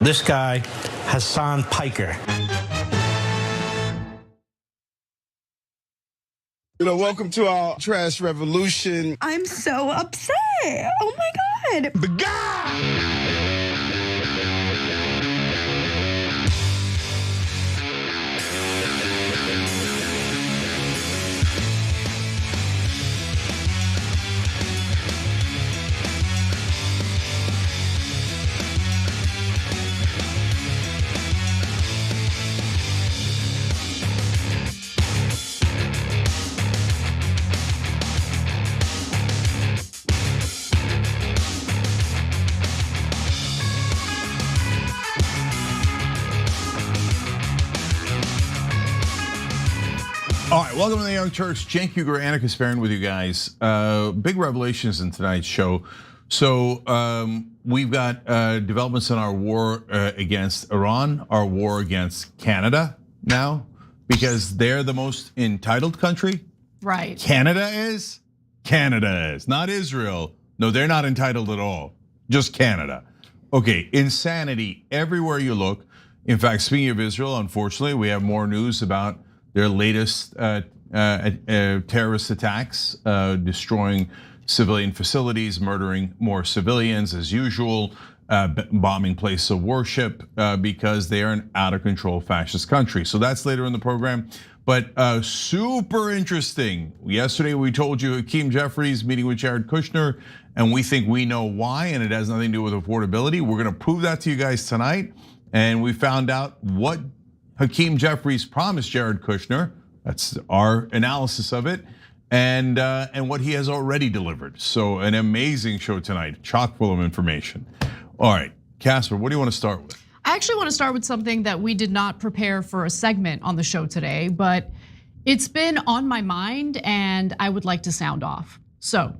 This guy, Hassan Piker. Welcome to our trash revolution. I'm so upset. Oh my God. Begone! All right, welcome to the Young Turks. Cenk Uygur, Anna Kasparian with you guys. Big revelations in tonight's show. So we've got developments in our war against Iran, our war against Canada now, because they're the most entitled country. Right. Canada is, not Israel. No, they're not entitled at all, just Canada. Okay, insanity everywhere you look. In fact, speaking of Israel, unfortunately, we have more news about their latest terrorist attacks, destroying civilian facilities, murdering more civilians as usual, bombing places of worship because they are an out of control fascist country. So that's later in the program. But super interesting. Yesterday we told you Hakeem Jeffries meeting with Jared Kushner, and we think we know why, and it has nothing to do with affordability. We're gonna prove that to you guys tonight. And we found out what Hakeem Jeffries promised Jared Kushner. That's our analysis of it, and what he has already delivered. So an amazing show tonight, chock full of information. All right, Casper, what do you want to start with? I actually want to start with something that we did not prepare for a segment on the show today, but it's been on my mind and I would like to sound off. So,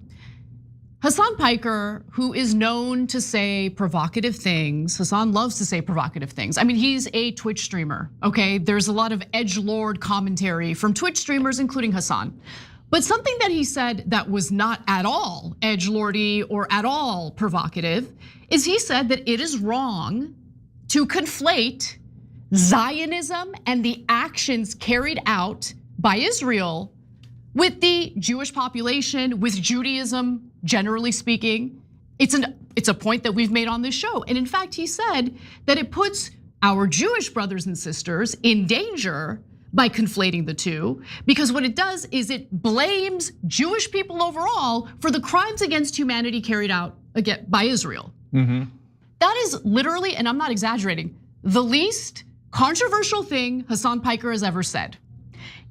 Hassan Piker, who is known to say provocative things, Hassan loves to say provocative things. I mean, he's a Twitch streamer, okay? There's a lot of edgelord commentary from Twitch streamers, including Hassan. But something that he said that was not at all edgelordy or at all provocative is he said that it is wrong to conflate Zionism and the actions carried out by Israel with the Jewish population, with Judaism, generally speaking. It's a point that we've made on this show. And in fact, he said that it puts our Jewish brothers and sisters in danger by conflating the two, because what it does is it blames Jewish people overall for the crimes against humanity carried out again by Israel. That is literally, and I'm not exaggerating, the least controversial thing Hassan Piker has ever said.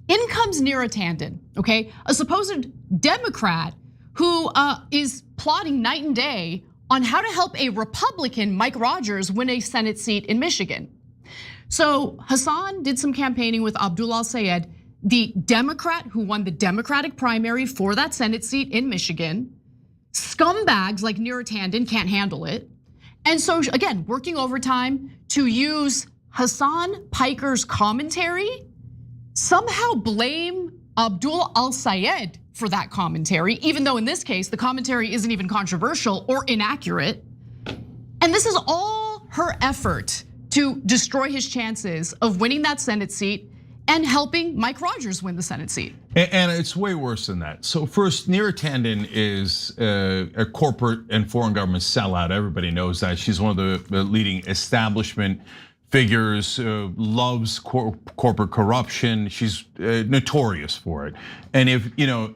In comes Neera Tanden, okay, a supposed Democrat who is plotting night and day on how to help a Republican, Mike Rogers, win a Senate seat in Michigan. So Hassan did some campaigning with Abdul al-Sayed, the Democrat who won the Democratic primary for that Senate seat in Michigan. Scumbags like Neera Tanden can't handle it. And so again, working overtime to use Hassan Piker's commentary, somehow blame Abdul al-Sayed for that commentary, even though in this case, the commentary isn't even controversial or inaccurate. And this is all her effort to destroy his chances of winning that Senate seat and helping Mike Rogers win the Senate seat. And it's way worse than that. So first, Neera Tanden is a corporate and foreign government sellout. Everybody knows that. She's one of the leading establishment figures, loves corporate corruption. She's notorious for it. And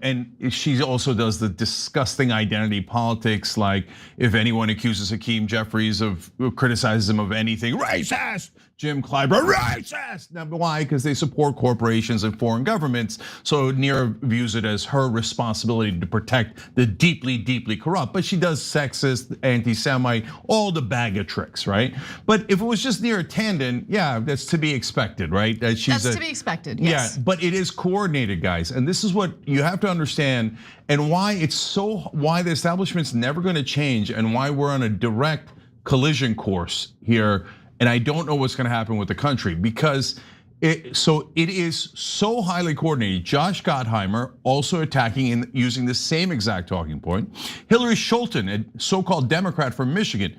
and she also does the disgusting identity politics. Like if anyone accuses Hakeem Jeffries of, criticizes him of anything, racist, Jim Clyburn, racist. Now, why? Because they support corporations and foreign governments. So Neera views it as her responsibility to protect the deeply, deeply corrupt. But she does sexist, anti-Semite, all the bag of tricks, right? But if it was just Neera Tanden, yeah, that's to be expected, right? That's to be expected, yes. Yeah, but it is coordinated, guys. And this is what you have to understand, and why the establishment's never gonna change, and why we're on a direct collision course here. And I don't know what's gonna happen with the country, because it is so highly coordinated. Josh Gottheimer also attacking and using the same exact talking point. Hillary Schulten, a so-called Democrat from Michigan,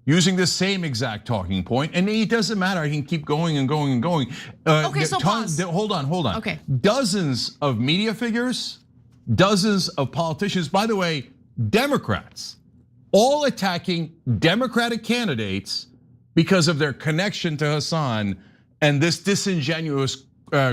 using the same exact talking point, and it doesn't matter. I can keep going and going and going. Okay, so pause. Hold on. Okay. Dozens of media figures, dozens of politicians, by the way, Democrats, all attacking Democratic candidates because of their connection to Hassan and this disingenuous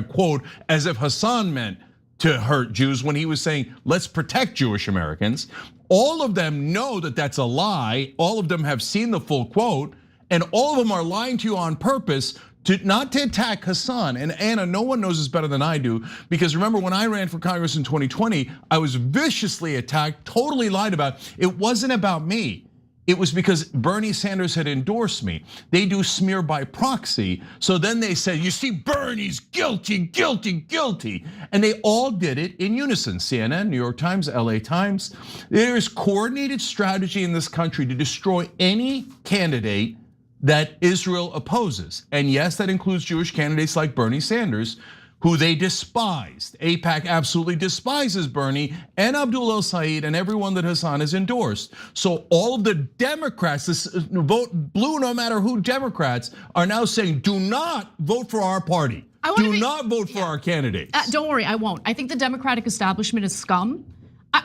quote, as if Hassan meant to hurt Jews when he was saying, let's protect Jewish Americans. All of them know that that's a lie. All of them have seen the full quote, and all of them are lying to you on purpose not to attack Hassan. And Anna, no one knows this better than I do, because remember when I ran for Congress in 2020, I was viciously attacked, totally lied about. It wasn't about me. It was because Bernie Sanders had endorsed me. They do smear by proxy. So then they said, you see, Bernie's guilty, guilty, guilty. And they all did it in unison. CNN, New York Times, LA Times. There is coordinated strategy in this country to destroy any candidate that Israel opposes. And yes, that includes Jewish candidates like Bernie Sanders, who they despised. AIPAC absolutely despises Bernie and Abdul El-Sayed and everyone that Hassan has endorsed. So all of the Democrats, this vote blue no matter who Democrats, are now saying, do not vote for our party. Do not vote for our candidates. Don't worry, I won't. I think the Democratic establishment is scum.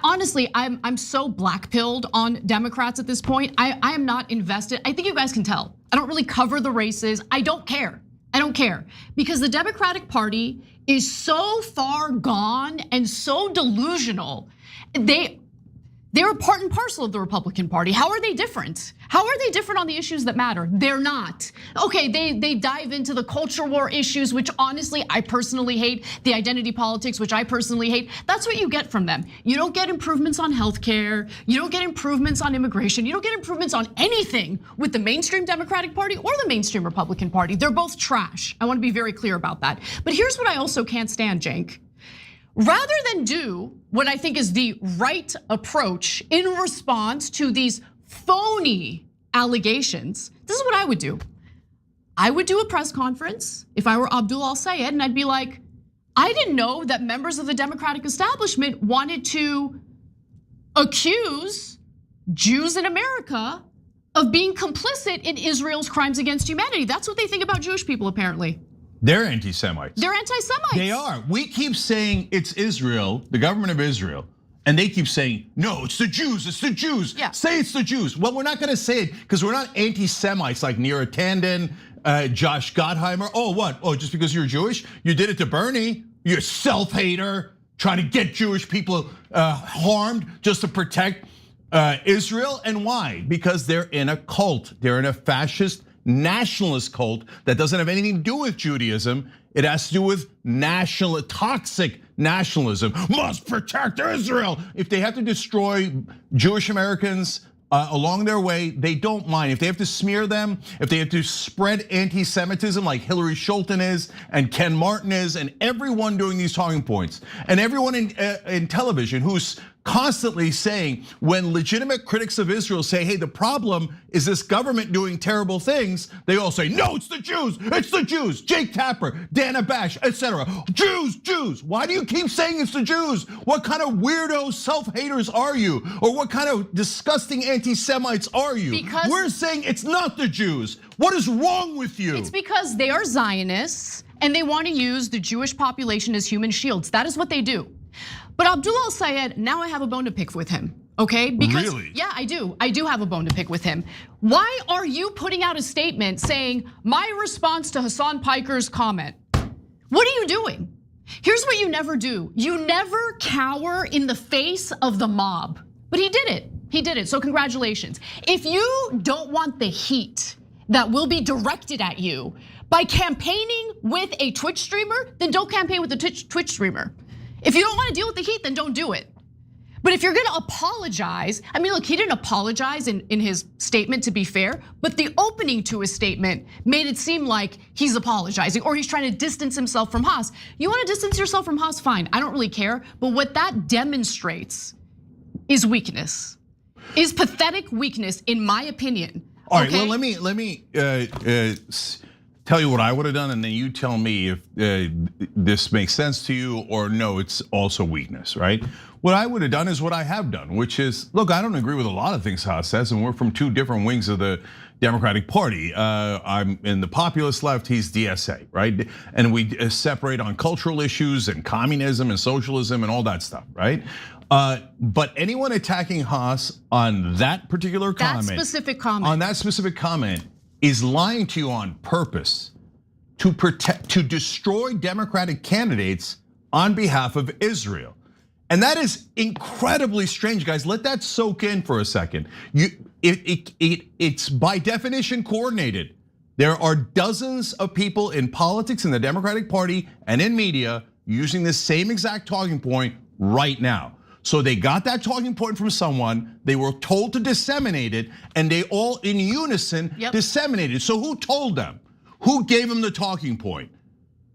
Honestly, I'm so black-pilled on Democrats at this point. I am not invested. I think you guys can tell. I don't really cover the races. I don't care. I don't care, because the Democratic Party is so far gone and so delusional. They're a part and parcel of the Republican Party. How are they different? How are they different on the issues that matter? They're not. Okay, they dive into the culture war issues, which honestly I personally hate, the identity politics, which I personally hate. That's what you get from them. You don't get improvements on healthcare. You don't get improvements on immigration. You don't get improvements on anything with the mainstream Democratic Party or the mainstream Republican Party. They're both trash. I want to be very clear about that. But here's what I also can't stand, Cenk. Rather than do what I think is the right approach in response to these phony allegations, this is what I would do. I would do a press conference if I were Abdul El-Sayed, and I'd be like, I didn't know that members of the Democratic establishment wanted to accuse Jews in America of being complicit in Israel's crimes against humanity. That's what they think about Jewish people, apparently. They're anti-Semites. They're anti-Semites. They are. We keep saying it's Israel, the government of Israel, and they keep saying, no, it's the Jews, it's the Jews. Yeah. Say it's the Jews. Well, we're not gonna say it because we're not anti-Semites like Neera Tanden, Josh Gottheimer. Oh, what? Oh, just because you're Jewish? You did it to Bernie? You're a self-hater, trying to get Jewish people harmed just to protect Israel. And why? Because they're in a cult. They're in a fascist nationalist cult that doesn't have anything to do with Judaism. It has to do with toxic nationalism. Must protect Israel. If they have to destroy Jewish Americans along their way, they don't mind. If they have to smear them, if they have to spread anti-Semitism like Hillary Scholten is and Ken Martin is and everyone doing these talking points and everyone in television who's constantly saying, when legitimate critics of Israel say, hey, the problem is this government doing terrible things, they all say, no, it's the Jews, it's the Jews. Jake Tapper, Dana Bash, etc. Jews, Jews. Why do you keep saying it's the Jews? What kind of weirdo self-haters are you? Or what kind of disgusting anti-Semites are you? Because we're saying it's not the Jews. What is wrong with you? It's because they are Zionists and they want to use the Jewish population as human shields. That is what they do. But Abdul El-Sayed, now I have a bone to pick with him, okay? Because, really? Yeah, I do have a bone to pick with him. Why are you putting out a statement saying, my response to Hassan Piker's comment? What are you doing? Here's what you never do. You never cower in the face of the mob. But he did it, so congratulations. If you don't want the heat that will be directed at you by campaigning with a Twitch streamer, then don't campaign with a Twitch streamer. If you don't want to deal with the heat, then don't do it. But if you're gonna apologize, I mean, look, he didn't apologize in his statement, to be fair, but the opening to his statement made it seem like he's apologizing or he's trying to distance himself from Haas. You wanna distance yourself from Haas, fine, I don't really care. But what that demonstrates is weakness, is pathetic weakness, in my opinion. All right, well, let me tell you what I would have done, and then you tell me if this makes sense to you or no, it's also weakness, right? What I would have done is what I have done, which is, look, I don't agree with a lot of things Haas says, and we're from two different wings of the Democratic Party. I'm in the populist left, he's DSA, right? And we separate on cultural issues and communism and socialism and all that stuff, right? But anyone attacking Haas on that particular comment, on that specific comment, is lying to you on purpose to destroy Democratic candidates on behalf of Israel. And that is incredibly strange, guys. Let that soak in for a second. It's by definition coordinated. There are dozens of people in politics, in the Democratic Party, and in media using the same exact talking point right now. So they got that talking point from someone, they were told to disseminate it, and they all in unison disseminated. So who told them? Who gave them the talking point?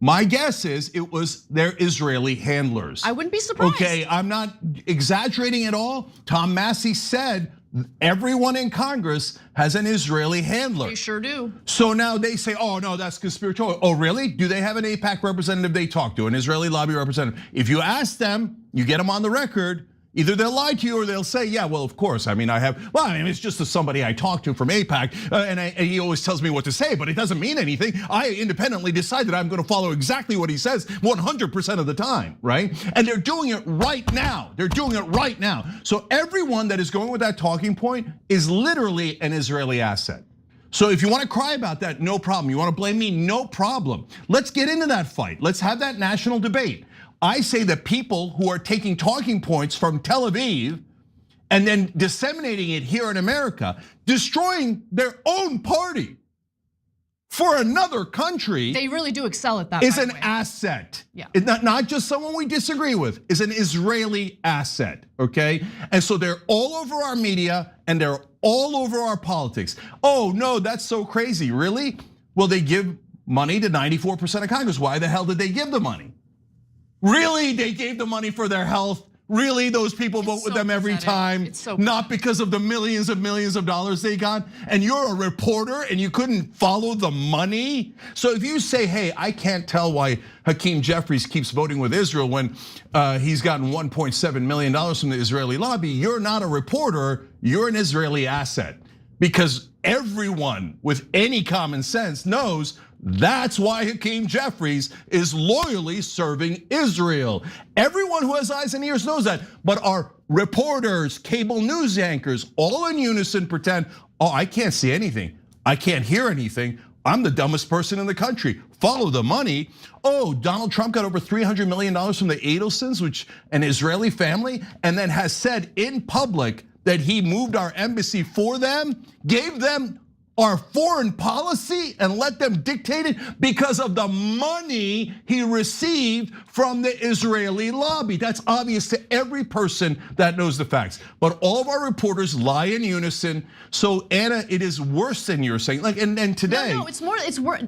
My guess is it was their Israeli handlers. I wouldn't be surprised. Okay, I'm not exaggerating at all. Tom Massey said everyone in Congress has an Israeli handler. They sure do. So now they say, oh no, that's conspiratorial. Oh really? Do they have an AIPAC representative they talk to, an Israeli lobby representative? If you ask them, you get them on the record, either they'll lie to you or they'll say, yeah, well, of course. I mean, it's just somebody I talk to from AIPAC, and he always tells me what to say, but it doesn't mean anything. I independently decide that I'm gonna follow exactly what he says 100% of the time, right? And they're doing it right now. They're doing it right now. So everyone that is going with that talking point is literally an Israeli asset. So if you want to cry about that, no problem. You want to blame me, no problem. Let's get into that fight. Let's have that national debate. I say that people who are taking talking points from Tel Aviv and then disseminating it here in America, destroying their own party for another country. They really do excel at that. Is an asset. Yeah. It's not just someone we disagree with, is an Israeli asset, okay? And so they're all over our media and they're all over our politics. Oh no, that's so crazy, really? Well, they give money to 94% of Congress. Why the hell did they give the money? Really, they gave the money for their health? Really, those people vote with them every time? Not because of the millions and millions of dollars they got? And you're a reporter and you couldn't follow the money? So if you say, hey, I can't tell why Hakeem Jeffries keeps voting with Israel when he's gotten $1.7 million from the Israeli lobby, you're not a reporter, you're an Israeli asset. Because everyone with any common sense knows that's why Hakeem Jeffries is loyally serving Israel. Everyone who has eyes and ears knows that, but our reporters, cable news anchors, all in unison pretend, oh, I can't see anything, I can't hear anything, I'm the dumbest person in the country. Follow the money. Oh, Donald Trump got over $300 million from the Adelsons, which an Israeli family, and then has said in public that he moved our embassy for them, gave them our foreign policy and let them dictate it because of the money he received from the Israeli lobby. That's obvious to every person that knows the facts. But all of our reporters lie in unison. So Anna, it is worse than you're saying. Like, and today, no, it's worse.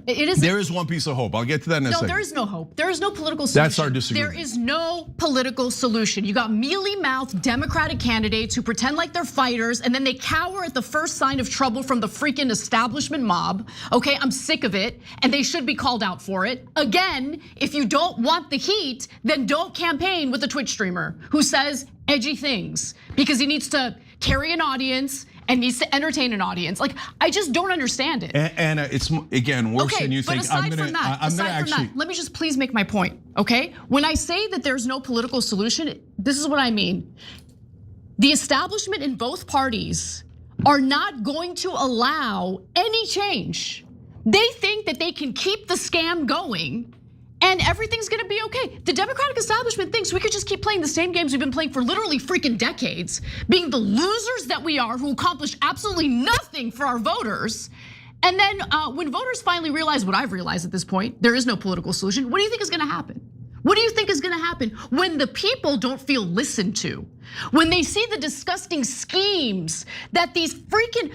It is. There is one piece of hope. I'll get to that in a second. No, there is no hope. There is no political solution. That's our disagreement. There is no political solution. You got mealy-mouthed Democratic candidates who pretend like they're fighters, and then they cower at the first sign of trouble from the freaking establishment mob. Okay, I'm sick of it, and they should be called out for it. Again, if you don't want the heat, then don't campaign with a Twitch streamer who says edgy things because he needs to carry an audience and needs to entertain an audience. Like, I just don't understand it. And it's again worse than you think. Aside from that, let me just please make my point, okay? When I say that there's no political solution, this is what I mean. The establishment in both parties are not going to allow any change. They think that they can keep the scam going and everything's gonna be okay. The Democratic establishment thinks we could just keep playing the same games we've been playing for literally freaking decades, being the losers that we are who accomplish absolutely nothing for our voters. And then when voters finally realize what I've realized at this point, there is no political solution, what do you think is gonna happen? What do you think is gonna happen when the people don't feel listened to? When they see the disgusting schemes that these freaking,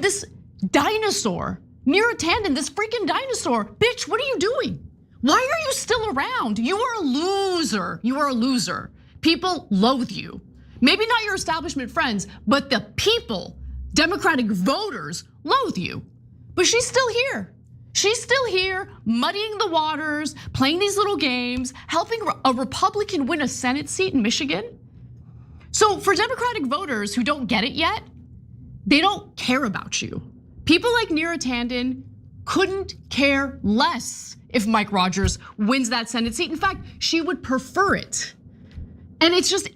this dinosaur, Neera Tanden, this freaking dinosaur, bitch, what are you doing? Why are you still around? You are a loser, you are a loser. People loathe you. Maybe not your establishment friends, but the people, Democratic voters, loathe you. But she's still here. She's still here, muddying the waters, playing these little games, helping a Republican win a Senate seat in Michigan. So for Democratic voters who don't get it yet, they don't care about you. People like Neera Tanden couldn't care less if Mike Rogers wins that Senate seat. In fact, she would prefer it. And it's just,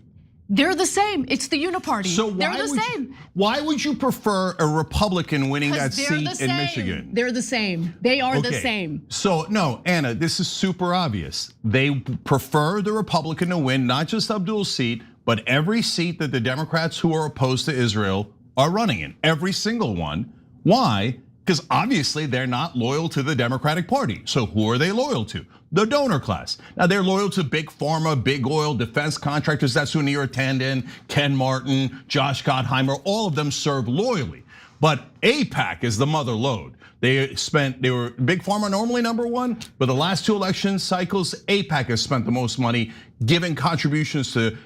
they're the same. It's the uniparty. So they're the same. Why would you prefer a Republican winning that they're seat in Michigan? They're the same. They are the same. So no, Anna, this is super obvious. They prefer the Republican to win, not just Abdul's seat, but every seat that the Democrats who are opposed to Israel are running in. Every single one. Why? Because obviously they're not loyal to the Democratic Party. So who are they loyal to? The donor class. Now they're loyal to big pharma, big oil, defense contractors. That's who Neera Tanden, Ken Martin, Josh Gottheimer, all of them serve loyally. But AIPAC is the mother lode. They were big pharma normally number one, but the last 2 election cycles, AIPAC has spent the most money, giving contributions to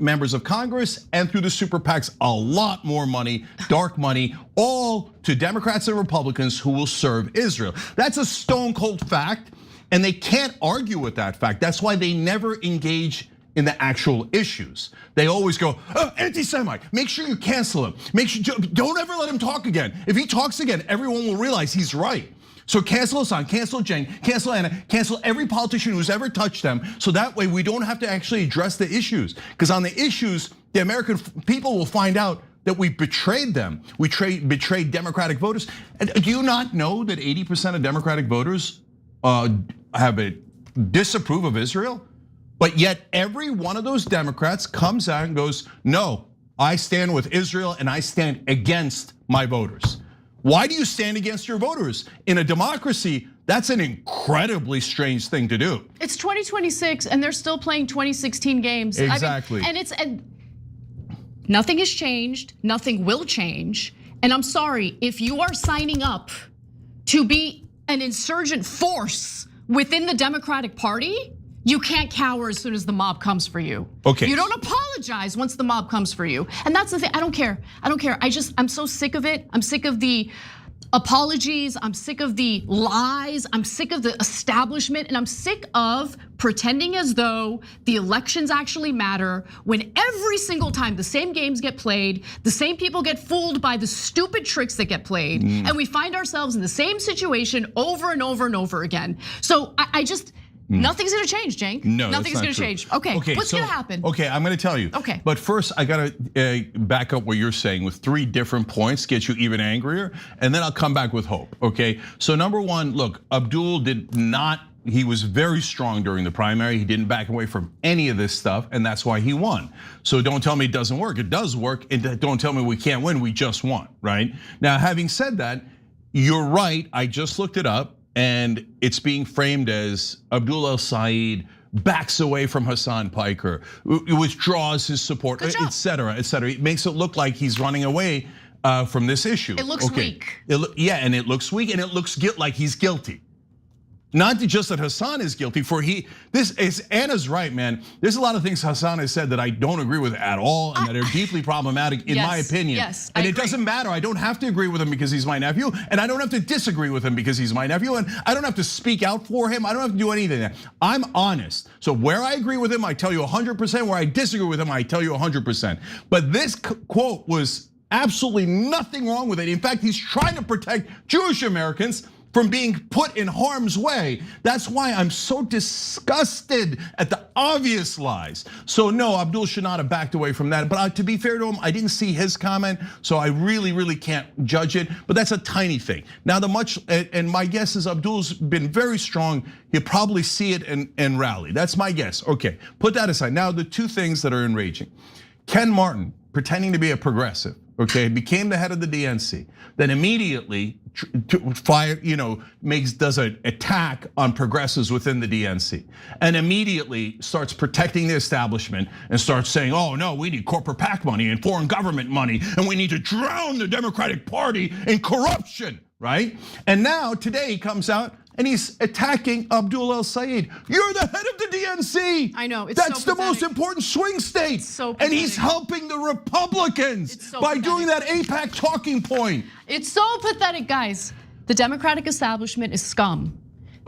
members of Congress and through the super PACs a lot more money, dark money, all to Democrats and Republicans who will serve Israel. That's a stone cold fact, and they can't argue with that fact. That's why they never engage in the actual issues. They always go, anti-Semite, make sure you cancel him. Make sure, don't ever let him talk again. If he talks again, everyone will realize he's right. So cancel Hassan, cancel Jen, cancel Anna, cancel every politician who's ever touched them. So that way we don't have to actually address the issues. Because on the issues, the American people will find out that we betrayed them. We betrayed Democratic voters. And do you not know that 80% of Democratic voters disapprove of Israel? But yet every one of those Democrats comes out and goes, no, I stand with Israel and I stand against my voters. Why do you stand against your voters? In a democracy, that's an incredibly strange thing to do. It's 2026 and they're still playing 2016 games. Exactly. I mean, and nothing has changed, nothing will change. And I'm sorry, if you are signing up to be an insurgent force within the Democratic Party, you can't cower as soon as the mob comes for you. Okay. You don't apologize once the mob comes for you. And that's the thing, I don't care. I'm so sick of it. I'm sick of the apologies. I'm sick of the lies. I'm sick of the establishment. And I'm sick of pretending as though the elections actually matter when every single time the same games get played, the same people get fooled by the stupid tricks that get played. And we find ourselves in the same situation over and over and over again. So I just, nothing's gonna change, Cenk. No, nothing's gonna change. Okay, what's gonna happen? Okay, I'm gonna tell you. Okay. But first, I gotta back up what you're saying with 3 different points, get you even angrier, and then I'll come back with hope, okay? So number 1, look, Abdul did not, he was very strong during the primary. He didn't back away from any of this stuff, and that's why he won. So don't tell me it doesn't work. It does work, and don't tell me we can't win, we just won, right? Now, having said that, you're right, I just looked it up. And it's being framed as Abdul El-Sayed backs away from Hassan Piker, withdraws his support, et cetera, et cetera. It makes it look like he's running away from this issue. It looks weak. Yeah, and it looks weak, and it looks like he's guilty. Not just that Hassan is guilty, this is, Anna's right, man. There's a lot of things Hassan has said that I don't agree with at all and that are deeply problematic in my opinion. Yes, and it doesn't matter, I don't have to agree with him because he's my nephew, and I don't have to disagree with him because he's my nephew, and I don't have to speak out for him, I don't have to do anything. I'm honest. So where I agree with him, I tell you 100%, where I disagree with him, I tell you 100%. But this quote was absolutely nothing wrong with it. In fact, he's trying to protect Jewish Americans from being put in harm's way. That's why I'm so disgusted at the obvious lies. So no, Abdul should not have backed away from that. But to be fair to him, I didn't see his comment, so I really can't judge it. But that's a tiny thing. Now and my guess is Abdul's been very strong. He'll probably see it and rally. That's my guess. Okay, put that aside. Now the 2 things that are enraging. Ken Martin, pretending to be a progressive, okay, became the head of the DNC, then immediately does an attack on progressives within the DNC, and immediately starts protecting the establishment and starts saying, oh no, we need corporate PAC money and foreign government money, and we need to drown the Democratic Party in corruption, right? And now today he comes out and he's attacking Abdul El-Sayed. You're the head of the DNC. I know, that's the most important swing state. And he's helping the Republicans by doing that AIPAC talking point. It's so pathetic, guys. The Democratic establishment is scum.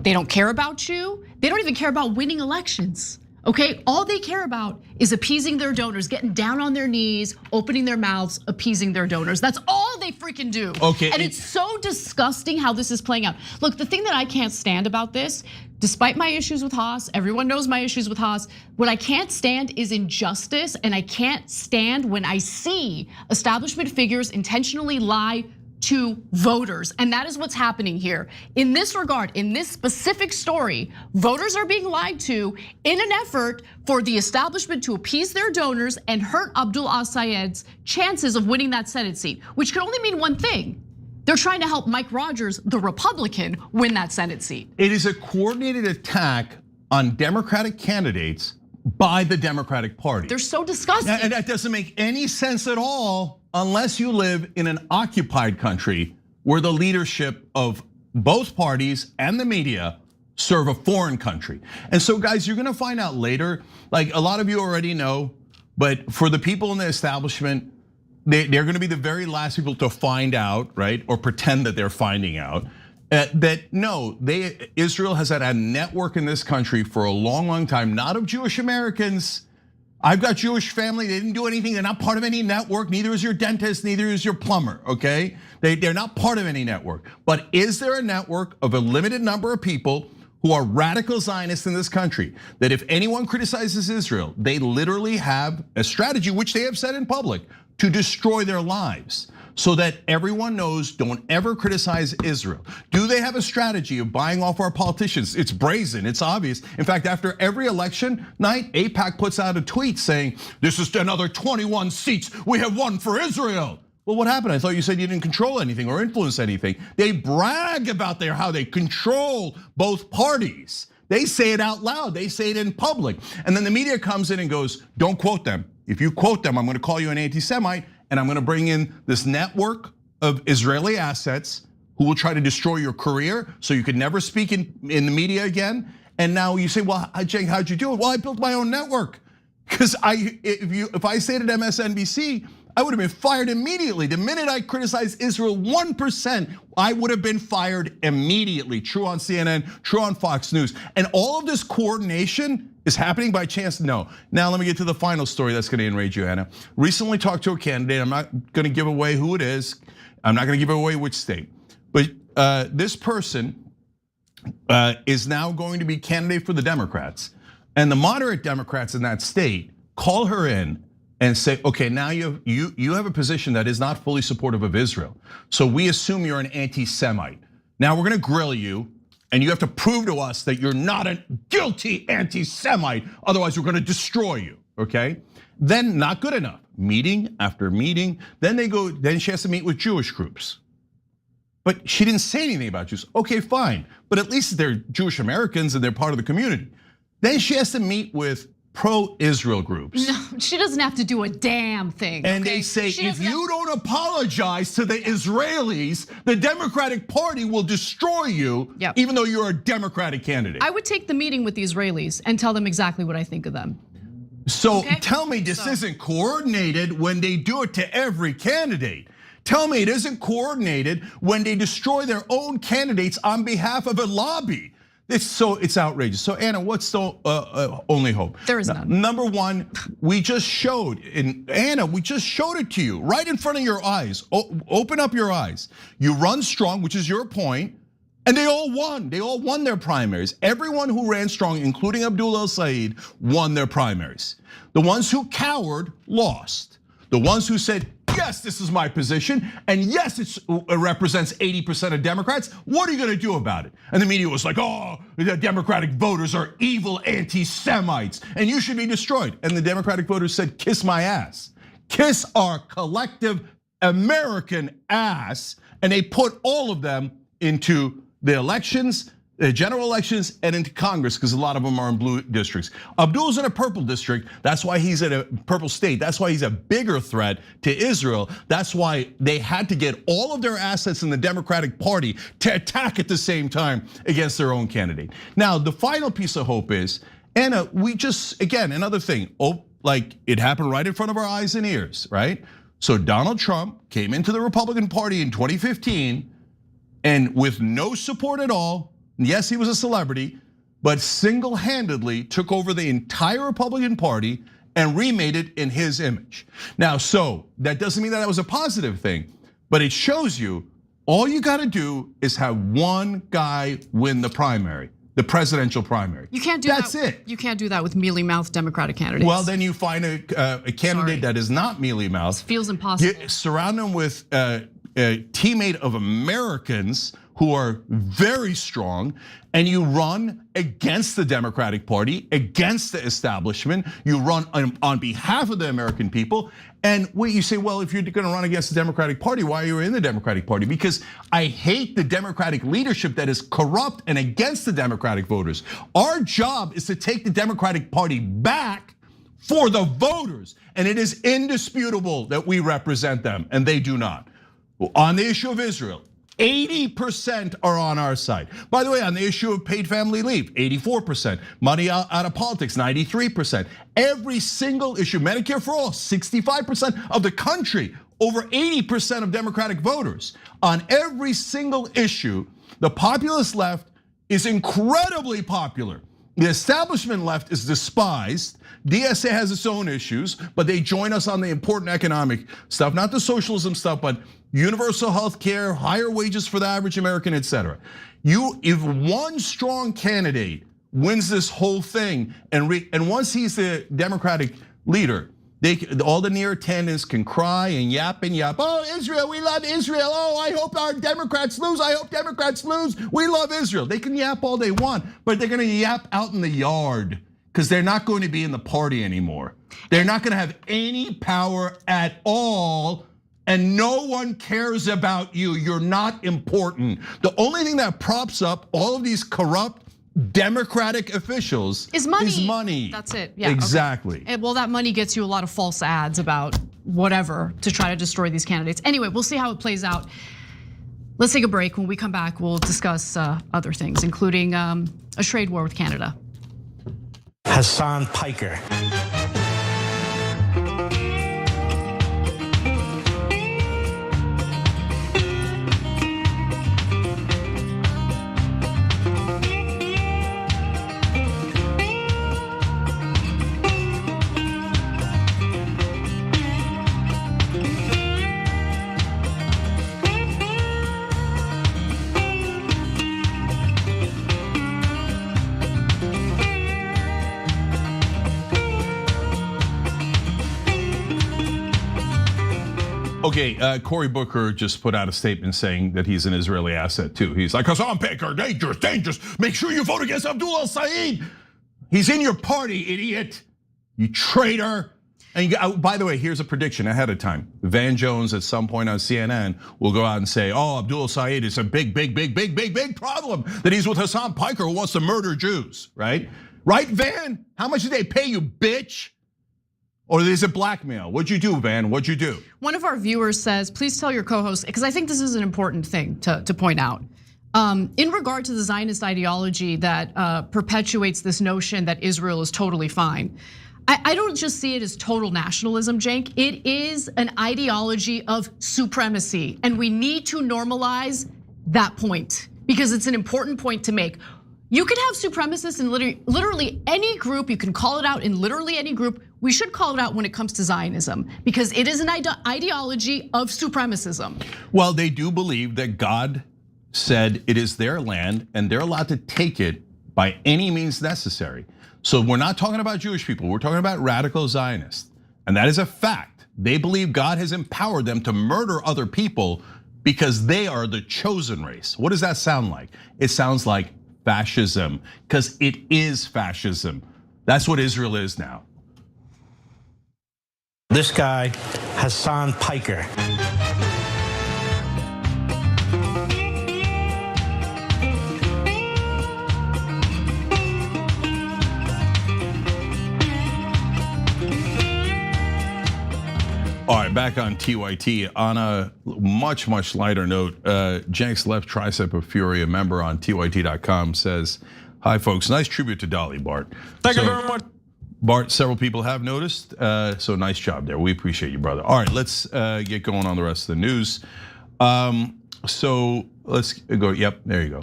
They don't care about you. They don't even care about winning elections. Okay, all they care about is appeasing their donors, getting down on their knees, opening their mouths, appeasing their donors. That's all they freaking do. Okay. And it's so disgusting how this is playing out. Look, the thing that I can't stand about this, despite my issues with Haas, everyone knows my issues with Haas, what I can't stand is injustice, and I can't stand when I see establishment figures intentionally lie to voters, and that is what's happening here. In this regard, in this specific story, voters are being lied to in an effort for the establishment to appease their donors and hurt Abdul al-Sayed's chances of winning that Senate seat, which could only mean one thing. They're trying to help Mike Rogers, the Republican, win that Senate seat. It is a coordinated attack on Democratic candidates by the Democratic Party. They're so disgusting. And that doesn't make any sense at all unless you live in an occupied country where the leadership of both parties and the media serve a foreign country. And so guys, you're gonna find out later, like a lot of you already know, but for the people in the establishment, they're gonna be the very last people to find out, right? Or pretend that they're finding out. That no, Israel has had a network in this country for a long, long time, not of Jewish Americans. I've got Jewish family, they didn't do anything, they're not part of any network, neither is your dentist, neither is your plumber, okay? They're not part of any network. But is there a network of a limited number of people who are radical Zionists in this country, that if anyone criticizes Israel, they literally have a strategy, which they have said in public, to destroy their lives, so that everyone knows, don't ever criticize Israel. Do they have a strategy of buying off our politicians? It's brazen, it's obvious. In fact, after every election night, AIPAC puts out a tweet saying, this is another 21 seats we have won for Israel. Well, what happened? I thought you said you didn't control anything or influence anything. They brag about how they control both parties. They say it out loud, they say it in public. And then the media comes in and goes, don't quote them. If you quote them, I'm gonna call you an anti-Semite, and I'm gonna bring in this network of Israeli assets who will try to destroy your career so you could never speak in the media again. And now you say, well, Cenk, how'd you do it? Well, I built my own network. Because if I stayed at MSNBC, I would have been fired immediately. The minute I criticized Israel 1%, I would have been fired immediately. True on CNN, true on Fox News. And all of this coordination is happening by chance? No. Now let me get to the final story that's gonna enrage you, Anna. Recently talked to a candidate, I'm not gonna give away who it is. I'm not gonna give away which state. But this person is now going to be candidate for the Democrats. And the moderate Democrats in that state call her in and say, okay, now you have a position that is not fully supportive of Israel. So we assume you're an anti-Semite. Now we're gonna grill you, and you have to prove to us that you're not a guilty anti-Semite, otherwise we're gonna destroy you, okay? Then not good enough, meeting after meeting. Then she has to meet with Jewish groups. But she didn't say anything about Jews. Okay, fine, but at least they're Jewish Americans and they're part of the community. Then she has to meet with pro-Israel groups. No, she doesn't have to do a damn thing. And they say, if you don't apologize to the Israelis, the Democratic Party will destroy you, even though you're a Democratic candidate. I would take the meeting with the Israelis and tell them exactly what I think of them. So tell me this isn't coordinated when they do it to every candidate. Tell me it isn't coordinated when they destroy their own candidates on behalf of a lobby. It's outrageous. So Anna, what's the only hope? There is none. Number one, we just showed, Anna, we just showed it to you right in front of your eyes. Open up your eyes. You run strong, which is your point, and they all won. They all won their primaries. Everyone who ran strong, including Abdul al-Sayed, won their primaries. The ones who cowered lost. The ones who said, yes, this is my position, and yes, it represents 80% of Democrats. What are you gonna do about it? And the media was like, oh, the Democratic voters are evil anti-Semites, and you should be destroyed. And the Democratic voters said, kiss my ass. Kiss our collective American ass. And they put all of them into the elections, the general elections, and into Congress, because a lot of them are in blue districts. Abdul's in a purple district. That's why he's in a purple state. That's why he's a bigger threat to Israel. That's why they had to get all of their assets in the Democratic Party to attack at the same time against their own candidate. Now, the final piece of hope is, Anna, we just, again, another thing, like it happened right in front of our eyes and ears, right? So Donald Trump came into the Republican Party in 2015, and with no support at all, yes, he was a celebrity. but single-handedly took over the entire Republican Party and remade it in his image. Now, so that doesn't mean that was a positive thing, but it shows you all you gotta do is have one guy win the primary, the presidential primary. You can't do that. That's it. You can't do that with mealy-mouthed Democratic candidates. Well, then you find a candidate that is not mealy-mouthed. It feels impossible. Surround them with a teammate of Americans who are very strong, and you run against the Democratic Party, against the establishment. You run on behalf of the American people. And you say, well, if you're gonna run against the Democratic Party, why are you in the Democratic Party? Because I hate the Democratic leadership that is corrupt and against the Democratic voters. Our job is to take the Democratic Party back for the voters. And it is indisputable that we represent them, and they do not. On the issue of Israel, 80% are on our side. By the way, on the issue of paid family leave, 84%. Money out of politics, 93%. Every single issue, Medicare for all, 65% of the country, over 80% of Democratic voters. On every single issue, the populist left is incredibly popular. The establishment left is despised. DSA has its own issues, but they join us on the important economic stuff, not the socialism stuff, but universal health care, higher wages for the average American, etc. If one strong candidate wins this whole thing, and once he's the Democratic leader, all the near attendants can cry and yap. Oh, Israel, we love Israel. Oh, I hope our Democrats lose. I hope Democrats lose. We love Israel. They can yap all they want, but they're gonna yap out in the yard because they're not going to be in the party anymore. They're not gonna have any power at all, and no one cares about you. You're not important. The only thing that props up all of these corrupt Democratic officials is money. Money. That's it. Yeah, exactly. Okay. Well, that money gets you a lot of false ads about whatever to try to destroy these candidates. Anyway, we'll see how it plays out. Let's take a break. When we come back, we'll discuss other things, including a trade war with Canada. Hassan Piker. Okay, Cory Booker just put out a statement saying that he's an Israeli asset too. He's like, Hassan Piker, dangerous, dangerous. Make sure you vote against Abdul al-Said. He's in your party, idiot. You traitor. And by the way, here's a prediction ahead of time. Van Jones at some point on CNN will go out and say, oh, Abdul al-Said is a big problem that he's with Hassan Piker who wants to murder Jews, right? Right, Van? How much did they pay you, bitch? Or is it blackmail? What'd you do, Van? What'd you do? One of our viewers says, please tell your co-host, because I think this is an important thing to point out. In regard to the Zionist ideology that perpetuates this notion that Israel is totally fine, I don't just see it as total nationalism, Cenk. It is an ideology of supremacy, and we need to normalize that point because it's an important point to make. You can have supremacists in literally any group. You can call it out in literally any group. We should call it out when it comes to Zionism because it is an ideology of supremacism. Well, they do believe that God said it is their land and they're allowed to take it by any means necessary. So we're not talking about Jewish people, we're talking about radical Zionists. And that is a fact. They believe God has empowered them to murder other people because they are the chosen race. What does that sound like? It sounds like fascism, because it is fascism. That's what Israel is now. This guy, Hassan Piker. All right, back on TYT. On a much lighter note, Cenk's left tricep of fury, a member on TYT.com, says, "Hi folks, nice tribute to Dolly, Bart." Thank you very much. Bart, several people have noticed, so nice job there. We appreciate you, brother. All right, let's get going on the rest of the news. So let's go, yep, there you go.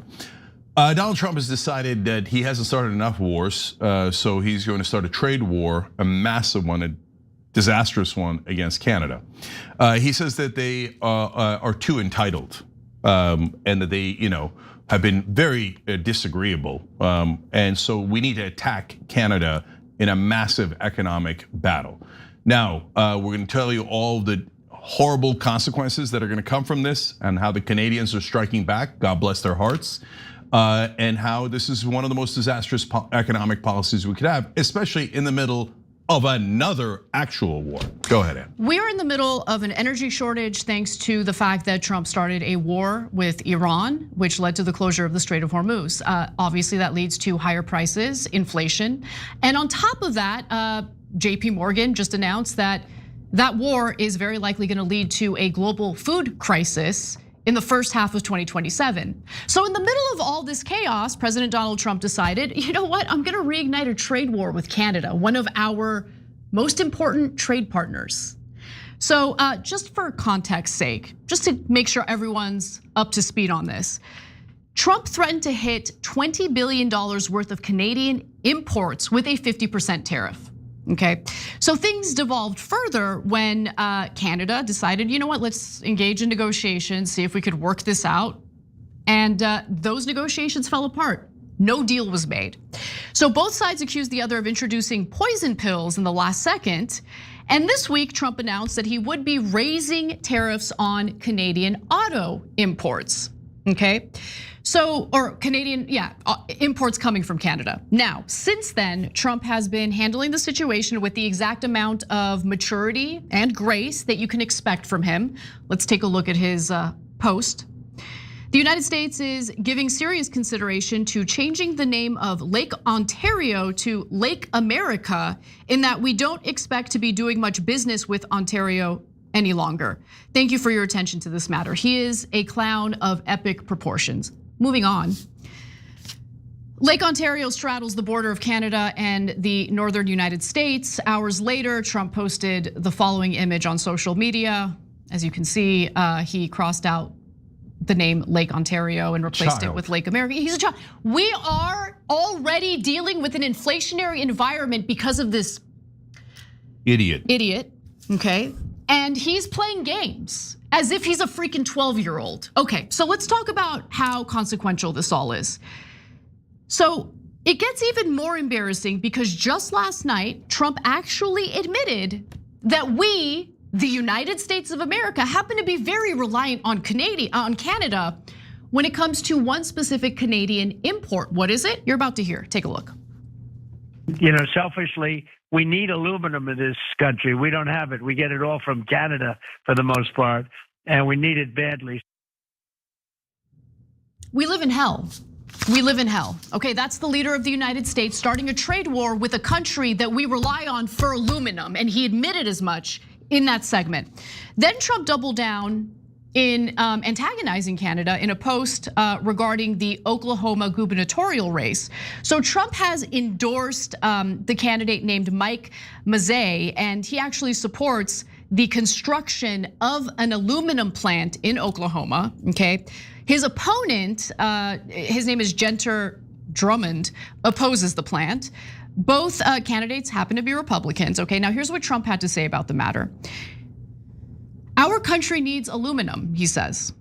Donald Trump has decided that he hasn't started enough wars, so he's going to start a trade war, a massive one, a disastrous one against Canada. He says that they are too entitled, and that they, have been very disagreeable, and so we need to attack Canada in a massive economic battle. Now, we're going to tell you all the horrible consequences that are going to come from this, and how the Canadians are striking back. God bless their hearts. And how this is one of the most disastrous economic policies we could have, especially in the middle of another actual war. Go ahead, Ann. We are in the middle of an energy shortage thanks to the fact that Trump started a war with Iran, which led to the closure of the Strait of Hormuz. Obviously, that leads to higher prices, inflation, and on top of that, JP Morgan just announced that war is very likely going to lead to a global food crisis in the first half of 2027. So in the middle of all this chaos, President Donald Trump decided, you know what, I'm gonna reignite a trade war with Canada, one of our most important trade partners. So just for context sake, just to make sure everyone's up to speed on this, Trump threatened to hit $20 billion worth of Canadian imports with a 50% tariff. Okay, so things devolved further when Canada decided, you know what, let's engage in negotiations, see if we could work this out. And those negotiations fell apart. No deal was made. So both sides accused the other of introducing poison pills in the last second. And this week, Trump announced that he would be raising tariffs on Canadian auto imports. Okay, so, or Canadian, imports coming from Canada. Now, since then, Trump has been handling the situation with the exact amount of maturity and grace that you can expect from him. Let's take a look at his post. The United States is giving serious consideration to changing the name of Lake Ontario to Lake America, in that we don't expect to be doing much business with Ontario any longer. Thank you for your attention to this matter. He is a clown of epic proportions. Moving on. Lake Ontario straddles the border of Canada and the northern United States. Hours later, Trump posted the following image on social media. As you can see, he crossed out the name Lake Ontario and replaced it with Lake America. He's a child. We are already dealing with an inflationary environment because of this idiot, okay? And he's playing games as if he's a freaking 12-year-old. Okay, so let's talk about how consequential this all is. So it gets even more embarrassing because just last night, Trump actually admitted that we, the United States of America, happen to be very reliant on Canada when it comes to one specific Canadian import. What is it? You're about to hear. Take a look. Selfishly, we need aluminum in this country. We don't have it. We get it all from Canada for the most part, and we need it badly. We live in hell. We live in hell. Okay, that's the leader of the United States starting a trade war with a country that we rely on for aluminum, and he admitted as much in that segment. Then Trump doubled down in antagonizing Canada in a post regarding the Oklahoma gubernatorial race. So Trump has endorsed the candidate named Mike Mazzei, and he actually supports the construction of an aluminum plant in Oklahoma, okay? His opponent, his name is Genter Drummond, opposes the plant. Both candidates happen to be Republicans, okay? Now here's what Trump had to say about the matter. Our country needs aluminum, he says.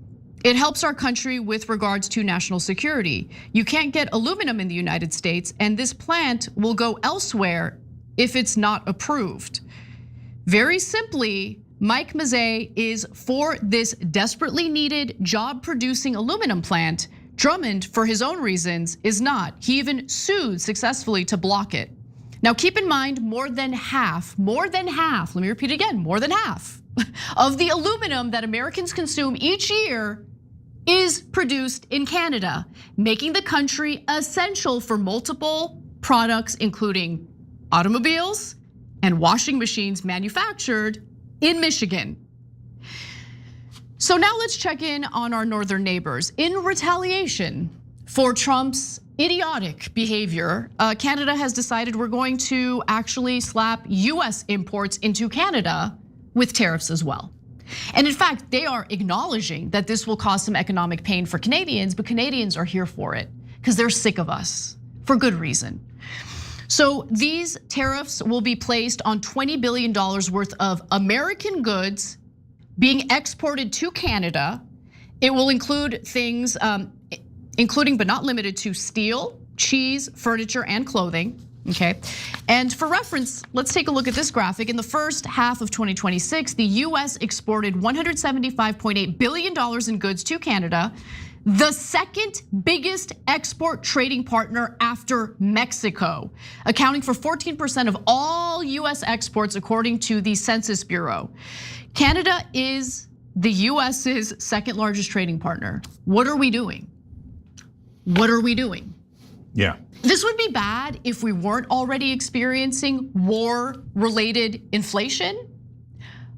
It helps our country with regards to national security. You can't get aluminum in the United States, and this plant will go elsewhere if it's not approved. Very simply, Mike Mazzei is for this desperately needed job-producing aluminum plant. Drummond, for his own reasons, is not. He even sued successfully to block it. Now keep in mind, more than half, let me repeat again, more than half of the aluminum that Americans consume each year is produced in Canada, making the country essential for multiple products, including automobiles and washing machines manufactured in Michigan. So now let's check in on our northern neighbors. In retaliation for Trump's idiotic behavior, Canada has decided we're going to actually slap US imports into Canada with tariffs as well. And in fact, they are acknowledging that this will cause some economic pain for Canadians, but Canadians are here for it. because they're sick of us for good reason. So these tariffs will be placed on $20 billion worth of American goods being exported to Canada. It will include things, including but not limited to steel, cheese, furniture, and clothing. Okay, and for reference, let's take a look at this graphic. In the first half of 2026, the US exported $175.8 billion in goods to Canada, the second biggest export trading partner after Mexico, accounting for 14% of all US exports according to the Census Bureau. Canada is the US's second largest trading partner. What are we doing? What are we doing? Yeah. This would be bad if we weren't already experiencing war-related inflation.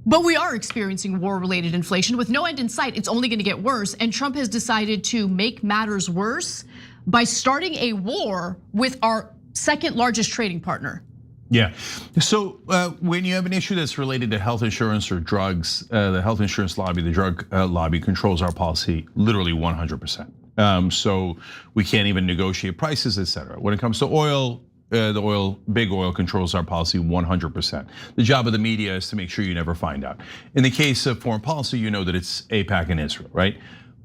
But we are experiencing war-related inflation with no end in sight. It's only gonna get worse. And Trump has decided to make matters worse by starting a war with our second largest trading partner. Yeah, so when you have an issue that's related to health insurance or drugs, the health insurance lobby, the drug lobby controls our policy literally 100%. So we can't even negotiate prices, et cetera. When it comes to oil, big oil controls our policy 100%. The job of the media is to make sure you never find out. In the case of foreign policy, you know that it's AIPAC and Israel, right?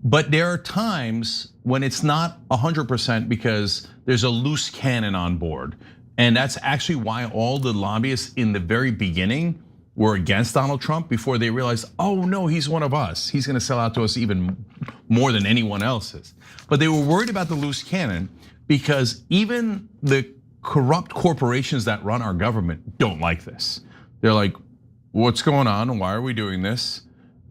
But there are times when it's not 100% because there's a loose cannon on board. And that's actually why all the lobbyists in the very beginning were against Donald Trump before they realized, oh no, he's one of us. He's gonna sell out to us even more than anyone else is. But they were worried about the loose cannon because even the corrupt corporations that run our government don't like this. They're like, what's going on? Why are we doing this?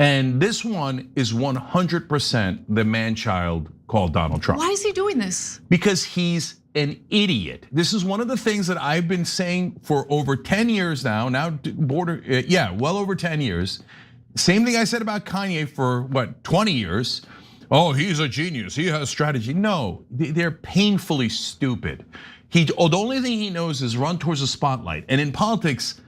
And this one is 100% the man-child called Donald Trump. Why is he doing this? Because he's an idiot. This is one of the things that I've been saying for over 10 years now. Well over 10 years. Same thing I said about Kanye for what, 20 years. Oh, he's a genius, he has strategy. No, they're painfully stupid. The only thing he knows is run towards the spotlight. And in politics,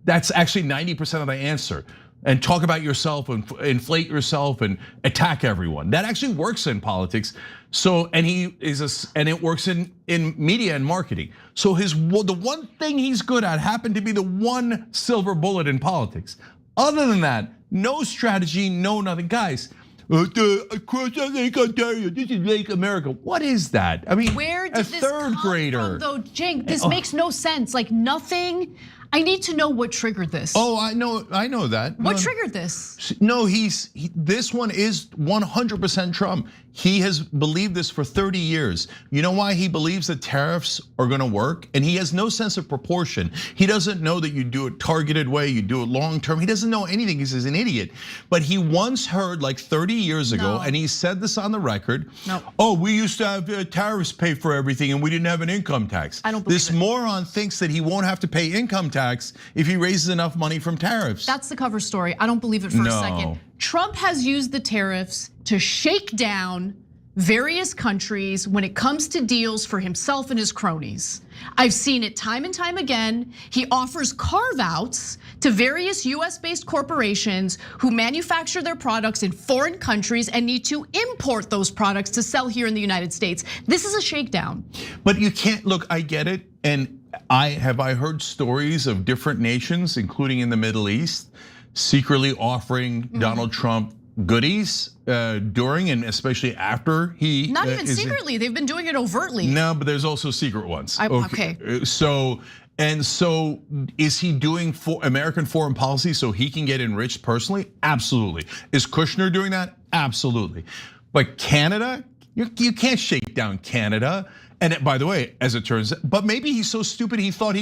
that's actually 90% of the answer. And talk about yourself and inflate yourself and attack everyone. That actually works in politics. So, and it works in media and marketing. So the one thing he's good at happened to be the one silver bullet in politics. Other than that, no strategy, no nothing. Guys, across Lake Ontario, this is Lake America. What is that? I mean, where did a this third come grader. from, though, Cenk? This makes no sense. Like nothing. I need to know what triggered this. Oh, I know that. What triggered this? No, this one is 100% Trump. He has believed this for 30 years. You know why he believes that tariffs are gonna work? And he has no sense of proportion. He doesn't know that you do it targeted way, you do it long term. He doesn't know anything, he's an idiot. But he once heard like 30 years ago, and he said this on the record. No. Oh, we used to have tariffs pay for everything and we didn't have an income tax. I don't believe this moron thinks that he won't have to pay income tax if he raises enough money from tariffs. That's the cover story. I don't believe it for a second. Trump has used the tariffs to shake down various countries when it comes to deals for himself and his cronies. I've seen it time and time again. He offers carve-outs to various US-based corporations who manufacture their products in foreign countries and need to import those products to sell here in the United States. This is a shakedown. But you can't, look, I get it. And I heard stories of different nations, including in the Middle East, secretly offering Donald Trump goodies during and especially after he. Not even secretly, they've been doing it overtly. No, but there's also secret ones. Okay. So is he doing American foreign policy so he can get enriched personally? Absolutely. Is Kushner doing that? Absolutely. But Canada, you can't shake down Canada. And by the way, as it turns out, but maybe he's so stupid he thought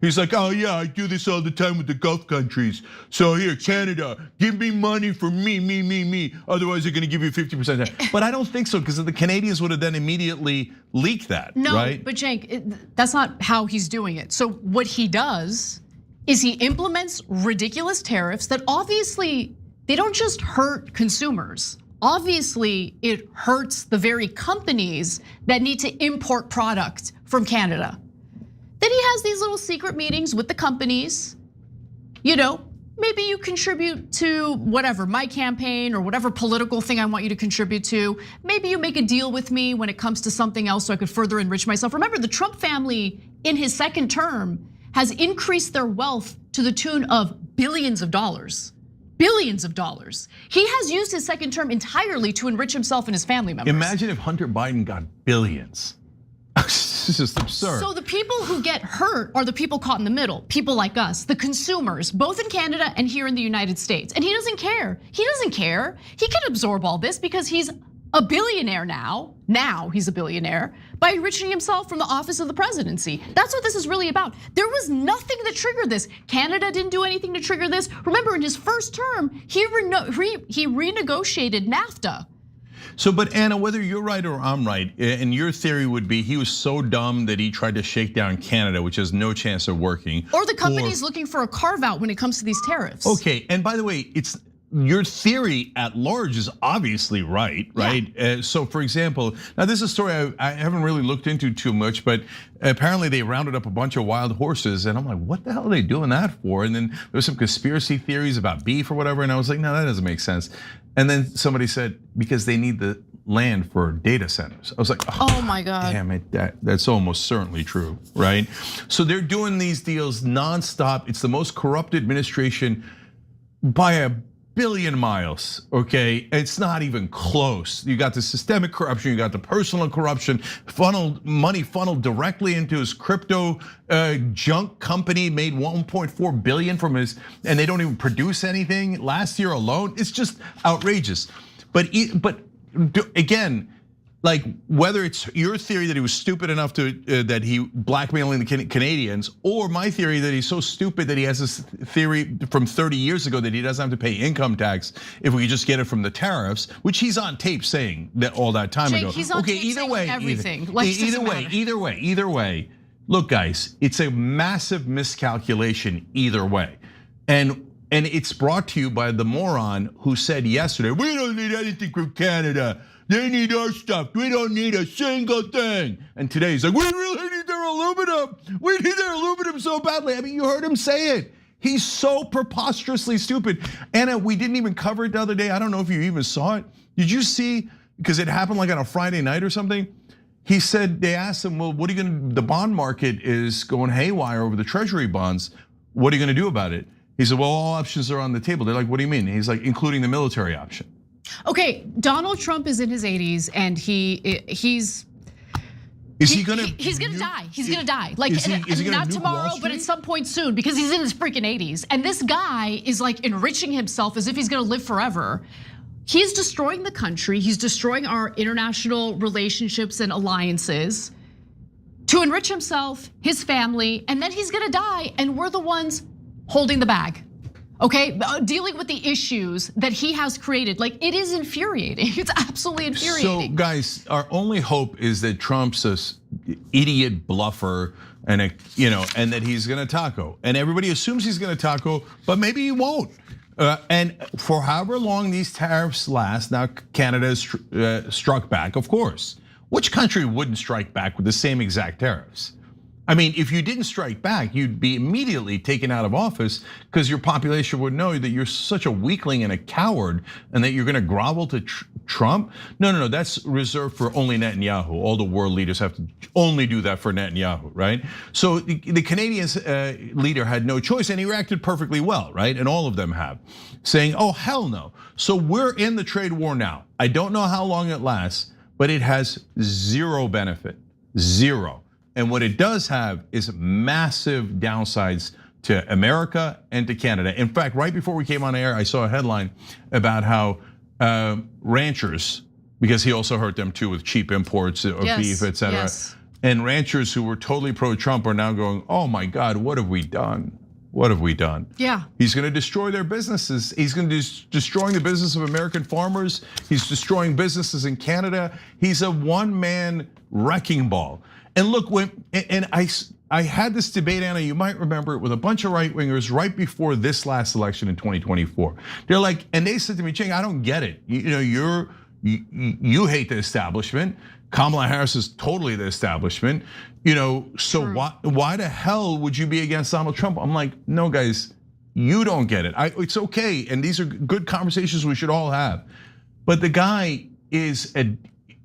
he's like, oh yeah, I do this all the time with the Gulf countries. So here, Canada, give me money for me. Otherwise, they're gonna give you 50%. But I don't think so, because the Canadians would have then immediately leaked that, right? No, but Cenk, that's not how he's doing it. So what he does is he implements ridiculous tariffs that obviously, they don't just hurt consumers. Obviously, it hurts the very companies that need to import product from Canada. Then he has these little secret meetings with the companies, maybe you contribute to whatever, my campaign or whatever political thing I want you to contribute to. Maybe you make a deal with me when it comes to something else so I could further enrich myself. Remember, the Trump family in his second term has increased their wealth to the tune of billions of dollars. Billions of dollars. He has used his second term entirely to enrich himself and his family members. Imagine if Hunter Biden got billions. This is just absurd. So the people who get hurt are the people caught in the middle, people like us, the consumers, both in Canada and here in the United States. And he doesn't care. He doesn't care. He can absorb all this because he's a billionaire now. Now he's a billionaire by enriching himself from the office of the presidency. That's what this is really about. There was nothing that triggered this. Canada didn't do anything to trigger this. Remember, in his first term, he renegotiated NAFTA. So, but Anna, whether you're right or I'm right, and your theory would be he was so dumb that he tried to shake down Canada, which has no chance of working. Or the company's looking for a carve out when it comes to these tariffs. Okay, and by the way, it's your theory at large is obviously right? Yeah. So for example, now this is a story I haven't really looked into too much, but apparently they rounded up a bunch of wild horses, and I'm like, what the hell are they doing that for? And then there was some conspiracy theories about beef or whatever, and I was like, no, that doesn't make sense. And then somebody said, because they need the land for data centers. I was like, oh my God. Damn it, that's almost certainly true, right? So they're doing these deals nonstop. It's the most corrupt administration by a billion miles, okay? It's not even close. You got the systemic corruption, you got the personal corruption, money funneled directly into his crypto junk company, made 1.4 billion from his, and they don't even produce anything last year alone. It's just outrageous. But again, like whether it's your theory that he was stupid enough to that he blackmailing the Canadians, or my theory that he's so stupid that he has this theory from 30 years ago that he doesn't have to pay income tax if we could just get it from the tariffs, which he's on tape saying that all that time ago. He's on tape saying everything. Either way. Look, guys, it's a massive miscalculation either way, and it's brought to you by the moron who said yesterday, "We don't need anything from Canada. They need our stuff. We don't need a single thing." And today he's like, "We really need their aluminum. We need their aluminum so badly." I mean, you heard him say it. He's so preposterously stupid. Anna, we didn't even cover it the other day. I don't know if you even saw it. Did you see? Because it happened like on a Friday night or something. He said, they asked him, well, what are you gonna, the bond market is going haywire over the treasury bonds. What are you gonna do about it? He said, well, all options are on the table. They're like, what do you mean? He's like, including the military option. Okay, Donald Trump is in his 80s and he's gonna die. He's gonna die. Like not tomorrow, but at some point soon, because he's in his freaking 80s. And this guy is like enriching himself as if he's gonna live forever. He's destroying the country. He's destroying our international relationships and alliances to enrich himself, his family, and then he's gonna die. And we're the ones holding the bag. Okay, dealing with the issues that he has created. Like, it is infuriating. It's absolutely infuriating. So guys, our only hope is that Trump's a idiot bluffer and and that he's gonna taco. And everybody assumes he's gonna taco, but maybe he won't. And for however long these tariffs last, now Canada has struck back, of course. Which country wouldn't strike back with the same exact tariffs? I mean, if you didn't strike back, you'd be immediately taken out of office because your population would know that you're such a weakling and a coward and that you're gonna grovel to Trump. No, that's reserved for only Netanyahu. All the world leaders have to only do that for Netanyahu, right? So the Canadian leader had no choice and he reacted perfectly well, right? And all of them have, saying, oh, hell no. So we're in the trade war now. I don't know how long it lasts, but it has zero benefit, zero. And what it does have is massive downsides to America and to Canada. In fact, right before we came on air, I saw a headline about how ranchers, because he also hurt them too with cheap imports of beef, et cetera. Yes. And ranchers who were totally pro-Trump are now going, oh my God, what have we done? What have we done? Yeah. He's gonna destroy their businesses. He's gonna destroying the business of American farmers. He's destroying businesses in Canada. He's a one-man wrecking ball. And look, I had this debate, Anna, you might remember it, with a bunch of right wingers right before this last election in 2024. They're like, and they said to me, Ching, I don't get it. You hate the establishment. Kamala Harris is totally the establishment. So why the hell would you be against Donald Trump? I'm like, no, guys, You don't get it. It's okay, and these are good conversations we should all have. But the guy is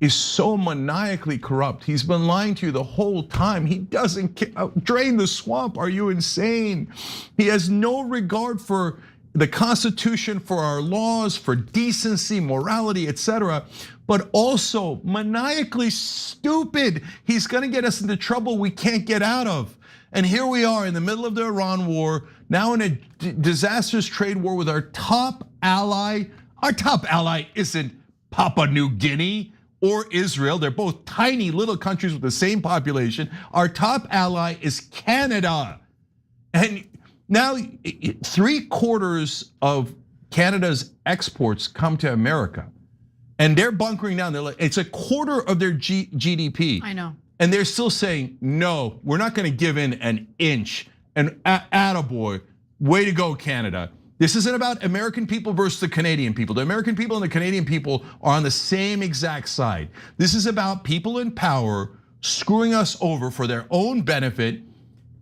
so maniacally corrupt. He's been lying to you the whole time. He doesn't drain the swamp. Are you insane? He has no regard for the Constitution, for our laws, for decency, morality, etc. But also maniacally stupid. He's gonna get us into trouble we can't get out of. And here we are in the middle of the Iran war, now in a disastrous trade war with our top ally. Our top ally isn't Papua New Guinea or Israel. They're both tiny little countries with the same population. Our top ally is Canada. And now 3/4 of Canada's exports come to America. And they're bunkering down. They're like, it's 1/4 of their GDP. I know. And they're still saying, no, we're not gonna give in an inch. And attaboy, way to go, Canada. This isn't about American people versus the Canadian people. The American people and the Canadian people are on the same exact side. This is about people in power screwing us over for their own benefit.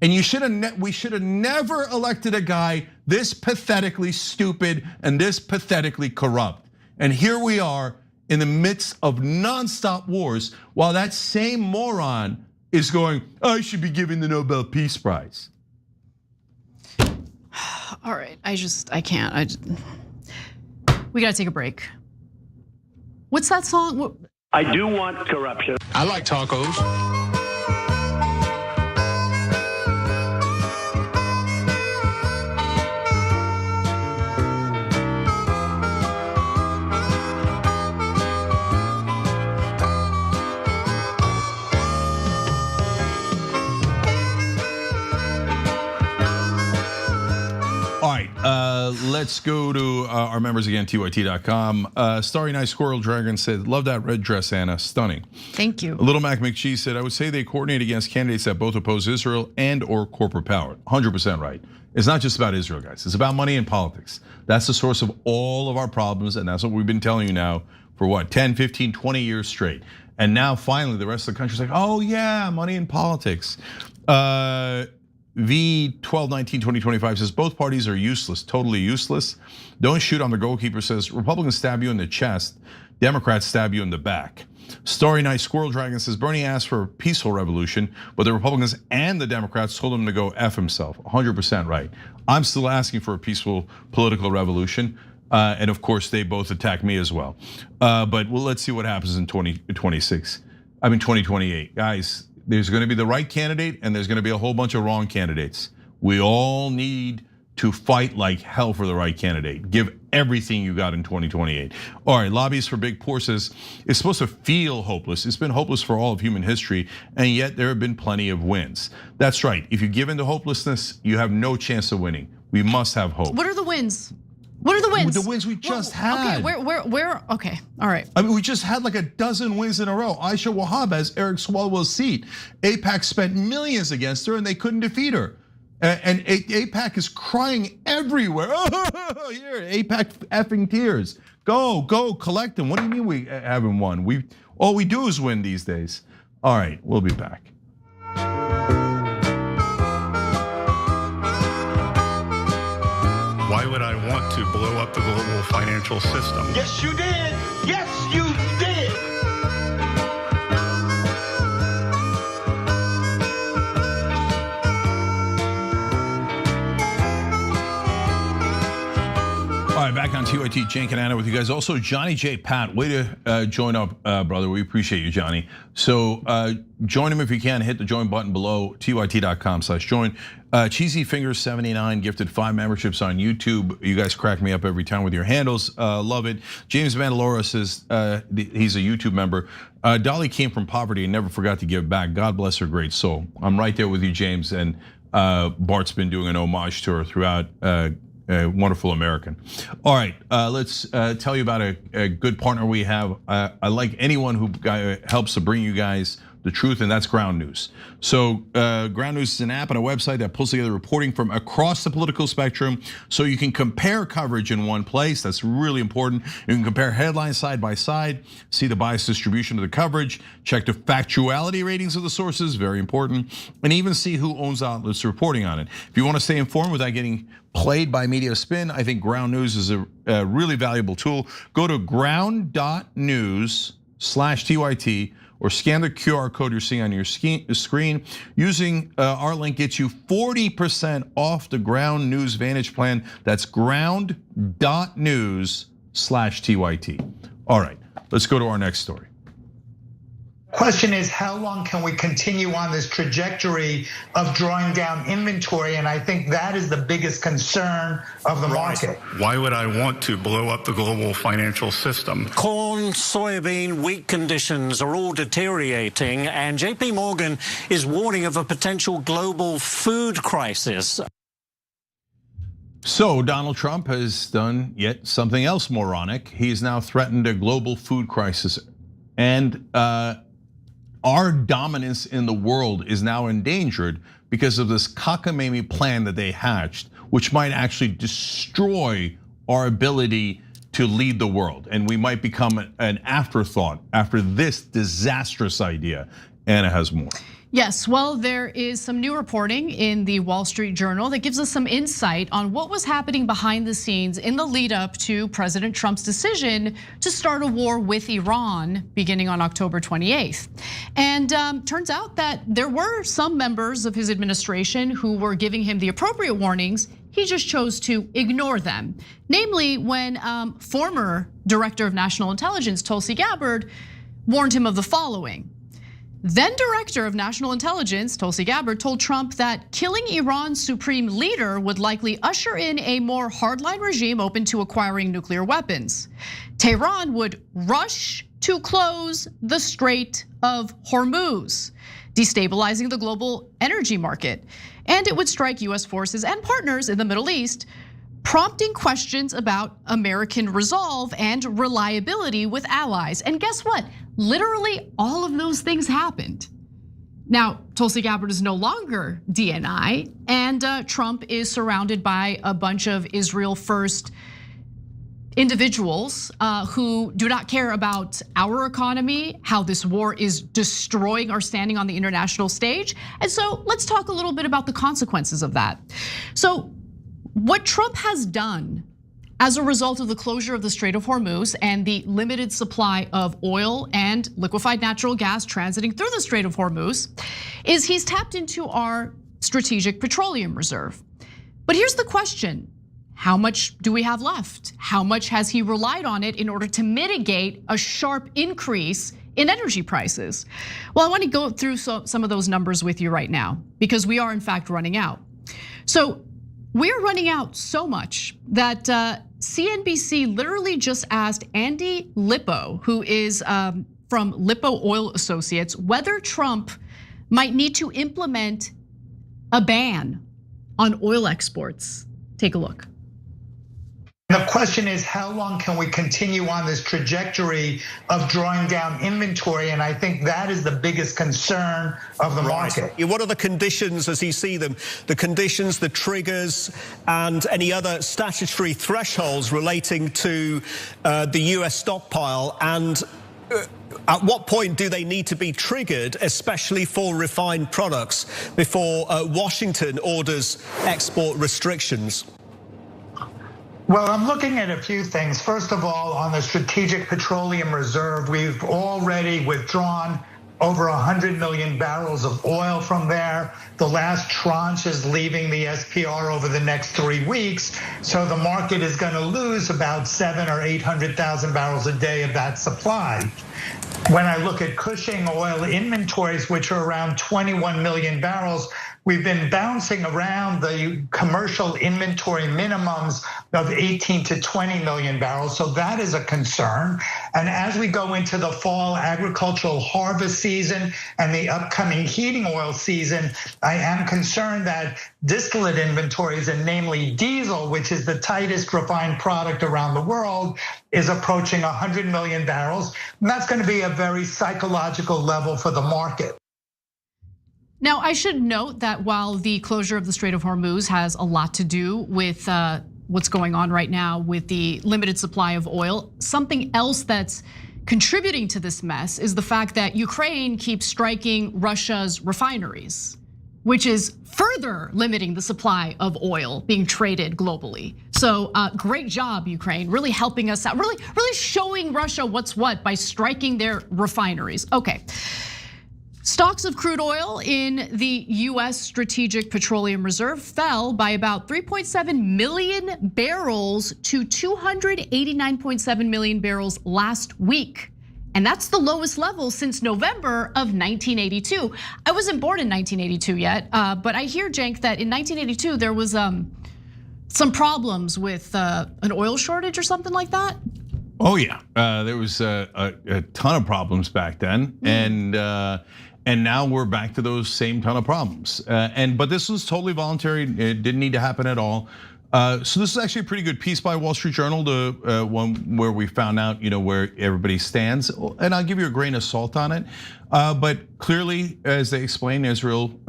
And we should have never elected a guy this pathetically stupid and this pathetically corrupt. And here we are in the midst of nonstop wars, while that same moron is going, I should be given the Nobel Peace Prize. All right, I can't. We gotta take a break. What's that song? I do want corruption. I like tacos. Let's go to our members again, TYT.com. Starry Night Squirrel Dragon said, love that red dress, Anna, stunning. Thank you. Little Mac McChee said, I would say they coordinate against candidates that both oppose Israel and or corporate power. 100% right. It's not just about Israel, guys. It's about money and politics. That's the source of all of our problems, and that's what we've been telling you now for what, 10, 15, 20 years straight. And now finally the rest of the country's like, oh yeah, money and politics. V12192025 says both parties are useless, totally useless. Don't shoot on the goalkeeper says Republicans stab you in the chest, Democrats stab you in the back. Starry Night Squirrel Dragon says Bernie asked for a peaceful revolution, but the Republicans and the Democrats told him to go F himself. 100% right. I'm still asking for a peaceful political revolution. And of course, they both attack me as well. But let's see what happens in 2028. Guys, there's gonna be the right candidate and there's gonna be a whole bunch of wrong candidates. We all need to fight like hell for the right candidate. Give everything you got in 2028. All right, Lobbyists for Big Poor says, it's supposed to feel hopeless. It's been hopeless for all of human history, and yet there have been plenty of wins. That's right, if you give in to hopelessness, you have no chance of winning. We must have hope. What are the wins? What are the wins? The wins we just had. Okay, where, okay, all right. I mean, we just had like a dozen wins in a row. Aisha Wahab has Eric Swalwell's seat. AIPAC spent millions against her and they couldn't defeat her. And AIPAC is crying everywhere. Here, AIPAC effing tears. Go, collect them. What do you mean we haven't won? All we do is win these days. All right, we'll be back. Why would I want to blow up the global financial system? Yes, you did. Yes, you did. All right, back on TYT, Cenk and Anna with you guys. Also, Johnny J. Pat, way to join up, brother. We appreciate you, Johnny. So join him if you can. Hit the join button below, tyt.com/join. Cheesy Fingers 79 gifted 5 memberships on YouTube. You guys crack me up every time with your handles. Love it. James Mandalora says he's a YouTube member. Dolly came from poverty and never forgot to give back. God bless her great soul. I'm right there with you, James. And Bart's been doing an homage to her throughout. A wonderful American. All right, let's tell you about a good partner we have. I like anyone who helps to bring you guys the truth, and that's Ground News. So Ground News is an app and a website that pulls together reporting from across the political spectrum, so you can compare coverage in one place. That's really important. You can compare headlines side by side, see the bias distribution of the coverage, check the factuality ratings of the sources, very important, and even see who owns outlets reporting on it. If you want to stay informed without getting played by media spin, I think Ground News is a really valuable tool. Go to ground.news/TYT or scan the QR code you're seeing on your screen. Using our link gets you 40% off the Ground News Vantage plan. That's ground.news/TYT. All right, let's go to our next story. Question is, how long can we continue on this trajectory of drawing down inventory? And I think that is the biggest concern of the market. Why would I want to blow up the global financial system? Corn, soybean, wheat conditions are all deteriorating, and JP Morgan is warning of a potential global food crisis. So Donald Trump has done yet something else moronic. He's now threatened a global food crisis, and our dominance in the world is now endangered because of this cockamamie plan that they hatched, which might actually destroy our ability to lead the world. And we might become an afterthought after this disastrous idea. Anna has more. Yes, well, there is some new reporting in the Wall Street Journal that gives us some insight on what was happening behind the scenes in the lead up to President Trump's decision to start a war with Iran beginning on October 28th. And turns out that there were some members of his administration who were giving him the appropriate warnings. He just chose to ignore them. Namely, when former Director of National Intelligence, Tulsi Gabbard, warned him of the following. Then Director of National Intelligence, Tulsi Gabbard, told Trump that killing Iran's supreme leader would likely usher in a more hardline regime open to acquiring nuclear weapons. Tehran would rush to close the Strait of Hormuz, destabilizing the global energy market. And it would strike US forces and partners in the Middle East, prompting questions about American resolve and reliability with allies. And guess what? Literally all of those things happened. Now, Tulsi Gabbard is no longer DNI, and Trump is surrounded by a bunch of Israel first individuals who do not care about our economy, how this war is destroying our standing on the international stage. And so let's talk a little bit about the consequences of that. So what Trump has done as a result of the closure of the Strait of Hormuz and the limited supply of oil and liquefied natural gas transiting through the Strait of Hormuz is he's tapped into our strategic petroleum reserve. But here's the question. How much do we have left? How much has he relied on it in order to mitigate a sharp increase in energy prices? Well, I want to go through some of those numbers with you right now because we are in fact running out. So we're running out so much that CNBC literally just asked Andy Lippo, who is from Lippo Oil Associates, whether Trump might need to implement a ban on oil exports. Take a look. The question is, how long can we continue on this trajectory of drawing down inventory? And I think that is the biggest concern of the market. What are the conditions as you see them? The conditions, the triggers, and any other statutory thresholds relating to the US stockpile, and at what point do they need to be triggered, especially for refined products, before Washington orders export restrictions? Well, I'm looking at a few things. First of all, on the Strategic Petroleum Reserve, we've already withdrawn over 100 million barrels of oil from there. The last tranche is leaving the SPR over the next 3 weeks. So the market is going to lose about 700,000 or 800,000 barrels a day of that supply. When I look at Cushing oil inventories, which are around 21 million barrels, we've been bouncing around the commercial inventory minimums of 18 to 20 million barrels. So that is a concern. And as we go into the fall agricultural harvest season and the upcoming heating oil season, I am concerned that distillate inventories, and namely diesel, which is the tightest refined product around the world, is approaching 100 million barrels. And that's going to be a very psychological level for the market. Now, I should note that while the closure of the Strait of Hormuz has a lot to do with what's going on right now with the limited supply of oil, something else that's contributing to this mess is the fact that Ukraine keeps striking Russia's refineries, which is further limiting the supply of oil being traded globally. So great job, Ukraine, really helping us out, really showing Russia what's what by striking their refineries. Okay. Stocks of crude oil in the US Strategic Petroleum Reserve fell by about 3.7 million barrels to 289.7 million barrels last week. And that's the lowest level since November of 1982. I wasn't born in 1982 yet, but I hear, Cenk, that in 1982 there was some problems with an oil shortage or something like that. Oh yeah, there was a ton of problems back then, and now we're back to those same ton of problems. But this was totally voluntary; it didn't need to happen at all. So this is actually a pretty good piece by Wall Street Journal, the one where we found out, where everybody stands. And I'll give you a grain of salt on it. But clearly, as they explain, Israel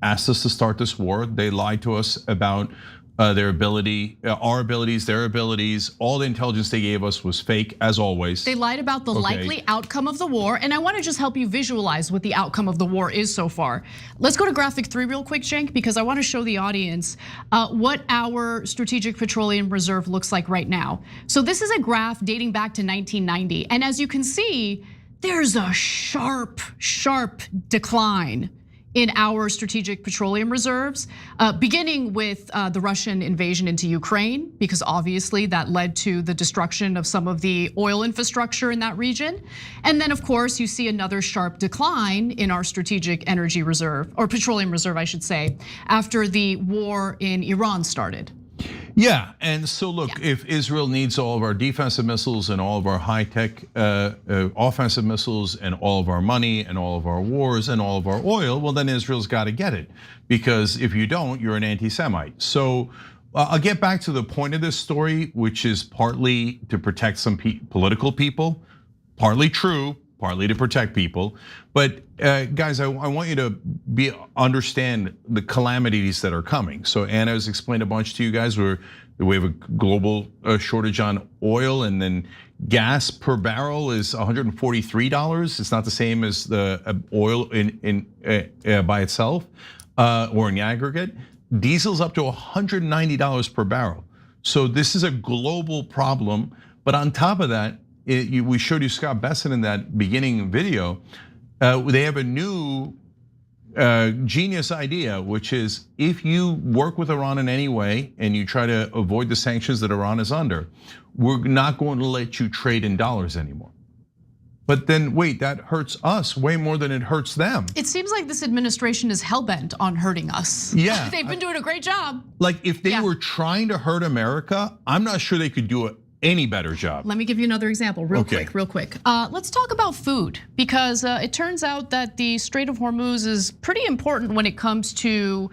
asked us to start this war. They lied to us about their ability, our abilities, their abilities. All the intelligence they gave us was fake, as always. They lied about the likely outcome of the war, and I want to just help you visualize what the outcome of the war is so far. Let's go to graphic 3 real quick, Cenk, because I want to show the audience what our Strategic Petroleum Reserve looks like right now. So this is a graph dating back to 1990, and as you can see, there's a sharp decline in our strategic petroleum reserves, beginning with the Russian invasion into Ukraine, because obviously that led to the destruction of some of the oil infrastructure in that region. And then of course you see another sharp decline in our strategic energy reserve, or petroleum reserve I should say, after the war in Iran started. Yeah, and so look, if Israel needs all of our defensive missiles and all of our high-tech offensive missiles and all of our money and all of our wars and all of our oil, well then Israel's got to get it, because if you don't, you're an anti-Semite. So I'll get back to the point of this story, which is partly to protect some political people, partly true, partly to protect people. But guys, I want you to understand the calamities that are coming. So Anna has explained a bunch to you guys where we have a global shortage on oil, and then gas per barrel is $143. It's not the same as the oil by itself or in the aggregate. Diesel's up to $190 per barrel. So this is a global problem. But on top of that, we showed you Scott Besson in that beginning video. They have a new genius idea, which is if you work with Iran in any way and you try to avoid the sanctions that Iran is under, we're not going to let you trade in dollars anymore. But then wait, that hurts us way more than it hurts them. It seems like this administration is hellbent on hurting us. Yeah. They've been doing a great job. Like if they were trying to hurt America, I'm not sure they could do any better job. Let me give you another example real quick. Let's talk about food, because it turns out that the Strait of Hormuz is pretty important when it comes to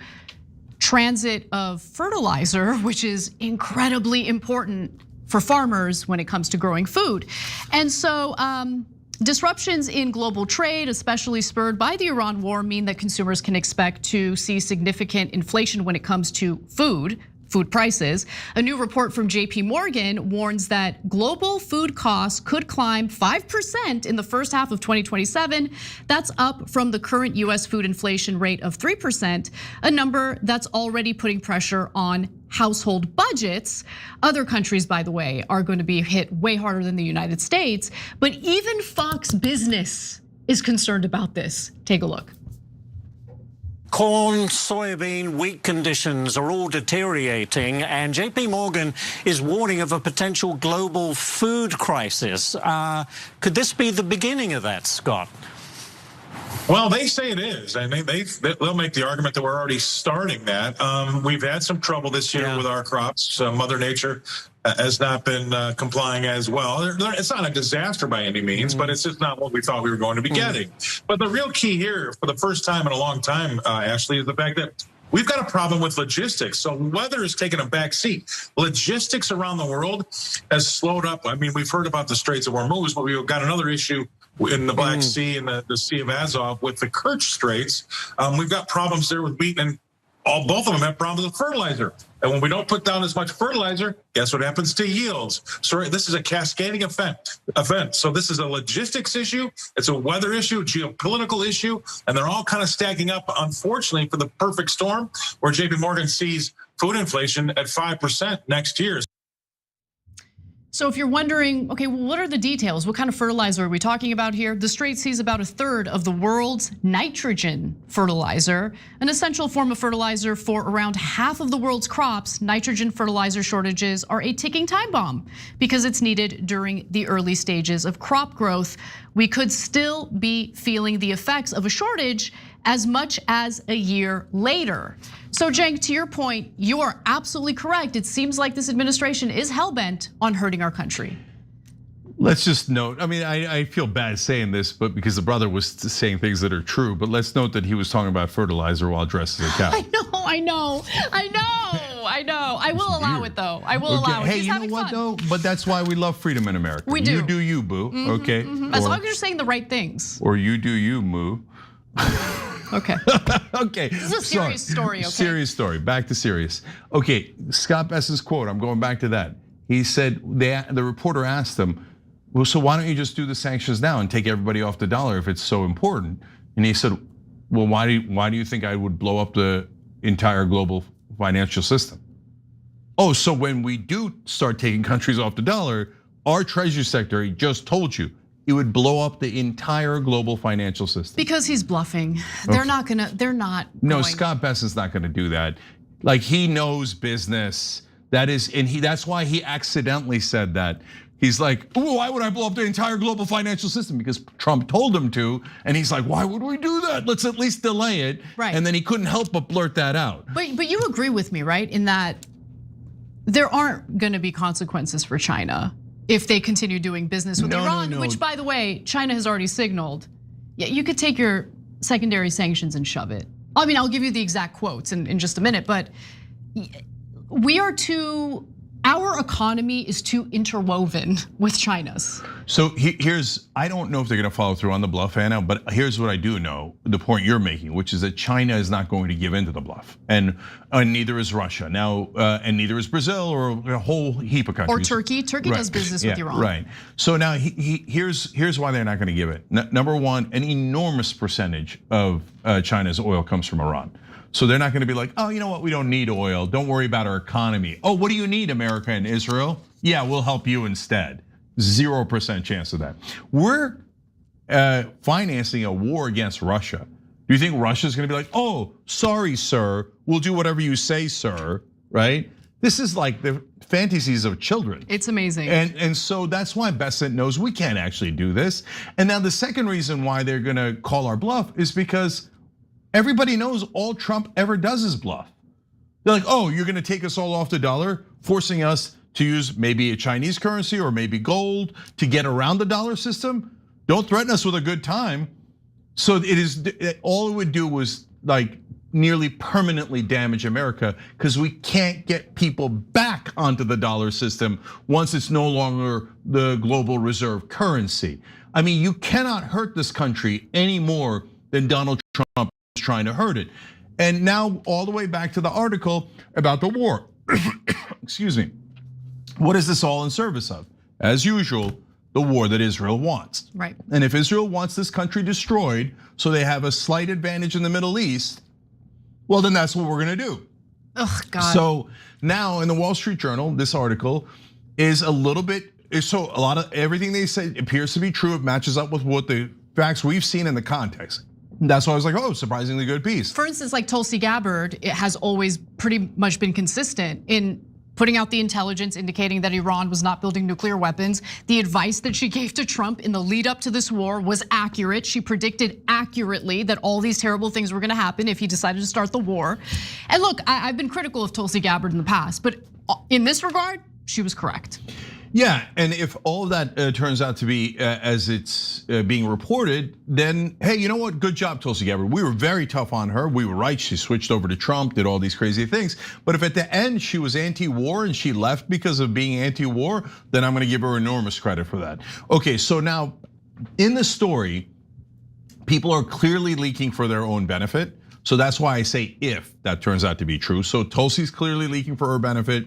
transit of fertilizer, which is incredibly important for farmers when it comes to growing food. And so disruptions in global trade, especially spurred by the Iran war, mean that consumers can expect to see significant inflation when it comes to food prices. A new report from JP Morgan warns that global food costs could climb 5% in the first half of 2027. That's up from the current US food inflation rate of 3%, a number that's already putting pressure on household budgets. Other countries, by the way, are going to be hit way harder than the United States, but even Fox Business is concerned about this. Take a look. Corn, soybean, wheat conditions are all deteriorating, and JP Morgan is warning of a potential global food crisis. Could this be the beginning of that, Scott? Well, they say it is. I mean, they'll make the argument that we're already starting that. We've had some trouble this year with our crops. Mother Nature has not been complying as well. It's not a disaster by any means, but it's just not what we thought we were going to be getting. But the real key here, for the first time in a long time, Ashley, is the fact that We've got a problem with logistics. So weather is taking a back seat. Logistics around the world has slowed up. I mean, we've heard about the Straits of Hormuz, but we've got another issue in the Black Sea and the Sea of Azov with the Kerch Straits. We've got problems there with wheat, and both of them have problems with fertilizer. And when we don't put down as much fertilizer, guess what happens to yields? So this is a cascading event. So this is a logistics issue, it's a weather issue, geopolitical issue, and they're all kind of stacking up, unfortunately, for the perfect storm, where JP Morgan sees food inflation at 5% next year. So if you're wondering, okay, well, what are the details? What kind of fertilizer are we talking about here? The Strait sees about 1/3 of the world's nitrogen fertilizer, an essential form of fertilizer for around half of the world's crops. Nitrogen fertilizer shortages are a ticking time bomb because it's needed during the early stages of crop growth. We could still be feeling the effects of a shortage as much as a year later. So Cenk, to your point, you are absolutely correct. It seems like this administration is hell-bent on hurting our country. Let's just note, I mean, I feel bad saying this, but because the brother was saying things that are true, but let's note that he was talking about fertilizer while dressed as a cow. I know. I will allow it though. I will allow it. Hey, you know what though? But that's why we love freedom in America. We do. You do you, boo, okay? As long as you're saying the right things. Or you do you, moo. Okay. Okay. This is a serious story, okay? Serious story, back to serious. Okay, Scott Bess's quote, I'm going back to that. He said, the reporter asked him, well, so why don't you just do the sanctions now and take everybody off the dollar if it's so important? And he said, well, why do you think I would blow up the entire global financial system? Oh, so when we do start taking countries off the dollar, our Treasury Secretary just told you, it would blow up the entire global financial system. Because he's bluffing. They're not. No, Scott Bess is not gonna do that. Like, he knows business. That's why he accidentally said that. He's like, why would I blow up the entire global financial system? Because Trump told him to, and he's like, why would we do that? Let's at least delay it. Right. And then he couldn't help but blurt that out. But you agree with me, right? In that there aren't gonna be consequences for China if they continue doing business with Iran, which, by the way, China has already signaled. Yeah, you could take your secondary sanctions and shove it. I mean, I'll give you the exact quotes in just a minute, but our economy is too interwoven with China's. So I don't know if they're gonna follow through on the bluff, Anna, but here's what I do know, the point you're making, which is that China is not going to give in to the bluff, and neither is Russia now, and neither is Brazil or a whole heap of countries. Or Turkey. Turkey does business with Iran. Right. So now here's why they're not gonna give it. Number one, an enormous percentage of China's oil comes from Iran. So they're not gonna be like, oh, you know what, we don't need oil, don't worry about our economy. Oh, what do you need, America and Israel? Yeah, we'll help you instead. 0% chance of that. We're financing a war against Russia. Do you think Russia's gonna be like, oh, sorry, sir, we'll do whatever you say, sir, right? This is like the fantasies of children. It's amazing. And so that's why Bessent knows we can't actually do this. And now the second reason why they're gonna call our bluff is because everybody knows all Trump ever does is bluff. They're like, oh, you're gonna take us all off the dollar, forcing us to use maybe a Chinese currency or maybe gold to get around the dollar system? Don't threaten us with a good time. So all it would do was like nearly permanently damage America because we can't get people back onto the dollar system once it's no longer the global reserve currency. I mean, you cannot hurt this country any more than Donald Trump is trying to hurt it. And now all the way back to the article about the war. Excuse me. What is this all in service of? As usual, the war that Israel wants. Right. And if Israel wants this country destroyed so they have a slight advantage in the Middle East, well, then that's what we're gonna do. Oh, God. So now in the Wall Street Journal, this article is a little bit, so a lot of everything they say appears to be true. It matches up with what the facts we've seen in the context. That's why I was like, oh, surprisingly good piece. For instance, like Tulsi Gabbard, it has always pretty much been consistent in putting out the intelligence indicating that Iran was not building nuclear weapons. The advice that she gave to Trump in the lead up to this war was accurate. She predicted accurately that all these terrible things were gonna happen if he decided to start the war. And look, I've been critical of Tulsi Gabbard in the past, but in this regard, she was correct. Yeah, and if all of that turns out to be as it's being reported, then hey, you know what? Good job, Tulsi Gabbard. We were very tough on her. We were right. She switched over to Trump, did all these crazy things. But if at the end she was anti-war and she left because of being anti-war, then I'm going to give her enormous credit for that. Okay, so now in the story, people are clearly leaking for their own benefit. So that's why I say if that turns out to be true. So Tulsi's clearly leaking for her benefit.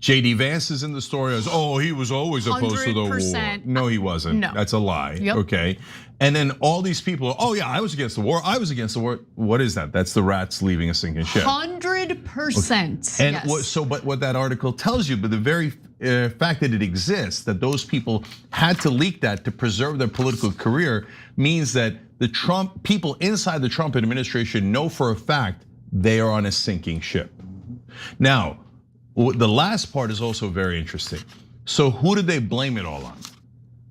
JD Vance is in the story as, oh, he was always opposed to the war. No, he wasn't. No. That's a lie. Yep. Okay. And then all these people, oh yeah, I was against the war. I was against the war. What is that? That's the rats leaving a sinking ship. 100%. And yes. but what that article tells you, but the very fact that it exists, that those people had to leak that to preserve their political career, means that the Trump people inside the Trump administration know for a fact they are on a sinking ship. Now, the last part is also very interesting. So who did they blame it all on?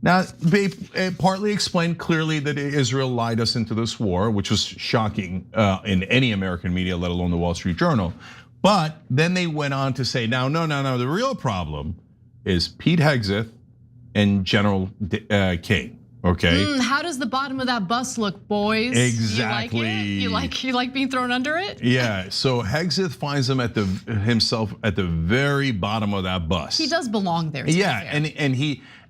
Now, they partly explained clearly that Israel lied us into this war, which was shocking in any American media, let alone the Wall Street Journal. But then they went on to say, no, the real problem is Pete Hegseth and General Kane. Okay. How does the bottom of that bus look, boys? Exactly. You like being thrown under it? Yeah. So Hegseth finds himself at the very bottom of that bus. He does belong there. Yeah,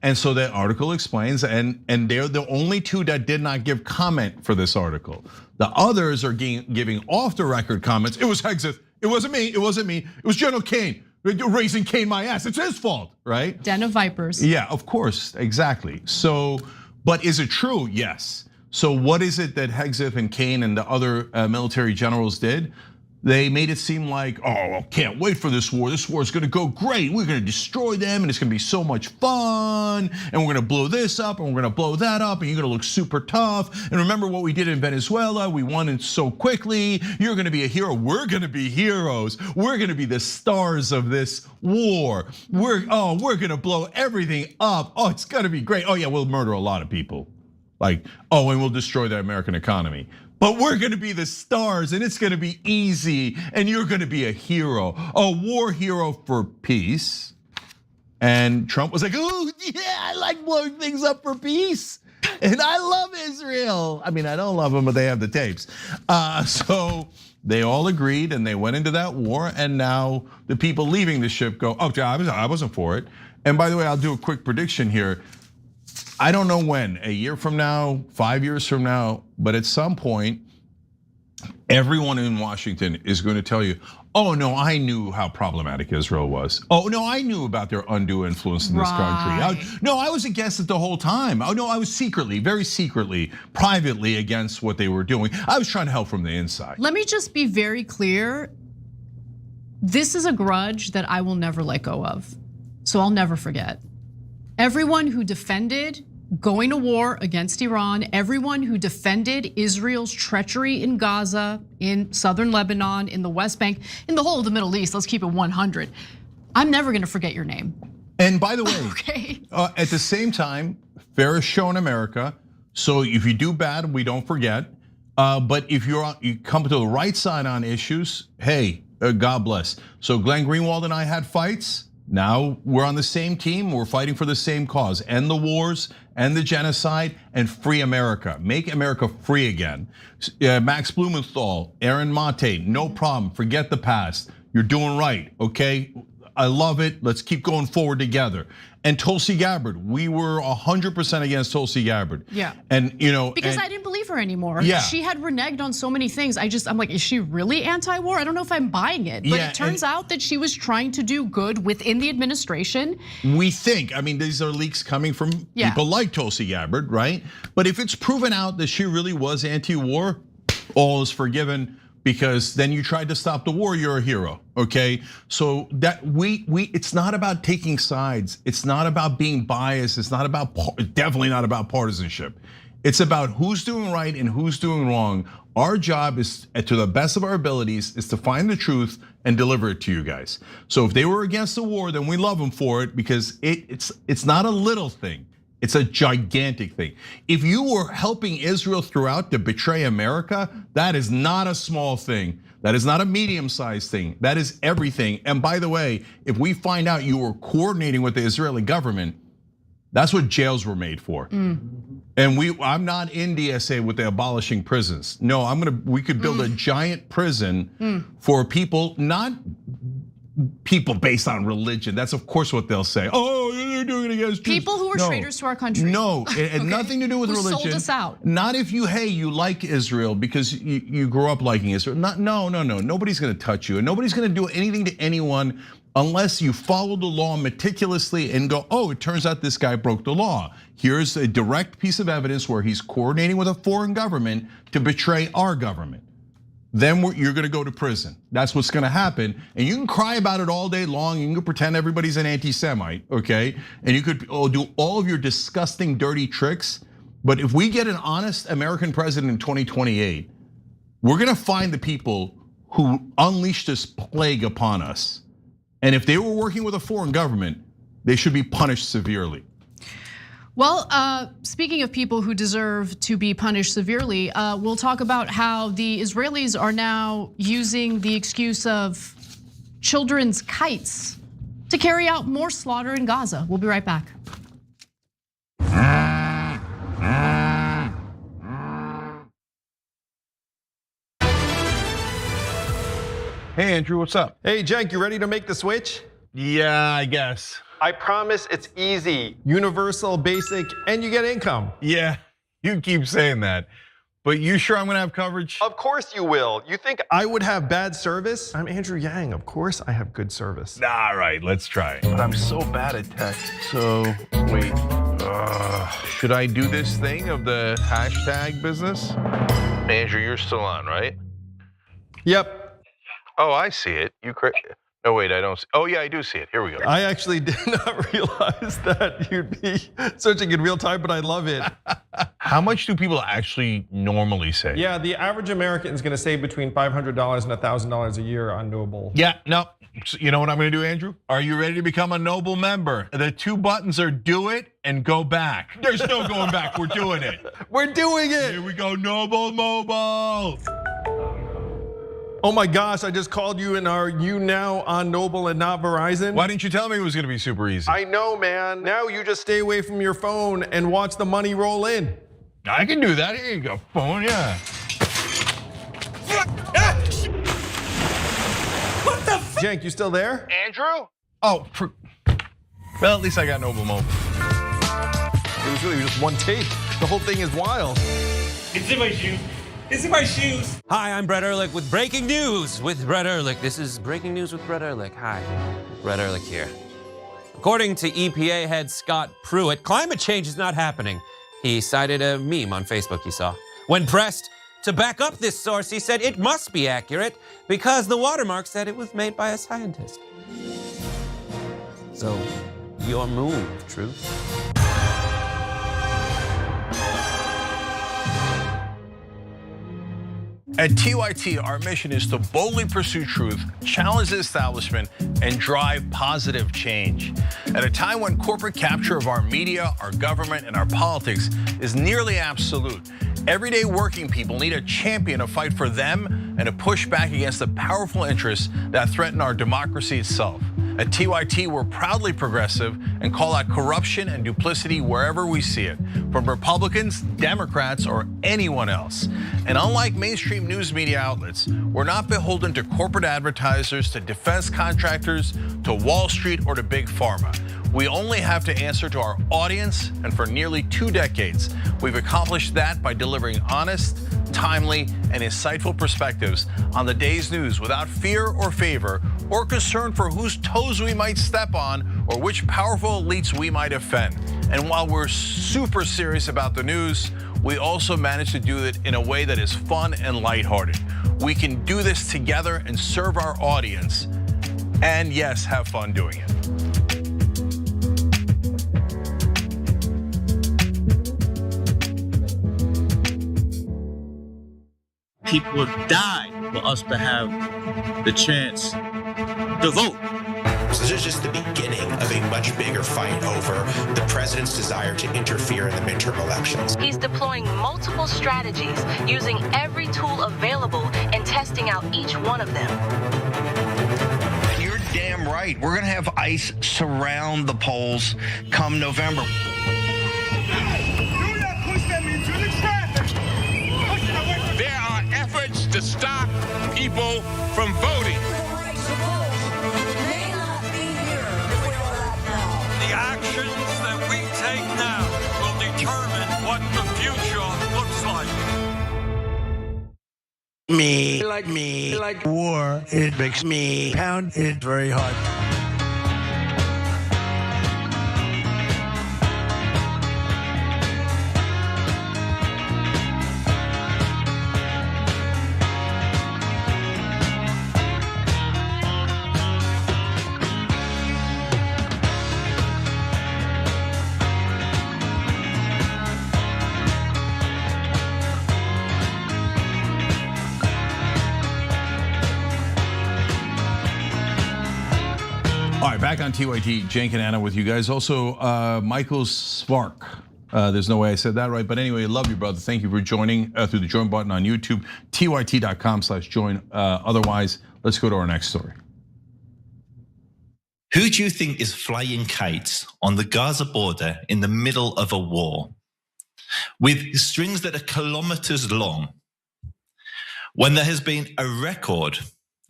and so that article explains, and they're the only two that did not give comment for this article. The others are giving off the record comments. It was Hegseth. It wasn't me. It wasn't me. It was General Kane. Raising Kane my ass. It's his fault, right? Den of vipers. Yeah, of course, exactly. So. But is it true? Yes. So what is it that Hegseth and Kane and the other military generals did? They made it seem like, oh, can't wait for this war. This war is gonna go great. We're gonna destroy them and it's gonna be so much fun. And we're gonna blow this up and we're gonna blow that up and you're gonna look super tough. And remember what we did in Venezuela? We won it so quickly. You're gonna be a hero. We're gonna be heroes. We're gonna be the stars of this war. We're gonna blow everything up. Oh, it's gonna be great. Oh yeah, we'll murder a lot of people. And we'll destroy the American economy. But we're gonna be the stars and it's gonna be easy and you're gonna be a hero, a war hero for peace. And Trump was like, oh yeah, I like blowing things up for peace. And I love Israel. I mean, I don't love them, but they have the tapes. So they all agreed and they went into that war. And now the people leaving the ship go, oh, I wasn't for it. And by the way, I'll do a quick prediction here. I don't know when, a year from now, 5 years from now, but at some point, everyone in Washington is going to tell you, oh no, I knew how problematic Israel was. Oh no, I knew about their undue influence in this country. No, I was against it the whole time. Oh no, I was secretly, very secretly, privately against what they were doing. I was trying to help from the inside. Let me just be very clear. This is a grudge that I will never let go of. So I'll never forget. Everyone who defended going to war against Iran, everyone who defended Israel's treachery in Gaza, in southern Lebanon, in the West Bank, in the whole of the Middle East, let's keep it 100. I'm never gonna forget your name. And by the way, okay. At the same time, fair is show in America. So if you do bad, we don't forget. But if you come to the right side on issues, hey, God bless. So Glenn Greenwald and I had fights. Now we're on the same team, we're fighting for the same cause, end the wars, end the genocide, and free America. Make America free again. Max Blumenthal, Aaron Mate, no problem, forget the past. You're doing right, okay? I love it, let's keep going forward together. And Tulsi Gabbard, we were 100% against Tulsi Gabbard. Yeah. And because I didn't believe her anymore. Yeah. She had reneged on so many things. I'm like, is she really anti-war? I don't know if I'm buying it. But it turns out that she was trying to do good within the administration. We think, I mean, these are leaks coming from people like Tulsi Gabbard, right? But if it's proven out that she really was anti-war, all is forgiven. Because then you tried to stop the war, you're a hero, okay? So that it's not about taking sides. It's not about being biased. It's not about, definitely not about partisanship. It's about who's doing right and who's doing wrong. Our job is, to the best of our abilities, is to find the truth and deliver it to you guys. So if they were against the war, then we love them for it because it's not a little thing. It's a gigantic thing. If you were helping Israel throughout to betray America, that is not a small thing. That is not a medium-sized thing. That is everything. And by the way, if we find out you were coordinating with the Israeli government, that's what jails were made for. And I'm not in DSA with the abolishing prisons. No, we could build a giant prison for people, not people based on religion. That's of course what they'll say. Oh, they're doing it against Jews. People who are traitors to our country. No, it had nothing to do with religion. Sold us out. Not if you like Israel because you grew up liking Israel. No. Nobody's gonna touch you, and nobody's gonna do anything to anyone unless you follow the law meticulously and go, oh, it turns out this guy broke the law. Here's a direct piece of evidence where he's coordinating with a foreign government to betray our government. Then you're gonna go to prison. That's what's gonna happen. And you can cry about it all day long. You can pretend everybody's an anti-Semite, okay? And you could do all of your disgusting, dirty tricks. But if we get an honest American president in 2028, we're gonna find the people who unleashed this plague upon us. And if they were working with a foreign government, they should be punished severely. Well, speaking of people who deserve to be punished severely, we'll talk about how the Israelis are now using the excuse of children's kites to carry out more slaughter in Gaza. We'll be right back. Hey Andrew, what's up? Hey Cenk, you ready to make the switch? Yeah, I guess. I promise it's easy, universal, basic, and you get income. Yeah, you keep saying that. But you sure I'm gonna have coverage? Of course you will. You think I would have bad service? I'm Andrew Yang, of course I have good service. All right, let's try it. But I'm so bad at tech. So, wait, should I do this thing of the hashtag business? Andrew, you're still on, right? Yep. Oh, I see it. No, wait, I don't see. Oh, yeah, I do see it. Here we go. I actually did not realize that you'd be searching in real time, but I love it. How much do people actually normally say? Yeah, the average American is gonna save between $500 and $1,000 a year on Noble. Yeah, no, you know what I'm gonna do, Andrew? Are you ready to become a Noble member? The 2 buttons are do it and go back. There's no going back, we're doing it. We're doing it. Here we go, Noble Mobile. Oh my gosh, I just called you and are you now on Noble and not Verizon? Why didn't you tell me it was gonna be super easy? I know, man. Now you just stay away from your phone and watch the money roll in. I can do that, here you go, phone, yeah. What the f? Cenk, you still there? Andrew? Oh, well, at least I got Noble Mobile. It was really just one take. The whole thing is wild. It's in my shoes. It's in my shoes. Hi, I'm Brett Ehrlich with breaking news with Brett Ehrlich. This is breaking news with Brett Ehrlich. Hi, Brett Ehrlich here. According to EPA head Scott Pruitt, climate change is not happening. He cited a meme on Facebook he saw. When pressed to back up this source, he said it must be accurate because the watermark said it was made by a scientist. So, your move, Truth. At TYT, our mission is to boldly pursue truth, challenge the establishment, and drive positive change. At a time when corporate capture of our media, our government, and our politics is nearly absolute, everyday working people need a champion to fight for them and to push back against the powerful interests that threaten our democracy itself. At TYT, we're proudly progressive and call out corruption and duplicity wherever we see it, from Republicans, Democrats, or anyone else. And unlike mainstream news media outlets, we're not beholden to corporate advertisers, to defense contractors, to Wall Street, or to Big Pharma. We only have to answer to our audience, and for nearly 2 decades, we've accomplished that by delivering honest, timely, and insightful perspectives on the day's news without fear or favor or concern for whose toes we might step on or which powerful elites we might offend. And while we're super serious about the news, we also manage to do it in a way that is fun and lighthearted. We can do this together and serve our audience, and yes, have fun doing it. People have died for us to have the chance to vote. So this is just the beginning of a much bigger fight over the president's desire to interfere in the midterm elections. He's deploying multiple strategies, using every tool available in testing out each one of them. You're damn right. We're going to have ICE surround the polls come November. There are efforts to stop people from voting. The actions that we take now will determine what the future looks like. Me, like war, it makes me pound it very hard. Back on TYT, Cenk and Anna with you guys. Also, Michael Spark. There's no way I said that right, but anyway, love you, brother. Thank you for joining through the join button on YouTube, tyt.com/join. Otherwise, let's go to our next story. Who do you think is flying kites on the Gaza border in the middle of a war with strings that are kilometers long, when there has been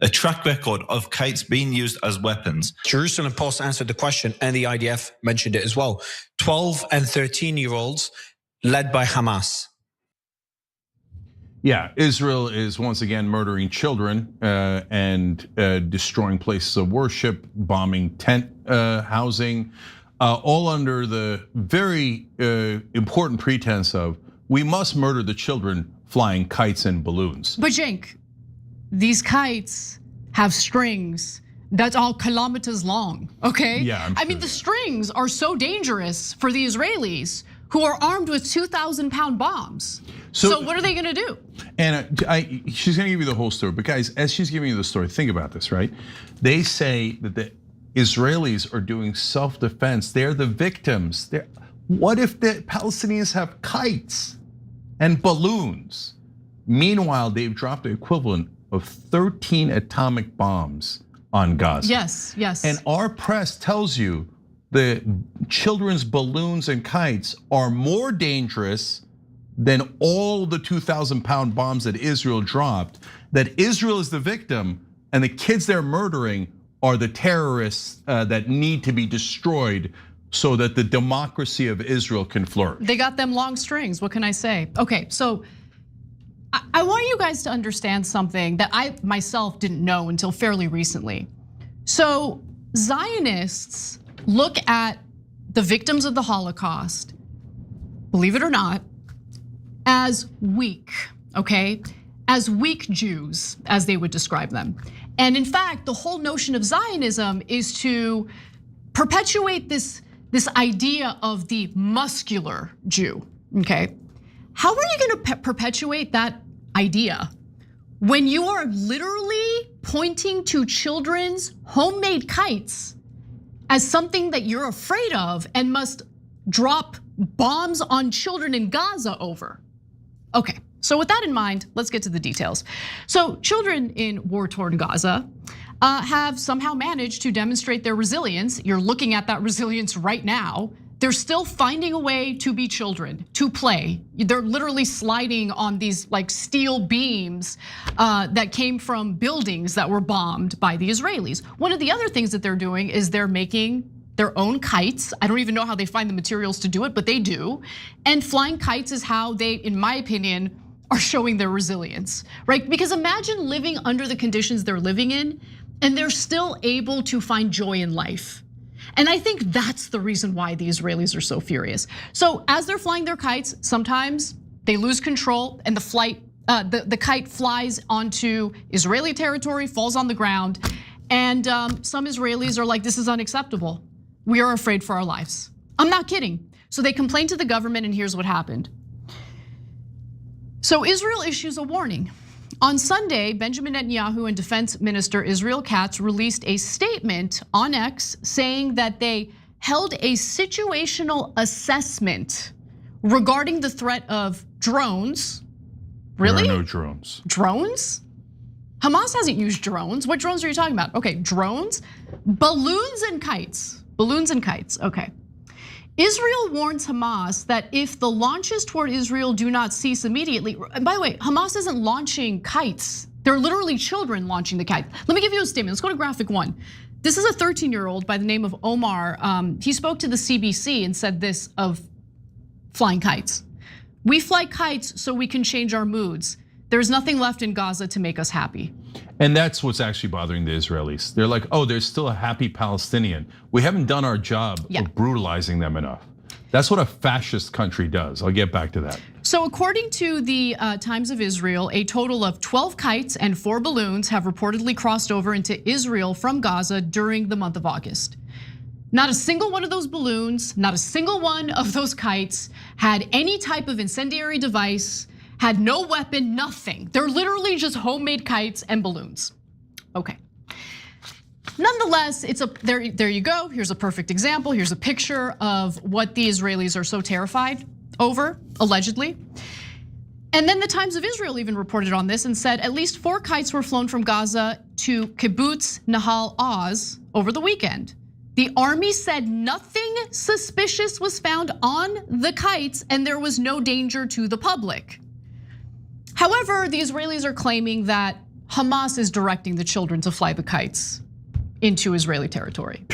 a track record of kites being used as weapons? Jerusalem Post answered the question, and the IDF mentioned it as well. 12 and 13-year-olds led by Hamas. Yeah, Israel is once again murdering children and destroying places of worship, bombing tent housing, all under the very important pretense of we must murder the children flying kites and balloons. But Cenk, these kites have strings that's all kilometers long, okay? Yeah, I mean, the strings are so dangerous for the Israelis who are armed with 2,000-pound bombs. So what are they gonna do? And she's gonna give you the whole story, but guys, as she's giving you the story, think about this, right? They say that the Israelis are doing self-defense. They're the victims. What if the Palestinians have kites and balloons? Meanwhile, they've dropped the equivalent of 13 atomic bombs on Gaza. Yes, yes. And our press tells you the children's balloons and kites are more dangerous than all the 2,000-pound bombs that Israel dropped, that Israel is the victim and the kids they're murdering are the terrorists that need to be destroyed so that the democracy of Israel can flourish. They got them long strings, what can I say? Okay, so I want you guys to understand something that I myself didn't know until fairly recently. So Zionists look at the victims of the Holocaust, believe it or not, as weak, okay? As weak Jews, as they would describe them. And in fact, the whole notion of Zionism is to perpetuate this idea of the muscular Jew, okay? How are you gonna perpetuate that idea when you are literally pointing to children's homemade kites as something that you're afraid of and must drop bombs on children in Gaza over? Okay, so with that in mind, let's get to the details. So children in war-torn Gaza have somehow managed to demonstrate their resilience. You're looking at that resilience right now. They're still finding a way to be children, to play. They're literally sliding on these like steel beams that came from buildings that were bombed by the Israelis. One of the other things that they're doing is they're making their own kites. I don't even know how they find the materials to do it, but they do. And flying kites is how they, in my opinion, are showing their resilience, right? Because imagine living under the conditions they're living in and they're still able to find joy in life. And I think that's the reason why the Israelis are so furious. So as they're flying their kites, sometimes they lose control and the kite flies onto Israeli territory, falls on the ground. And some Israelis are like, this is unacceptable. We are afraid for our lives. I'm not kidding. So they complained to the government and here's what happened. So Israel issues a warning. On Sunday, Benjamin Netanyahu and Defense Minister Israel Katz released a statement on X saying that they held a situational assessment regarding the threat of drones. Really? There are no drones. Drones? Hamas hasn't used drones. What drones are you talking about? Okay, drones, balloons and kites. Balloons and kites, okay. Israel warns Hamas that if the launches toward Israel do not cease immediately, and by the way, Hamas isn't launching kites. They're literally children launching the kite. Let me give you a statement. Let's go to graphic 1. This is a 13-year-old by the name of Omar. He spoke to the CBC and said this of flying kites. We fly kites so we can change our moods. There's nothing left in Gaza to make us happy. And that's what's actually bothering the Israelis. They're like, oh, there's still a happy Palestinian. We haven't done our job of brutalizing them enough. That's what a fascist country does. I'll get back to that. So according to the Times of Israel, a total of 12 kites and 4 balloons have reportedly crossed over into Israel from Gaza during the month of August. Not a single one of those balloons, not a single one of those kites had any type of incendiary device, had no weapon, nothing. They're literally just homemade kites and balloons. Okay. Nonetheless, there you go. Here's a perfect example. Here's a picture of what the Israelis are so terrified over, allegedly. And then the Times of Israel even reported on this and said at least 4 kites were flown from Gaza to Kibbutz Nahal Oz over the weekend. The army said nothing suspicious was found on the kites and there was no danger to the public. However, the Israelis are claiming that Hamas is directing the children to fly the kites into Israeli territory.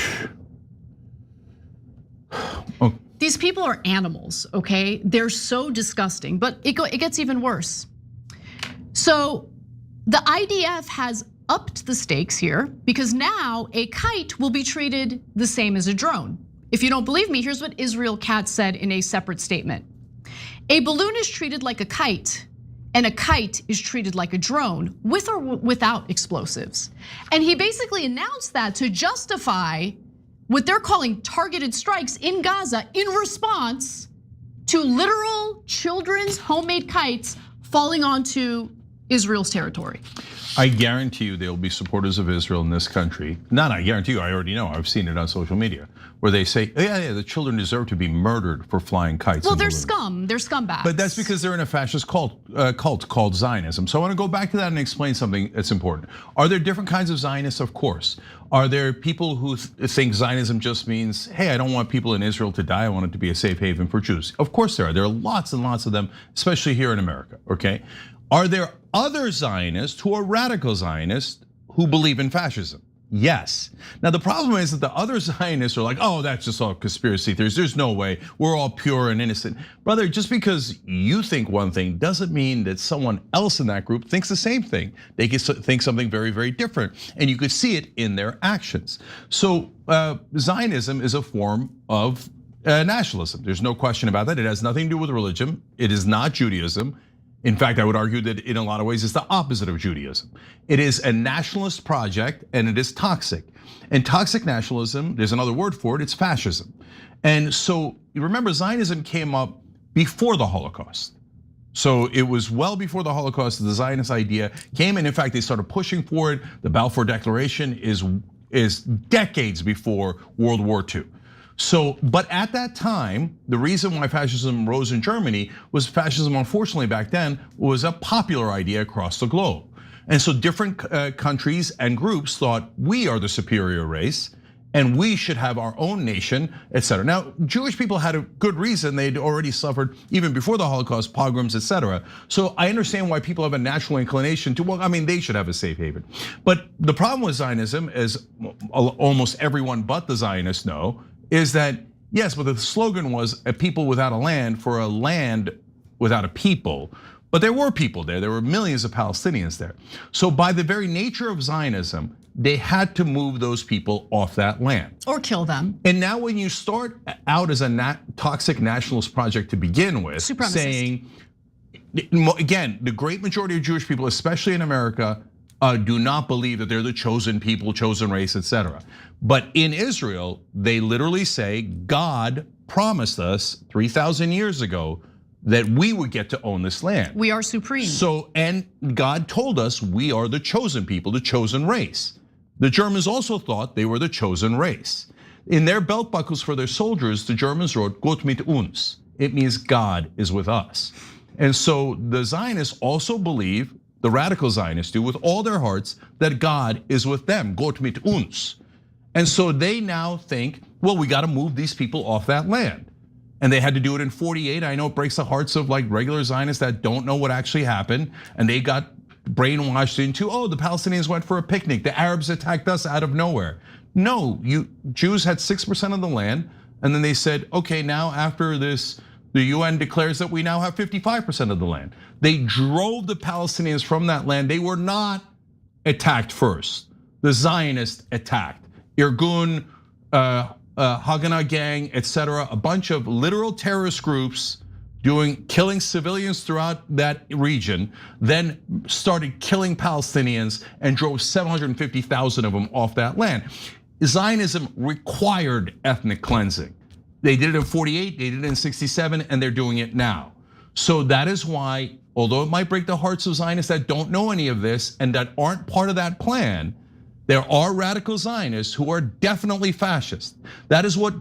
Oh. These people are animals, okay? They're so disgusting, but it gets even worse. So the IDF has upped the stakes here because now a kite will be treated the same as a drone. If you don't believe me, here's what Israel Katz said in a separate statement. A balloon is treated like a kite, and a kite is treated like a drone with or without explosives. And he basically announced that to justify what they're calling targeted strikes in Gaza in response to literal children's homemade kites falling onto Israel's territory. I guarantee you there will be supporters of Israel in this country. Not I guarantee you, I already know, I've seen it on social media, where they say, yeah, the children deserve to be murdered for flying kites. Well, they're scum, they're scumbags. But that's because they're in a fascist cult called Zionism. So I want to go back to that and explain something that's important. Are there different kinds of Zionists? Of course. Are there people who think Zionism just means, hey, I don't want people in Israel to die, I want it to be a safe haven for Jews? Of course there are. There are lots and lots of them, especially here in America, okay? Are there other Zionists who are radical Zionists who believe in fascism? Yes. Now the problem is that the other Zionists are like, oh, that's just all conspiracy theories. There's no way, we're all pure and innocent. Brother, just because you think one thing doesn't mean that someone else in that group thinks the same thing. They can think something very, very different. And you could see it in their actions. So Zionism is a form of nationalism. There's no question about that. It has nothing to do with religion. It is not Judaism. In fact, I would argue that in a lot of ways it's the opposite of Judaism. It is a nationalist project and it is toxic. And toxic nationalism, there's another word for it, it's fascism. And so you remember Zionism came up before the Holocaust. So it was well before the Holocaust, the Zionist idea came, and in fact, they started pushing for it. The Balfour Declaration is decades before World War II. So, but at that time, the reason why fascism rose in Germany was fascism, unfortunately back then, was a popular idea across the globe. And so different countries and groups thought we are the superior race and we should have our own nation, etc. Now, Jewish people had a good reason. They'd already suffered, even before the Holocaust, pogroms, etc. So I understand why people have a natural inclination to, well, I mean, they should have a safe haven. But the problem with Zionism, as almost everyone but the Zionists know, is that, yes, but the slogan was a people without a land for a land without a people. But there were people there. There were millions of Palestinians there. So by the very nature of Zionism, they had to move those people off that land. Or kill them. And now when you start out as a toxic nationalist project to begin with, saying, again, the great majority of Jewish people, especially in America, do not believe that they're the chosen people, chosen race, etc. But in Israel, they literally say, God promised us 3,000 years ago that we would get to own this land. We are supreme. So, and God told us we are the chosen people, the chosen race. The Germans also thought they were the chosen race. In their belt buckles for their soldiers, the Germans wrote, Gott mit uns. It means God is with us. And so the Zionists also believe the radical Zionists do with all their hearts, that God is with them, Gott mit uns. And so they now think, well, we got to move these people off that land. And they had to do it in 48. I know it breaks the hearts of like regular Zionists that don't know what actually happened. And they got brainwashed into, oh, the Palestinians went for a picnic. The Arabs attacked us out of nowhere. No, Jews had 6% of the land. And then they said, okay, now after this, the UN declares that we now have 55% of the land. They drove the Palestinians from that land. They were not attacked first. The Zionists attacked. Irgun, Haganah gang, etc., a bunch of literal terrorist groups killing civilians throughout that region, then started killing Palestinians and drove 750,000 of them off that land. Zionism required ethnic cleansing. They did it in 48, they did it in 67, and they're doing it now. So that is why, although it might break the hearts of Zionists that don't know any of this and that aren't part of that plan, there are radical Zionists who are definitely fascist. That is what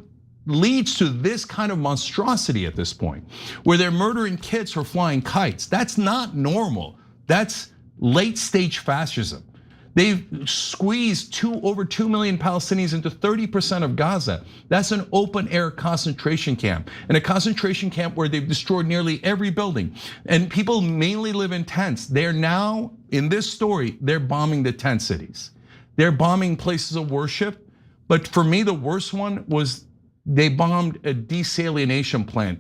leads to this kind of monstrosity at this point, where they're murdering kids for flying kites. That's not normal. That's late stage fascism. They've squeezed over 2 million Palestinians into 30% of Gaza. That's an open air concentration camp, and a concentration camp where they've destroyed nearly every building. And people mainly live in tents. They're now, in this story, they're bombing the tent cities. They're bombing places of worship. But for me, the worst one was they bombed a desalination plant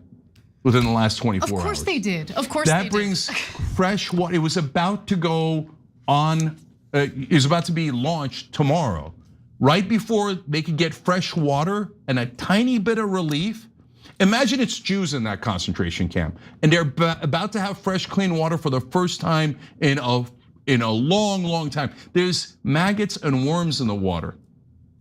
within the last 24 hours. Of course they did. Of course they did. That brings fresh water. It was about to go on. It was about to be launched tomorrow, right before they could get fresh water and a tiny bit of relief. Imagine it's Jews in that concentration camp, and they're about to have fresh, clean water for the first time in a long, long time. There's maggots and worms in the water.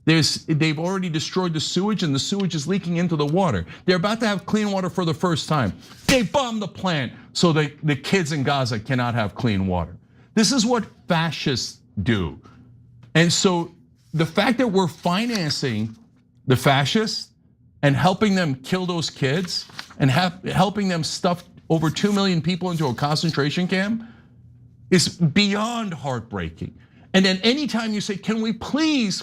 They've already destroyed the sewage, and the sewage is leaking into the water. They're about to have clean water for the first time. They bombed the plant so the kids in Gaza cannot have clean water. This is what fascists do. And so the fact that we're financing the fascists and helping them kill those kids and helping them stuff over 2 million people into a concentration camp is beyond heartbreaking. And then anytime you say, can we please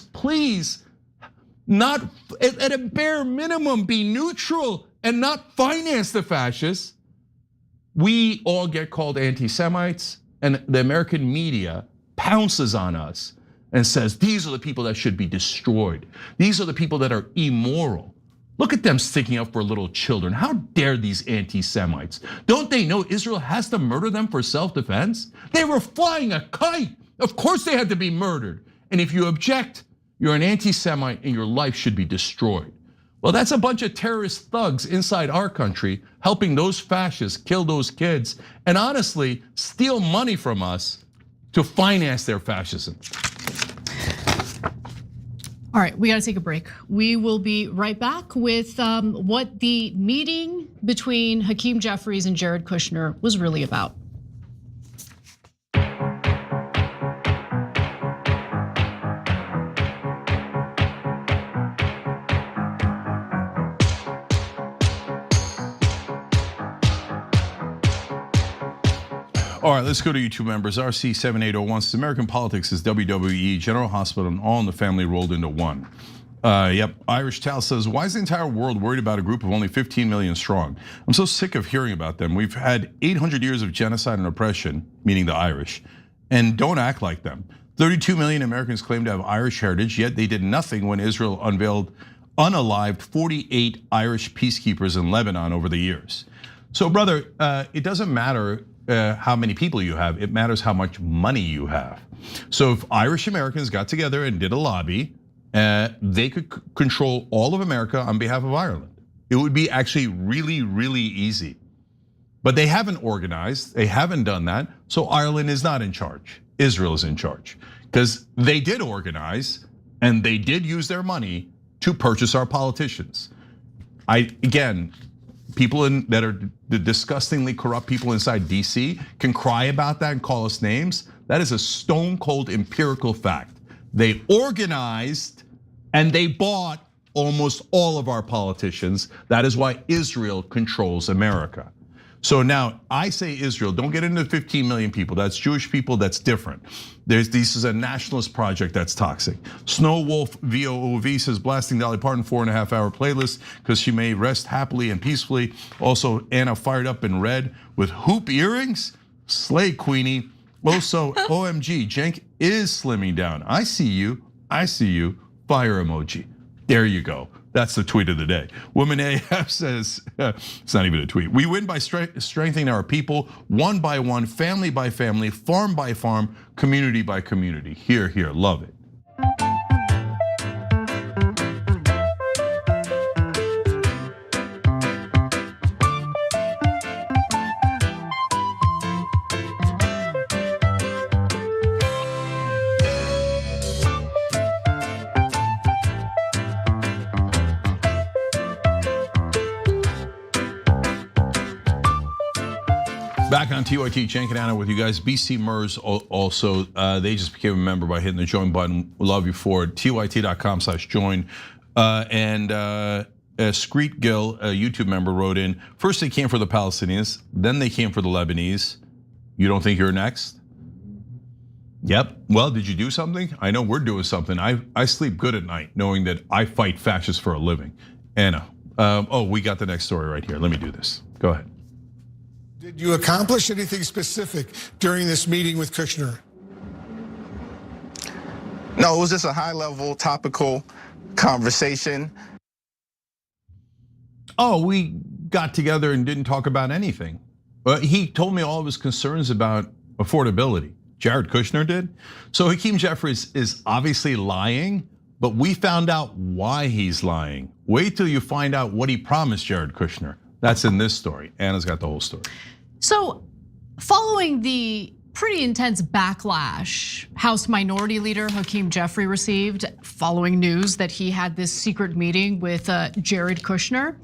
not at a bare minimum be neutral and not finance the fascists, we all get called anti-Semites, and the American media pounces on us and says, these are the people that should be destroyed. These are the people that are immoral. Look at them sticking up for little children. How dare these anti-Semites? Don't they know Israel has to murder them for self-defense? They were flying a kite. Of course they had to be murdered. And if you object, you're an anti-Semite and your life should be destroyed. Well, that's a bunch of terrorist thugs inside our country helping those fascists kill those kids and honestly steal money from us to finance their fascism. All right, we gotta take a break. We will be right back with what the meeting between Hakeem Jeffries and Jared Kushner was really about. All right, let's go to YouTube members. RC7801 says American politics is WWE, General Hospital, and All in the Family rolled into one. Yep, Irish Tal says, why is the entire world worried about a group of only 15 million strong? I'm so sick of hearing about them. We've had 800 years of genocide and oppression, meaning the Irish, and don't act like them. 32 million Americans claim to have Irish heritage, yet they did nothing when Israel unveiled unalived 48 Irish peacekeepers in Lebanon over the years. So brother, it doesn't matter how many people you have, it matters how much money you have. So if Irish Americans got together and did a lobby, they could control all of America on behalf of Ireland. It would be actually really, really easy. But they haven't organized, they haven't done that, so Ireland is not in charge. Israel is in charge. Because they did organize and they did use their money to purchase our politicians. Again, people that are the disgustingly corrupt people inside DC can cry about that and call us names. That is a stone cold empirical fact. They organized and they bought almost all of our politicians. That is why Israel controls America. So now I say Israel, don't get into 15 million people. That's Jewish people, that's different. This is a nationalist project that's toxic. Snow Wolf VOOV says blasting Dolly Parton 4.5-hour playlist because she may rest happily and peacefully. Also, Anna fired up in red with hoop earrings. Slay Queenie. Also, OMG, Cenk is slimming down. I see you, fire emoji. There you go. That's the tweet of the day. Woman AF says, it's not even a tweet. We win by strengthening our people, one by one, family by family, farm by farm, community by community. Here, love it. Back on TYT, Cenk and Anna with you guys. BC MERS also, they just became a member by hitting the join button. We love you for it. TYT.com/join. And Screet Gill, a YouTube member, wrote in, first they came for the Palestinians, then they came for the Lebanese. You don't think you're next? Yep, well, did you do something? I know we're doing something. I sleep good at night knowing that I fight fascists for a living. Anna, we got the next story right here. Let me do this, go ahead. Did you accomplish anything specific during this meeting with Kushner? No, it was just a high-level, topical conversation. Oh, we got together and didn't talk about anything. He told me all of his concerns about affordability. Jared Kushner did. So Hakeem Jeffries is obviously lying, but we found out why he's lying. Wait till you find out what he promised Jared Kushner. That's in this story. Anna's got the whole story. So, following the pretty intense backlash House Minority Leader Hakeem Jeffries received following news that he had this secret meeting with Jared Kushner,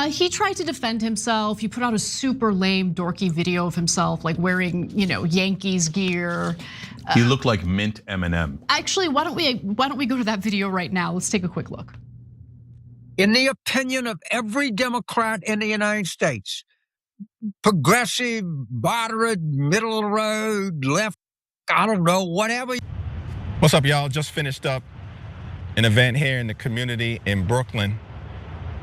he tried to defend himself. He put out a super lame, dorky video of himself, like wearing, Yankees gear. He looked like mint M&M. Actually, why don't we go to that video right now? Let's take a quick look. In the opinion of every Democrat in the United States, progressive, moderate, middle of the road, left, I don't know, whatever. What's up, y'all? Just finished up an event here in the community in Brooklyn.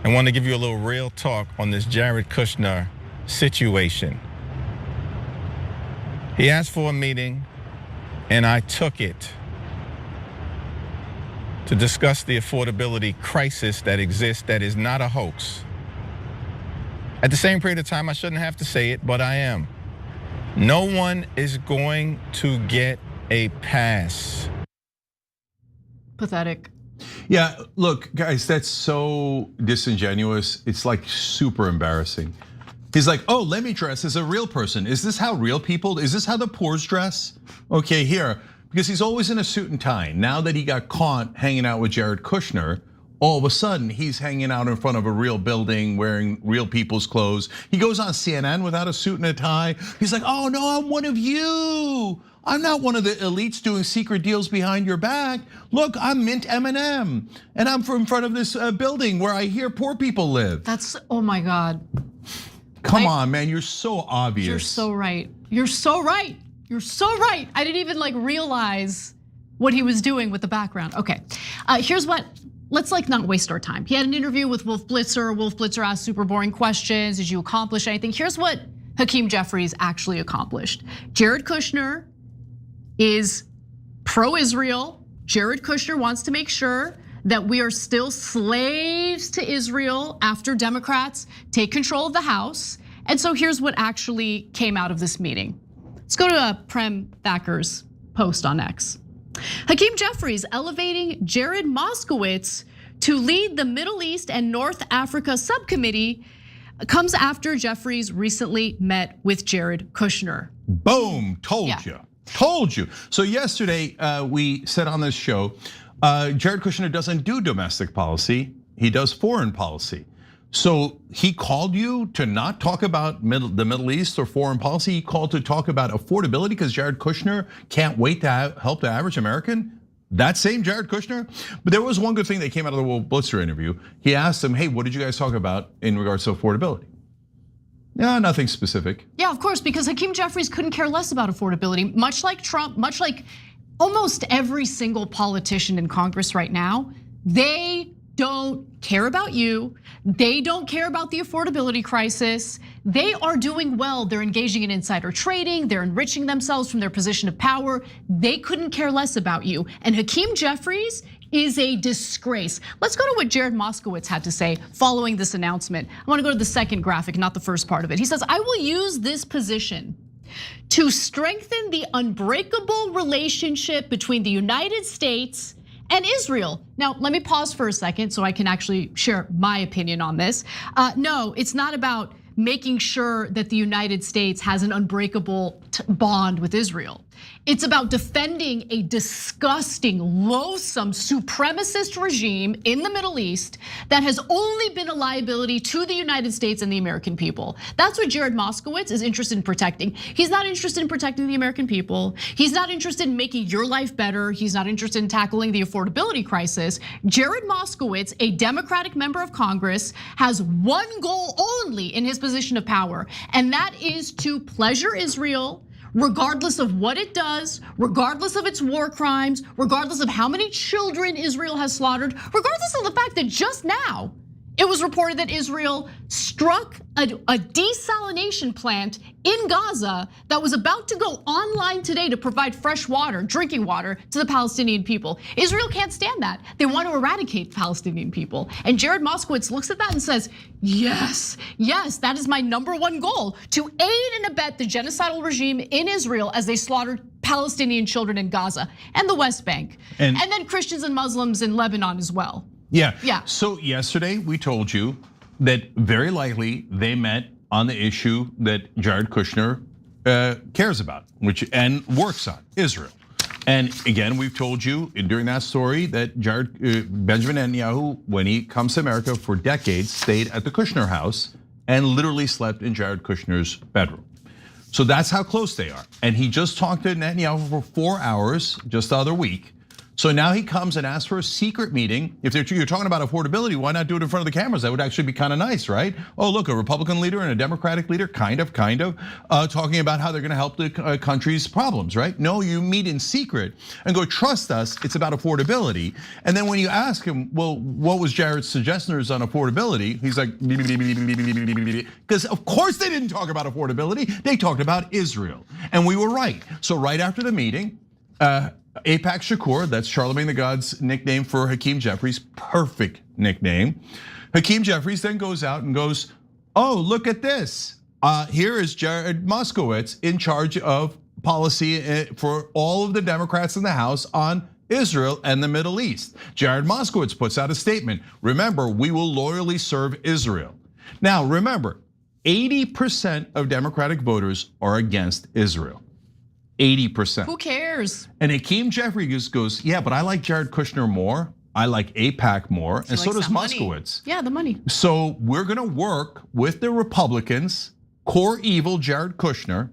I want to give you a little real talk on this Jared Kushner situation. He asked for a meeting, and I took it to discuss the affordability crisis that exists that is not a hoax. At the same period of time, I shouldn't have to say it, but I am. No one is going to get a pass. Pathetic. Yeah, look, guys, that's so disingenuous. It's like super embarrassing. He's like, oh, let me dress as a real person. Is this how real people, is this how the poors dress? Okay, here. Because he's always in a suit and tie. Now that he got caught hanging out with Jared Kushner, all of a sudden he's hanging out in front of a real building wearing real people's clothes. He goes on CNN without a suit and a tie. He's like, oh no, I'm one of you. I'm not one of the elites doing secret deals behind your back. Look, I'm mint M&M, and I'm from in front of this building where I hear poor people live. That's, oh my God. Come on, man, you're so obvious. You're so right. You're so right. You're so right. I didn't even realize what he was doing with the background. Okay, here's what, let's not waste our time. He had an interview with Wolf Blitzer. Wolf Blitzer asked super boring questions. Did you accomplish anything? Here's what Hakeem Jeffries actually accomplished. Jared Kushner is pro-Israel. Jared Kushner wants to make sure that we are still slaves to Israel after Democrats take control of the House. And so here's what actually came out of this meeting. Let's go to Prem Thacker's post on X. Hakeem Jeffries elevating Jared Moskowitz to lead the Middle East and North Africa subcommittee comes after Jeffries recently met with Jared Kushner. Boom, told you. Told you. So yesterday we said on this show, Jared Kushner doesn't do domestic policy, he does foreign policy. So he called you to not talk about the Middle East or foreign policy. He called to talk about affordability because Jared Kushner can't wait to help the average American. That same Jared Kushner. But there was one good thing that came out of the Wolf Blitzer interview. He asked him, hey, what did you guys talk about in regards to affordability? No, nothing specific. Yeah, of course, because Hakeem Jeffries couldn't care less about affordability, much like Trump, much like almost every single politician in Congress right now. They don't care about you. They don't care about the affordability crisis. They are doing well. They're engaging in insider trading. They're enriching themselves from their position of power. They couldn't care less about you. And Hakeem Jeffries is a disgrace. Let's go to what Jared Moskowitz had to say following this announcement. I want to go to the second graphic, not the first part of it. He says, I will use this position to strengthen the unbreakable relationship between the United States and Israel. Now, let me pause for a second so I can actually share my opinion on this. No, it's not about making sure that the United States has an unbreakable bond with Israel. It's about defending a disgusting, loathsome, supremacist regime in the Middle East that has only been a liability to the United States and the American people. That's what Jared Moskowitz is interested in protecting. He's not interested in protecting the American people. He's not interested in making your life better. He's not interested in tackling the affordability crisis. Jared Moskowitz, a Democratic member of Congress, has one goal only in his position of power, and that is to pleasure Israel, regardless of what it does, regardless of its war crimes, regardless of how many children Israel has slaughtered, regardless of the fact that just now it was reported that Israel struck a desalination plant in Gaza that was about to go online today to provide fresh water, drinking water to the Palestinian people. Israel can't stand that. They want to eradicate Palestinian people. And Jared Moskowitz looks at that and says, yes, that is my #1 goal, to aid and abet the genocidal regime in Israel as they slaughtered Palestinian children in Gaza and the West Bank. And then Christians and Muslims in Lebanon as well. Yeah. So yesterday we told you that very likely they met on the issue that Jared Kushner cares about, and works on, Israel. And again, we've told you during that story that Benjamin Netanyahu, when he comes to America for decades, stayed at the Kushner house and literally slept in Jared Kushner's bedroom. So that's how close they are. And he just talked to Netanyahu for 4 hours just the other week. So now he comes and asks for a secret meeting. If you're talking about affordability, why not do it in front of the cameras? That would actually be kind of nice, right? Oh, look, a Republican leader and a Democratic leader, kind of, talking about how they're gonna help the country's problems, right? No, you meet in secret and go, trust us, it's about affordability. And then when you ask him, well, what was Jared's suggestions on affordability? He's like, because of course they didn't talk about affordability, they talked about Israel. And we were right. So right after the meeting, Apak Shakur, that's Charlemagne the God's nickname for Hakeem Jeffries, perfect nickname. Hakeem Jeffries then goes out and goes, oh, look at this. Here is Jared Moskowitz in charge of policy for all of the Democrats in the House on Israel and the Middle East. Jared Moskowitz puts out a statement. Remember, we will loyally serve Israel. Now, remember, 80% of Democratic voters are against Israel. 80%. Who cares? And Hakeem Jeffries goes, yeah, but I like Jared Kushner more. I like AIPAC more, and so does Moskowitz. Yeah, the money. So we're gonna work with the Republicans, core evil Jared Kushner,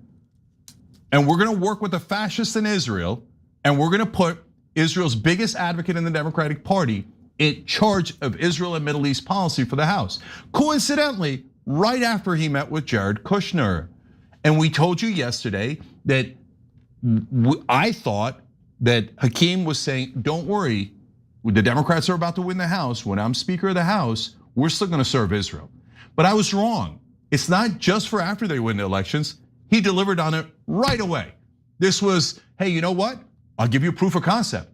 and we're gonna work with the fascists in Israel, and we're gonna put Israel's biggest advocate in the Democratic Party in charge of Israel and Middle East policy for the House. Coincidentally, right after he met with Jared Kushner. And we told you yesterday that I thought that Hakeem was saying, don't worry, the Democrats are about to win the House. When I'm Speaker of the House, we're still gonna serve Israel. But I was wrong. It's not just for after they win the elections. He delivered on it right away. This was, hey, you know what? I'll give you proof of concept.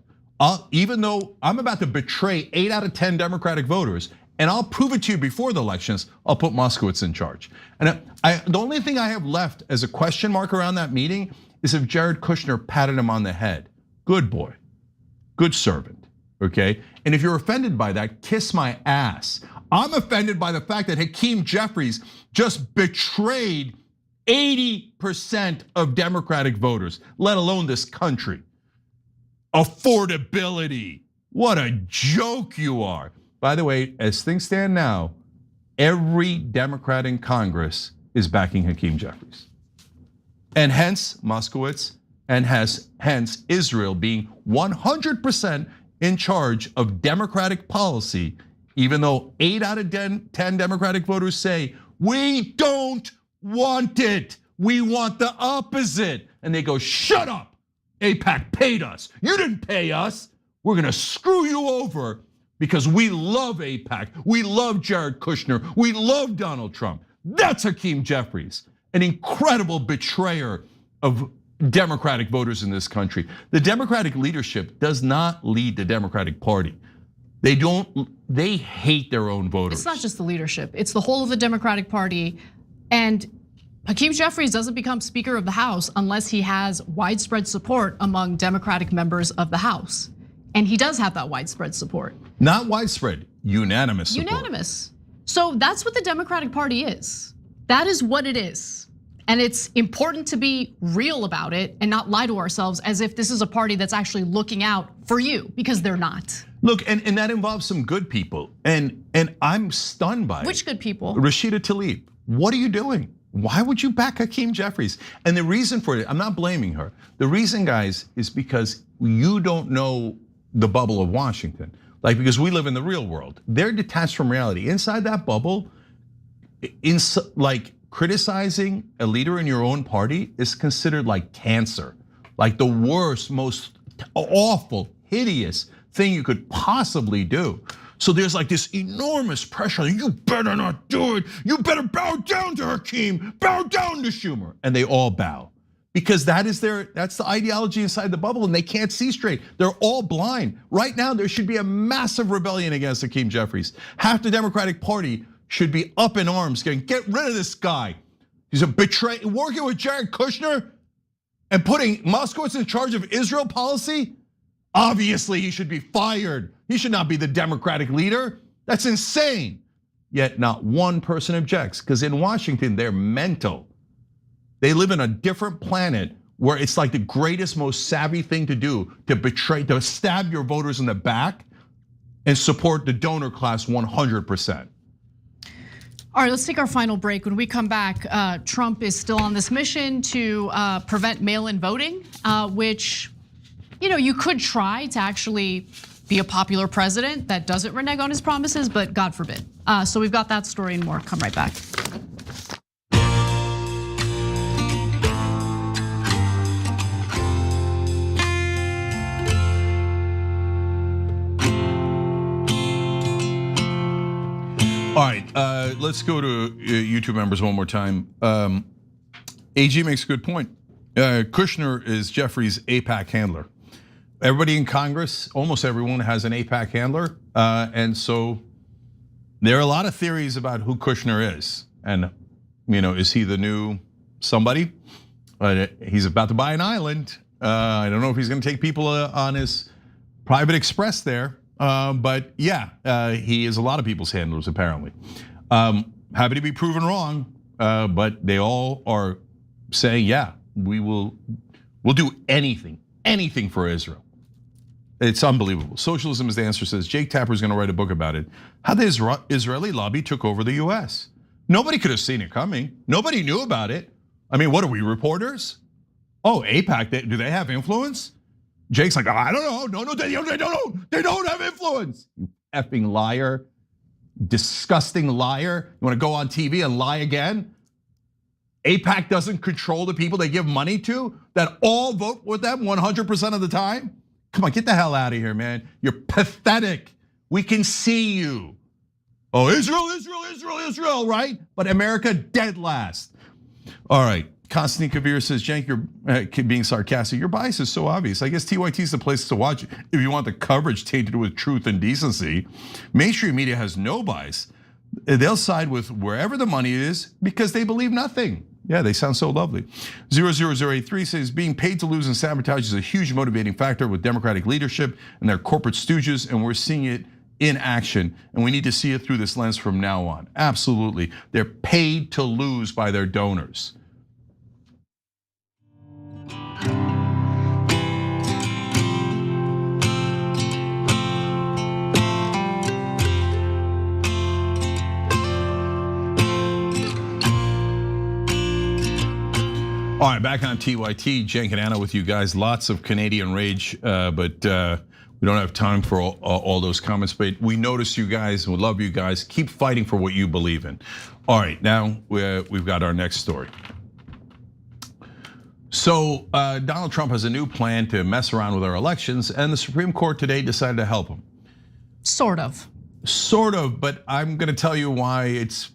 Even though I'm about to betray 8 out of 10 Democratic voters, and I'll prove it to you before the elections, I'll put Moskowitz in charge. And the only thing I have left as a question mark around that meeting is if Jared Kushner patted him on the head. Good boy, good servant, okay? And if you're offended by that, kiss my ass. I'm offended by the fact that Hakeem Jeffries just betrayed 80% of Democratic voters, let alone this country. Affordability, what a joke you are. By the way, as things stand now, every Democrat in Congress is backing Hakeem Jeffries. And hence Moskowitz, and hence Israel being 100% in charge of Democratic policy, even though 8 out of 10 Democratic voters say, we don't want it. We want the opposite. And they go, shut up. AIPAC paid us. You didn't pay us. We're gonna screw you over because we love AIPAC. We love Jared Kushner. We love Donald Trump. That's Hakeem Jeffries, an incredible betrayer of Democratic voters in this country. The Democratic leadership does not lead the Democratic Party. They hate their own voters. It's not just the leadership, it's the whole of the Democratic Party. And Hakeem Jeffries doesn't become Speaker of the House unless he has widespread support among Democratic members of the House. And he does have that widespread support. Not widespread, unanimous support. Unanimous. So that's what the Democratic Party is. That is what it is. And it's important to be real about it and not lie to ourselves as if this is a party that's actually looking out for you, because they're not. Look, and that involves some good people. And I'm stunned by it. Which good people? Rashida Tlaib, what are you doing? Why would you back Hakeem Jeffries? And the reason for it, I'm not blaming her. The reason, guys, is because you don't know the bubble of Washington. Like, because we live in the real world. They're detached from reality. Inside that bubble, like criticizing a leader in your own party is considered like cancer. Like the worst, most awful, hideous thing you could possibly do. So there's like this enormous pressure. You better not do it. You better bow down to Hakeem, bow down to Schumer. And they all bow. Because that's the ideology inside the bubble, and they can't see straight. They're all blind. Right now, there should be a massive rebellion against Hakeem Jeffries. Half the Democratic Party should be up in arms, going, get rid of this guy. He's a betrayer, working with Jared Kushner and putting Moskowitz in charge of Israel policy. Obviously, he should be fired. He should not be the Democratic leader. That's insane. Yet not one person objects, because in Washington, they're mental. They live in a different planet where it's like the greatest, most savvy thing to do to betray, to stab your voters in the back and support the donor class 100%. All right, let's take our final break. When we come back, Trump is still on this mission to prevent mail-in voting, which you could try to actually be a popular president that doesn't renege on his promises, but God forbid. So we've got that story and more. Come right back. All right, let's go to YouTube members one more time. AG makes a good point. Kushner is Jeffries' AIPAC handler. Everybody in Congress, almost everyone has an AIPAC handler. And so there are a lot of theories about who Kushner is. And is he the new somebody? He's about to buy an island. I don't know if he's gonna take people on his private express there. But yeah, he is a lot of people's handlers apparently. Happy to be proven wrong, but they all are saying, yeah, we'll do anything for Israel. It's unbelievable. Socialism is the answer, says Jake Tapper is gonna write a book about it. How the Israeli lobby took over the US. Nobody could have seen it coming. Nobody knew about it. I mean, what are we, reporters? Oh, AIPAC, do they have influence? Jake's like, I don't know. No, they don't. They don't have influence. You effing liar, disgusting liar. You want to go on TV and lie again? AIPAC doesn't control the people they give money to that all vote with them 100% of the time? Come on, get the hell out of here, man. You're pathetic. We can see you. Oh, Israel, right? But America dead last. All right. Konstantin Kabir says, Jank, you're being sarcastic. Your bias is so obvious. I guess TYT is the place to watch if you want the coverage tainted with truth and decency. Mainstream media has no bias. They'll side with wherever the money is because they believe nothing. Yeah, they sound so lovely. 00083 says, being paid to lose and sabotage is a huge motivating factor with Democratic leadership and their corporate stooges, and we're seeing it in action, and we need to see it through this lens from now on. Absolutely, they're paid to lose by their donors. All right, back on TYT, Cenk and Anna with you guys. Lots of Canadian rage, but We don't have time for all those comments, but we notice you guys and we love you guys. Keep fighting for what you believe in. All right, now we've got our next story. So Donald Trump has a new plan to mess around with our elections, and the Supreme Court today decided to help him. Sort of. Sort of, but I'm gonna tell you why it's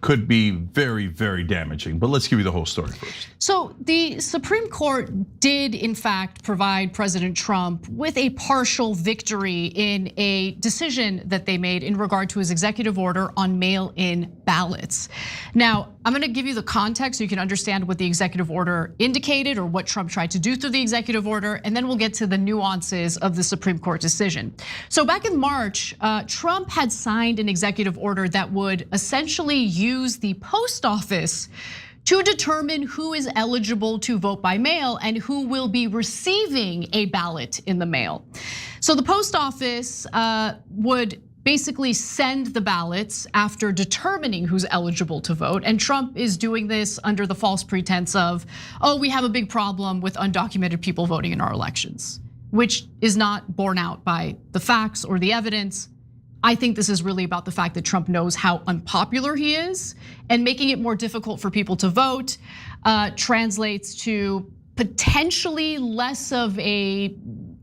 could be very, very damaging. But let's give you the whole story first. So the Supreme Court did in fact provide President Trump with a partial victory in a decision that they made in regard to his executive order on mail-in ballots. Now, I'm gonna give you the context so you can understand what the executive order indicated or what Trump tried to do through the executive order, and then we'll get to the nuances of the Supreme Court decision. So back in March, Trump had signed an executive order that would essentially use the post office to determine who is eligible to vote by mail and who will be receiving a ballot in the mail. So the post office would basically send the ballots after determining who's eligible to vote. And Trump is doing this under the false pretense of, oh, we have a big problem with undocumented people voting in our elections, which is not borne out by the facts or the evidence. I think this is really about the fact that Trump knows how unpopular he is, and making it more difficult for people to vote translates to potentially less of a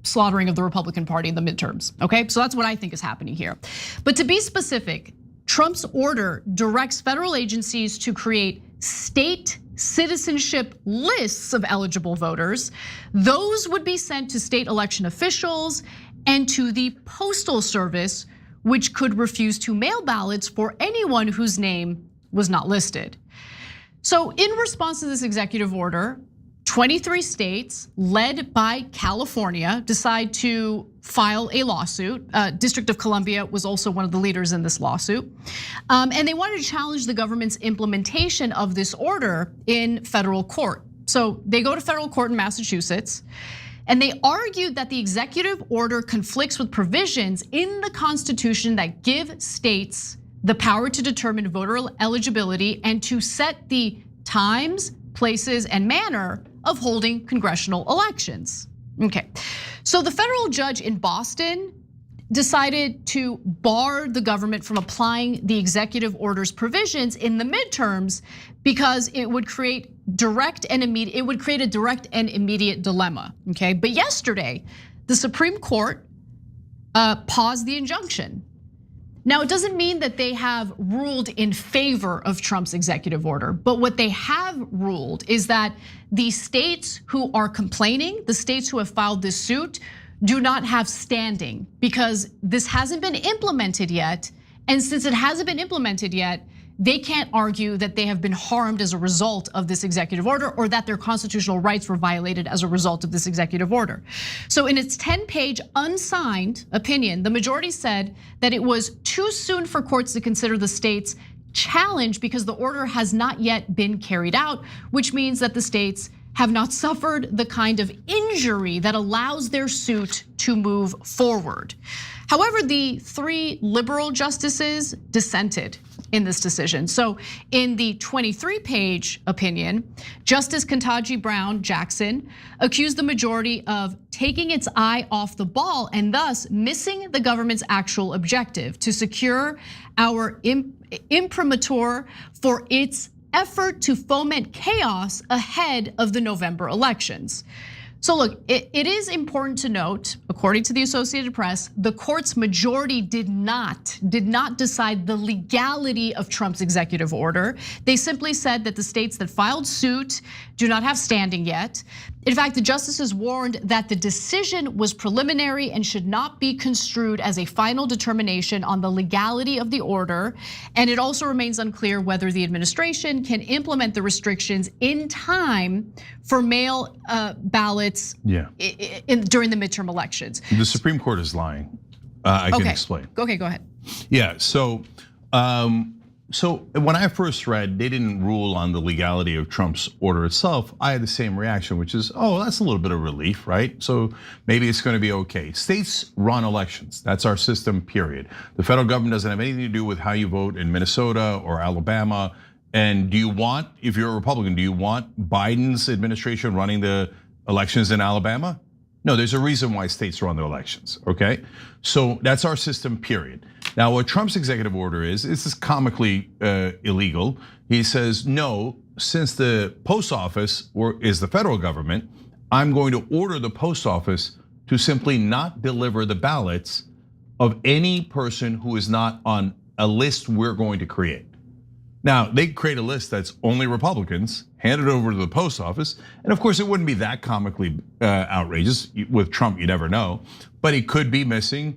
slaughtering of the Republican Party in the midterms, okay? So that's what I think is happening here. But to be specific, Trump's order directs federal agencies to create state citizenship lists of eligible voters. Those would be sent to state election officials and to the Postal Service, which could refuse to mail ballots for anyone whose name was not listed. So in response to this executive order, 23 states, led by California, decide to file a lawsuit. District of Columbia was also one of the leaders in this lawsuit. And they wanted to challenge the government's implementation of this order in federal court. So they go to federal court in Massachusetts, and they argued that the executive order conflicts with provisions in the Constitution that give states the power to determine voter eligibility and to set the times, places, and manner of holding congressional elections. Okay, so the federal judge in Boston decided to bar the government from applying the executive order's provisions in the midterms because it would create a direct and immediate dilemma, okay? But yesterday, the Supreme Court paused the injunction. Now, it doesn't mean that they have ruled in favor of Trump's executive order, but what they have ruled is that the states who are complaining, the states who have filed this suit, do not have standing because this hasn't been implemented yet. And since it hasn't been implemented yet, they can't argue that they have been harmed as a result of this executive order or that their constitutional rights were violated as a result of this executive order. So in its 10-page unsigned opinion, the majority said that it was too soon for courts to consider the state's challenge because the order has not yet been carried out, which means that the states have not suffered the kind of injury that allows their suit to move forward. However, the 3 liberal justices dissented in this decision. So in the 23-page opinion, Justice Ketanji Brown Jackson accused the majority of taking its eye off the ball and thus missing the government's actual objective to secure our imprimatur for its effort to foment chaos ahead of the November elections. So look, it is important to note, according to the Associated Press, the court's majority did not decide the legality of Trump's executive order. They simply said that the states that filed suit do not have standing yet. In fact, the justices warned that the decision was preliminary and should not be construed as a final determination on the legality of the order. And it also remains unclear whether the administration can implement the restrictions in time for mail ballots during the midterm elections. The Supreme Court is lying. I can explain. Okay, go ahead. Yeah, so when I first read, they didn't rule on the legality of Trump's order itself. I had the same reaction, which is, oh, that's a little bit of relief, right? So maybe it's gonna be okay. States run elections, that's our system, period. The federal government doesn't have anything to do with how you vote in Minnesota or Alabama. And do you want, if you're a Republican, do you want Biden's administration running the elections in Alabama? No, there's a reason why states run the elections, okay? So that's our system, period. Now, what Trump's executive order is, this is comically illegal. He says, no, since the post office is the federal government, I'm going to order the post office to simply not deliver the ballots of any person who is not on a list we're going to create. Now, they create a list that's only Republicans, hand it over to the post office, and of course it wouldn't be that comically outrageous. With Trump, you never know, but he could be missing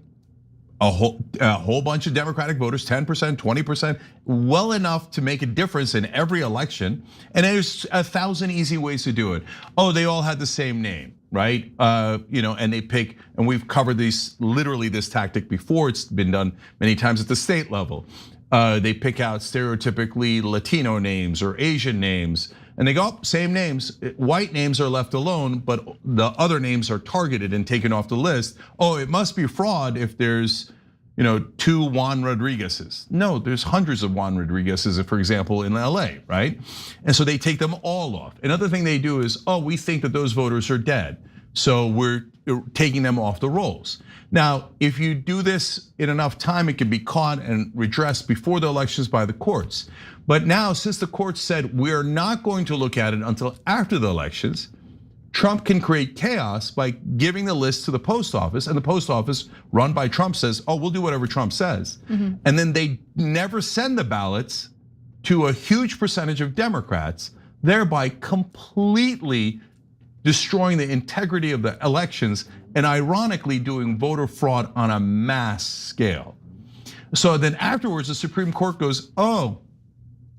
a whole bunch of Democratic voters, 10%, 20%, well enough to make a difference in every election. And there's 1,000 easy ways to do it. Oh, they all had the same name, right? And they pick, and we've covered literally this tactic before. It's been done many times at the state level. They pick out stereotypically Latino names or Asian names, and they go, oh, same names. White names are left alone, but the other names are targeted and taken off the list. Oh, it must be fraud if there's 2 Juan Rodriguez's. No, there's hundreds of Juan Rodriguez's, for example, in LA, right? And so they take them all off. Another thing they do is, oh, we think that those voters are dead, so we're taking them off the rolls. Now, if you do this in enough time, it can be caught and redressed before the elections by the courts. But now, since the courts said we're not going to look at it until after the elections, Trump can create chaos by giving the list to the post office, and the post office run by Trump says, oh, we'll do whatever Trump says. And then they never send the ballots to a huge percentage of Democrats, thereby completely destroying the integrity of the elections and ironically doing voter fraud on a mass scale. So then afterwards, the Supreme Court goes, oh,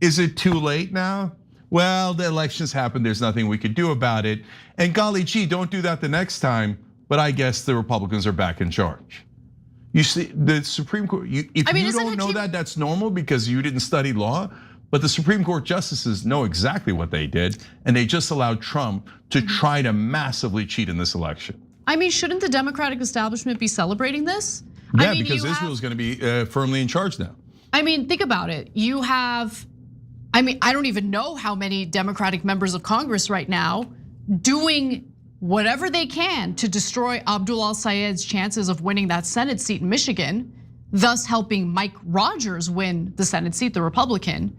is it too late now? Well, the elections happened, there's nothing we could do about it. And golly gee, don't do that the next time, but I guess the Republicans are back in charge. You see, the Supreme Court, if you don't know that, that's normal because you didn't study law. But the Supreme Court justices know exactly what they did, and they just allowed Trump to try to massively cheat in this election. I mean, shouldn't the Democratic establishment be celebrating this? Yeah, because Israel is going to be firmly in charge now. I mean, think about it. You have, I don't even know how many Democratic members of Congress right now doing whatever they can to destroy Abdul al-Sayed's chances of winning that Senate seat in Michigan, thus helping Mike Rogers win the Senate seat, the Republican.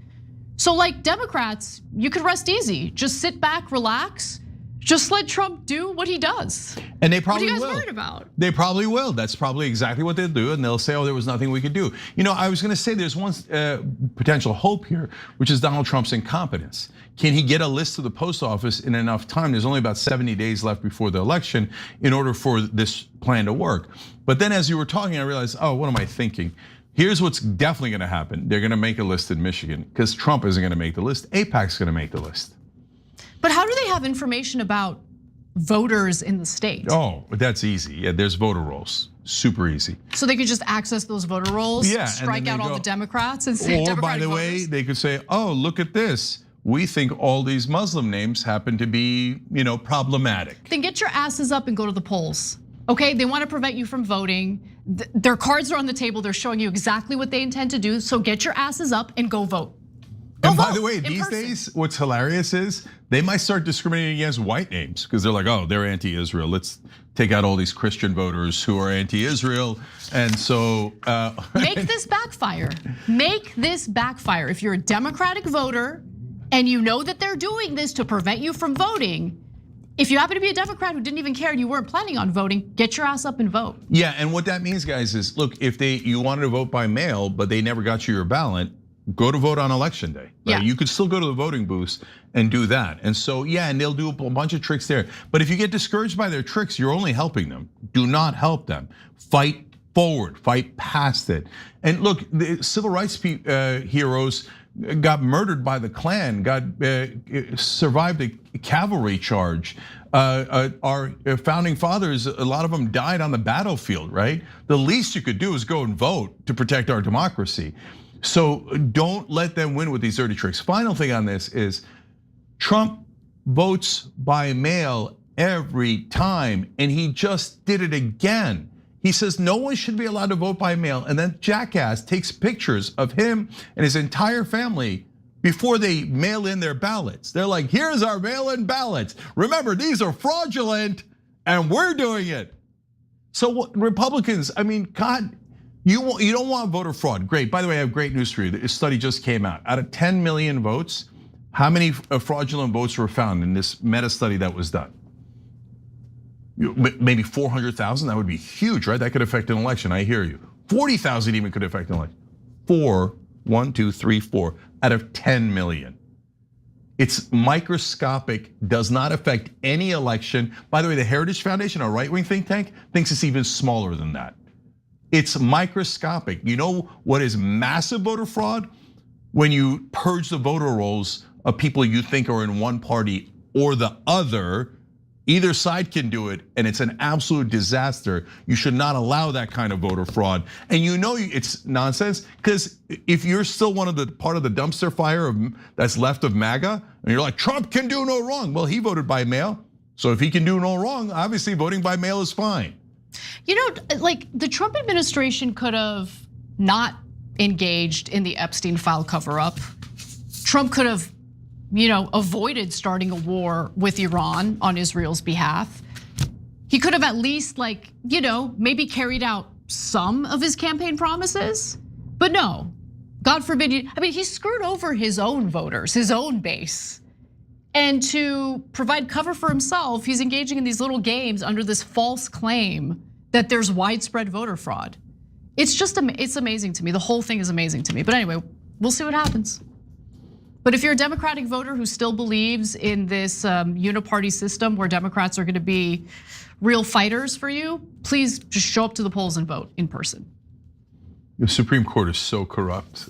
So like Democrats, you could rest easy. Just sit back, relax. Just let Trump do what he does. And they probably will. What are you guys worried about? They probably will. That's probably exactly what they'll do. And they'll say, oh, there was nothing we could do. I was gonna say there's one potential hope here, which is Donald Trump's incompetence. Can he get a list to the post office in enough time? There's only about 70 days left before the election in order for this plan to work. But then as you were talking, I realized, oh, what am I thinking? Here's what's definitely gonna happen. They're gonna make a list in Michigan because Trump isn't gonna make the list. AIPAC's gonna make the list. But how do they have information about voters in the state? Oh, that's easy. Yeah, there's voter rolls, super easy. So they could just access those voter rolls, yeah, strike out all the Democrats and say Democratic by the way, they could say, oh, look at this. We think all these Muslim names happen to be, problematic. Then get your asses up and go to the polls. Okay, they want to prevent you from voting. Their cards are on the table. They're showing you exactly what they intend to do. So get your asses up and go vote. And by the way, these days, what's hilarious is they might start discriminating against white names because they're like, oh, they're anti-Israel. Let's take out all these Christian voters who are anti-Israel. And so make this backfire. Make this backfire. If you're a Democratic voter and you know that they're doing this to prevent you from voting, if you happen to be a Democrat who didn't even care and you weren't planning on voting, get your ass up and vote. Yeah, and what that means, guys, is look, if you wanted to vote by mail, but they never got you your ballot, go to vote on election day. Right? Yeah. You could still go to the voting booths and do that. And so, yeah, and they'll do a bunch of tricks there. But if you get discouraged by their tricks, you're only helping them. Do not help them. Fight forward, fight past it. And look, the civil rights heroes got murdered by the Klan, survived a cavalry charge. Our founding fathers, a lot of them died on the battlefield, right? The least you could do is go and vote to protect our democracy. So don't let them win with these dirty tricks. Final thing on this is Trump votes by mail every time, and he just did it again. He says no one should be allowed to vote by mail, and then Jackass takes pictures of him and his entire family before they mail in their ballots. They're like, here's our mail-in ballots. Remember, these are fraudulent. and we're doing it. So what, Republicans, I mean, God, you don't want voter fraud. Great. By the way, I have great news for you. This study just came out. Out of 10 million votes, how many fraudulent votes were found in this meta study that was done? Maybe 400,000. That would be huge, right? That could affect an election. I hear you. 40,000 even could affect an election. 4 out of 10 million. It's microscopic, does not affect any election. By the way, the Heritage Foundation, a right-wing think tank, thinks it's even smaller than that. It's microscopic. You know what is massive voter fraud? When you purge the voter rolls of people you think are in one party or the other. Either side can do it, and it's an absolute disaster. You should not allow that kind of voter fraud. And you know it's nonsense, because if you're still part of the dumpster fire that's left of MAGA, and you're like, Trump can do no wrong. Well, he voted by mail. So if he can do no wrong, obviously voting by mail is fine. You know, like the Trump administration could have not engaged in the Epstein file cover-up. Trump could have, avoided starting a war with Iran on Israel's behalf. He could have at least maybe carried out some of his campaign promises, but no, God forbid. He screwed over his own voters, his own base. And to provide cover for himself, he's engaging in these little games under this false claim that there's widespread voter fraud. It's amazing to me. The whole thing is amazing to me. But anyway, we'll see what happens. But if you're a Democratic voter who still believes in this uniparty system where Democrats are gonna be real fighters for you, please just show up to the polls and vote in person. The Supreme Court is so corrupt.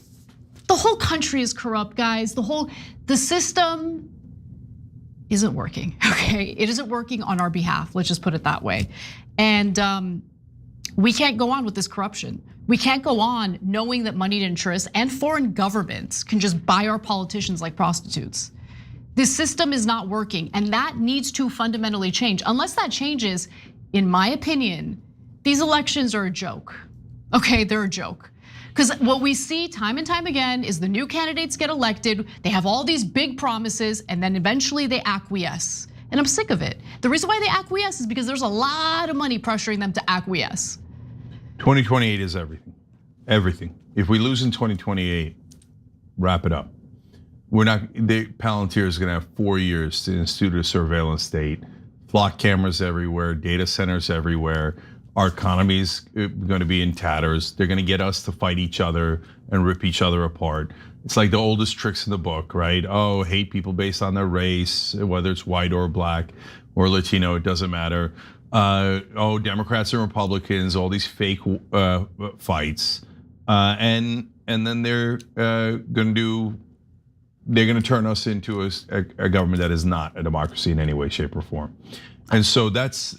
The whole country is corrupt, guys. The system isn't working, okay? It isn't working on our behalf, let's just put it that way. And we can't go on with this corruption. We can't go on knowing that moneyed interests and foreign governments can just buy our politicians like prostitutes. This system is not working, and that needs to fundamentally change. Unless that changes, in my opinion, these elections are a joke. Okay, they're a joke. Because what we see time and time again is the new candidates get elected, they have all these big promises, and then eventually they acquiesce. And I'm sick of it. The reason why they acquiesce is because there's a lot of money pressuring them to acquiesce. 2028 is everything, everything. If we lose in 2028, wrap it up. Palantir is gonna have 4 years to institute a surveillance state, flock cameras everywhere, data centers everywhere. Our economy's gonna be in tatters. They're gonna get us to fight each other and rip each other apart. It's like the oldest tricks in the book, right? Oh, hate people based on their race, whether it's white or black or Latino, it doesn't matter. Oh, Democrats and Republicans, all these fake fights, and then they're gonna turn us into a government that is not a democracy in any way, shape, or form. And so there's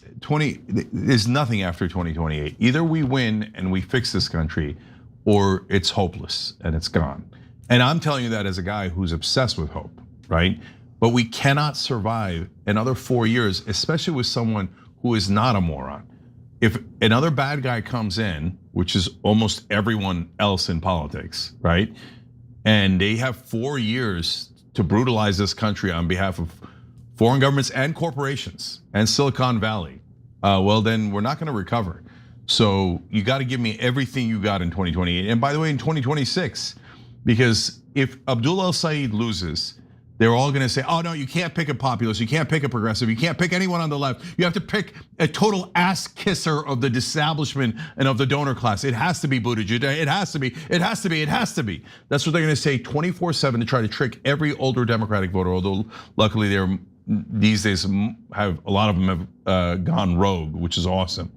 nothing after 2028. Either we win and we fix this country, or it's hopeless and it's gone. And I'm telling you that as a guy who's obsessed with hope, right? But we cannot survive another 4 years, especially with someone who is not a moron. If another bad guy comes in, which is almost everyone else in politics, right? And they have 4 years to brutalize this country on behalf of foreign governments and corporations and Silicon Valley, well then we're not gonna recover. So you gotta give me everything you got in 2028. And by the way, in 2026, because if Abdullah el-Sayed loses, they're all gonna say, oh no, you can't pick a populist, you can't pick a progressive, you can't pick anyone on the left. You have to pick a total ass kisser of the establishment and of the donor class. It has to be Buttigieg, it has to be, it has to be, it has to be. That's what they're gonna say 24/7 to try to trick every older Democratic voter, although luckily they're these days a lot of them have gone rogue, which is awesome.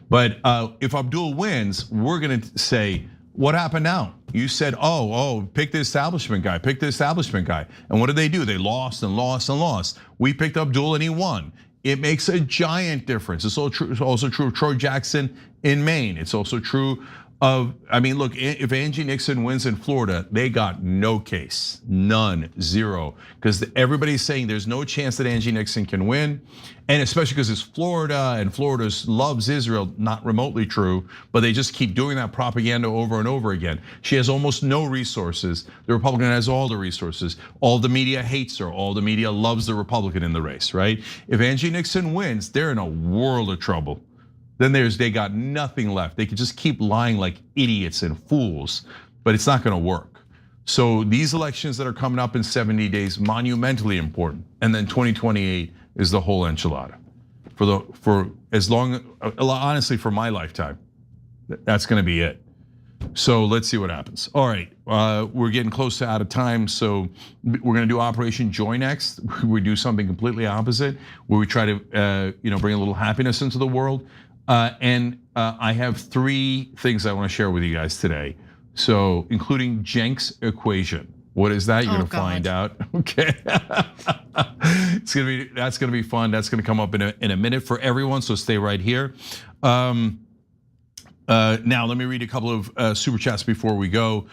But if Abdul wins, we're gonna say, what happened now? You said, oh, pick the establishment guy, pick the establishment guy. And what did they do? They lost and lost and lost. We picked Abdul and he won. It makes a giant difference. It's also true of Troy Jackson in Maine. It's also true I mean, look, if Angie Nixon wins in Florida, they got no case, none, zero, because everybody's saying there's no chance that Angie Nixon can win, and especially because it's Florida and Florida loves Israel, not remotely true, but they just keep doing that propaganda over and over again. She has almost no resources. The Republican has all the resources. All the media hates her. All the media loves the Republican in the race, right? If Angie Nixon wins, they're in a world of trouble. Then they got nothing left. They could just keep lying like idiots and fools, but it's not gonna work. So these elections that are coming up in 70 days, monumentally important. And then 2028 is the whole enchilada. For as long, honestly, for my lifetime, that's gonna be it. So let's see what happens. All right, we're getting close to out of time, so we're gonna do Operation Joy next. We do something completely opposite, where we try to bring a little happiness into the world. And I have 3 things I want to share with you guys today. So, including Jenks equation. What is that? You're gonna find out. Okay, that's gonna be fun. That's gonna come up in a minute for everyone. So stay right here. Now let me read a couple of super chats before we go.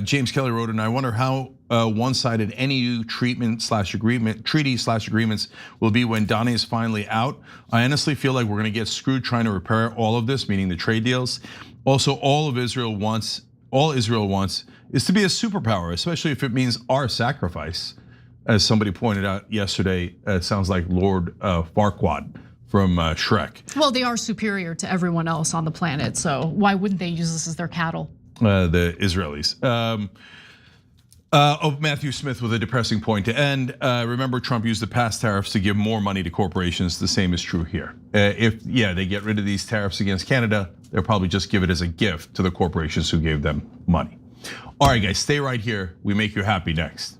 James Kelly wrote, and I wonder how one-sided any treaty/agreements will be when Donnie is finally out. I honestly feel like we're gonna get screwed trying to repair all of this, meaning the trade deals. Also, all Israel wants is to be a superpower, especially if it means our sacrifice. As somebody pointed out yesterday, it sounds like Lord Farquaad from Shrek. Well, they are superior to everyone else on the planet, so why wouldn't they use this as their cattle? The Israelis. Matthew Smith with a depressing point to end. Remember, Trump used the past tariffs to give more money to corporations. The same is true here. If they get rid of these tariffs against Canada, they'll probably just give it as a gift to the corporations who gave them money. All right, guys, stay right here. We make you happy next.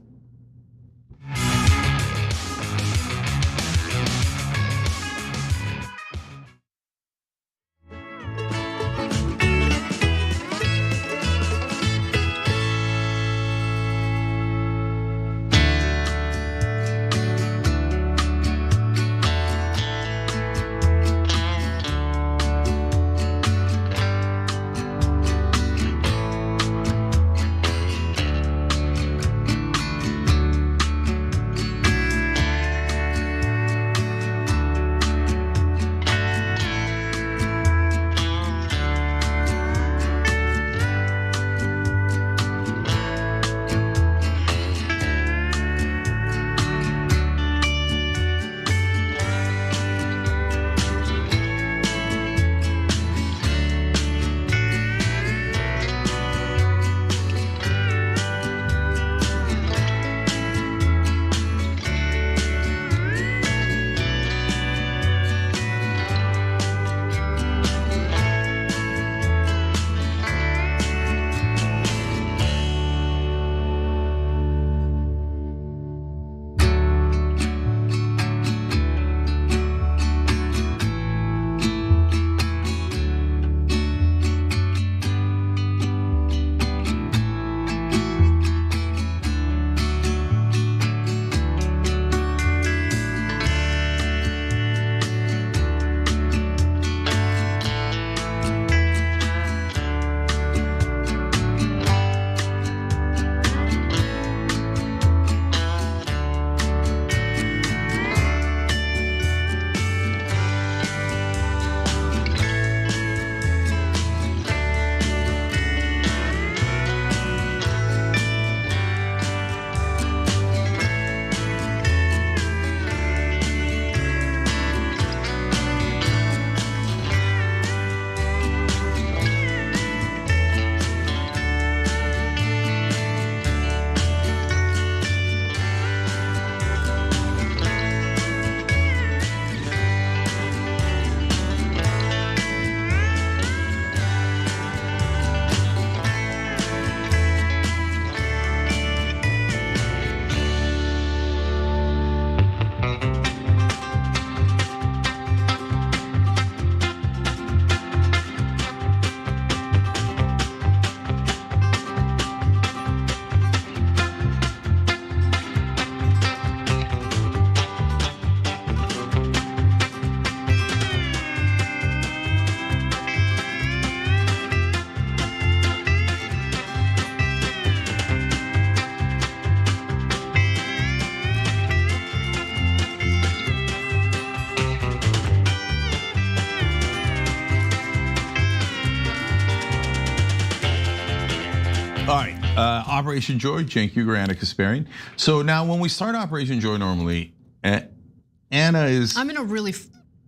Operation Joy, Cenk Uygur, Anna Kasparian. So now when we start Operation Joy normally, Anna is... I'm in a really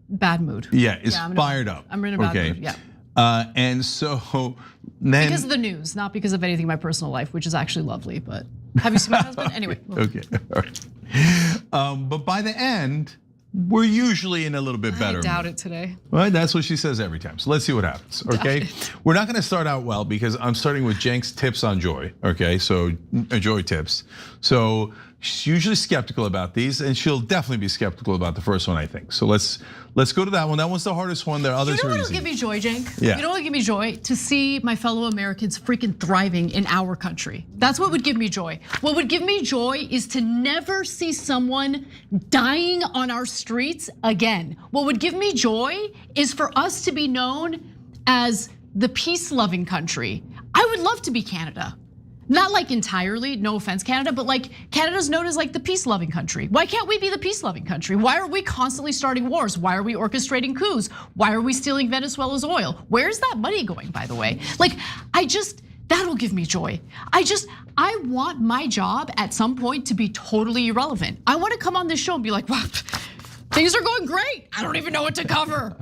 bad mood. Yeah, is fired up. I'm in a bad mood, yeah. And so then... Because of the news, not because of anything in my personal life, which is actually lovely, but have you seen my husband? Anyway. Okay, all right. But by the end, we're usually in a little bit better I doubt mood. it today. Well, that's what she says every time. So let's see what happens, okay? We're not gonna start out well because I'm starting with Cenk's tips on joy, okay? So joy tips. So she's usually skeptical about these, and she'll definitely be skeptical about the first one, I think. So let's go to that one. That one's the hardest one. The others are easy. You know what'll give me joy, Cenk? Yeah. You know what'll give me joy? To see my fellow Americans freaking thriving in our country. That's what would give me joy. What would give me joy is to never see someone dying on our streets again. What would give me joy is for us to be known as the peace-loving country. I would love to be Canada. Not like entirely, no offense, Canada, but like Canada's known as like the peace-loving country. Why can't we be the peace-loving country? Why are we constantly starting wars? Why are we orchestrating coups? Why are we stealing Venezuela's oil? Where's that money going, by the way? Like, that'll give me joy. I want my job at some point to be totally irrelevant. I want to come on this show and be like, wow, things are going great. I don't even know what to cover.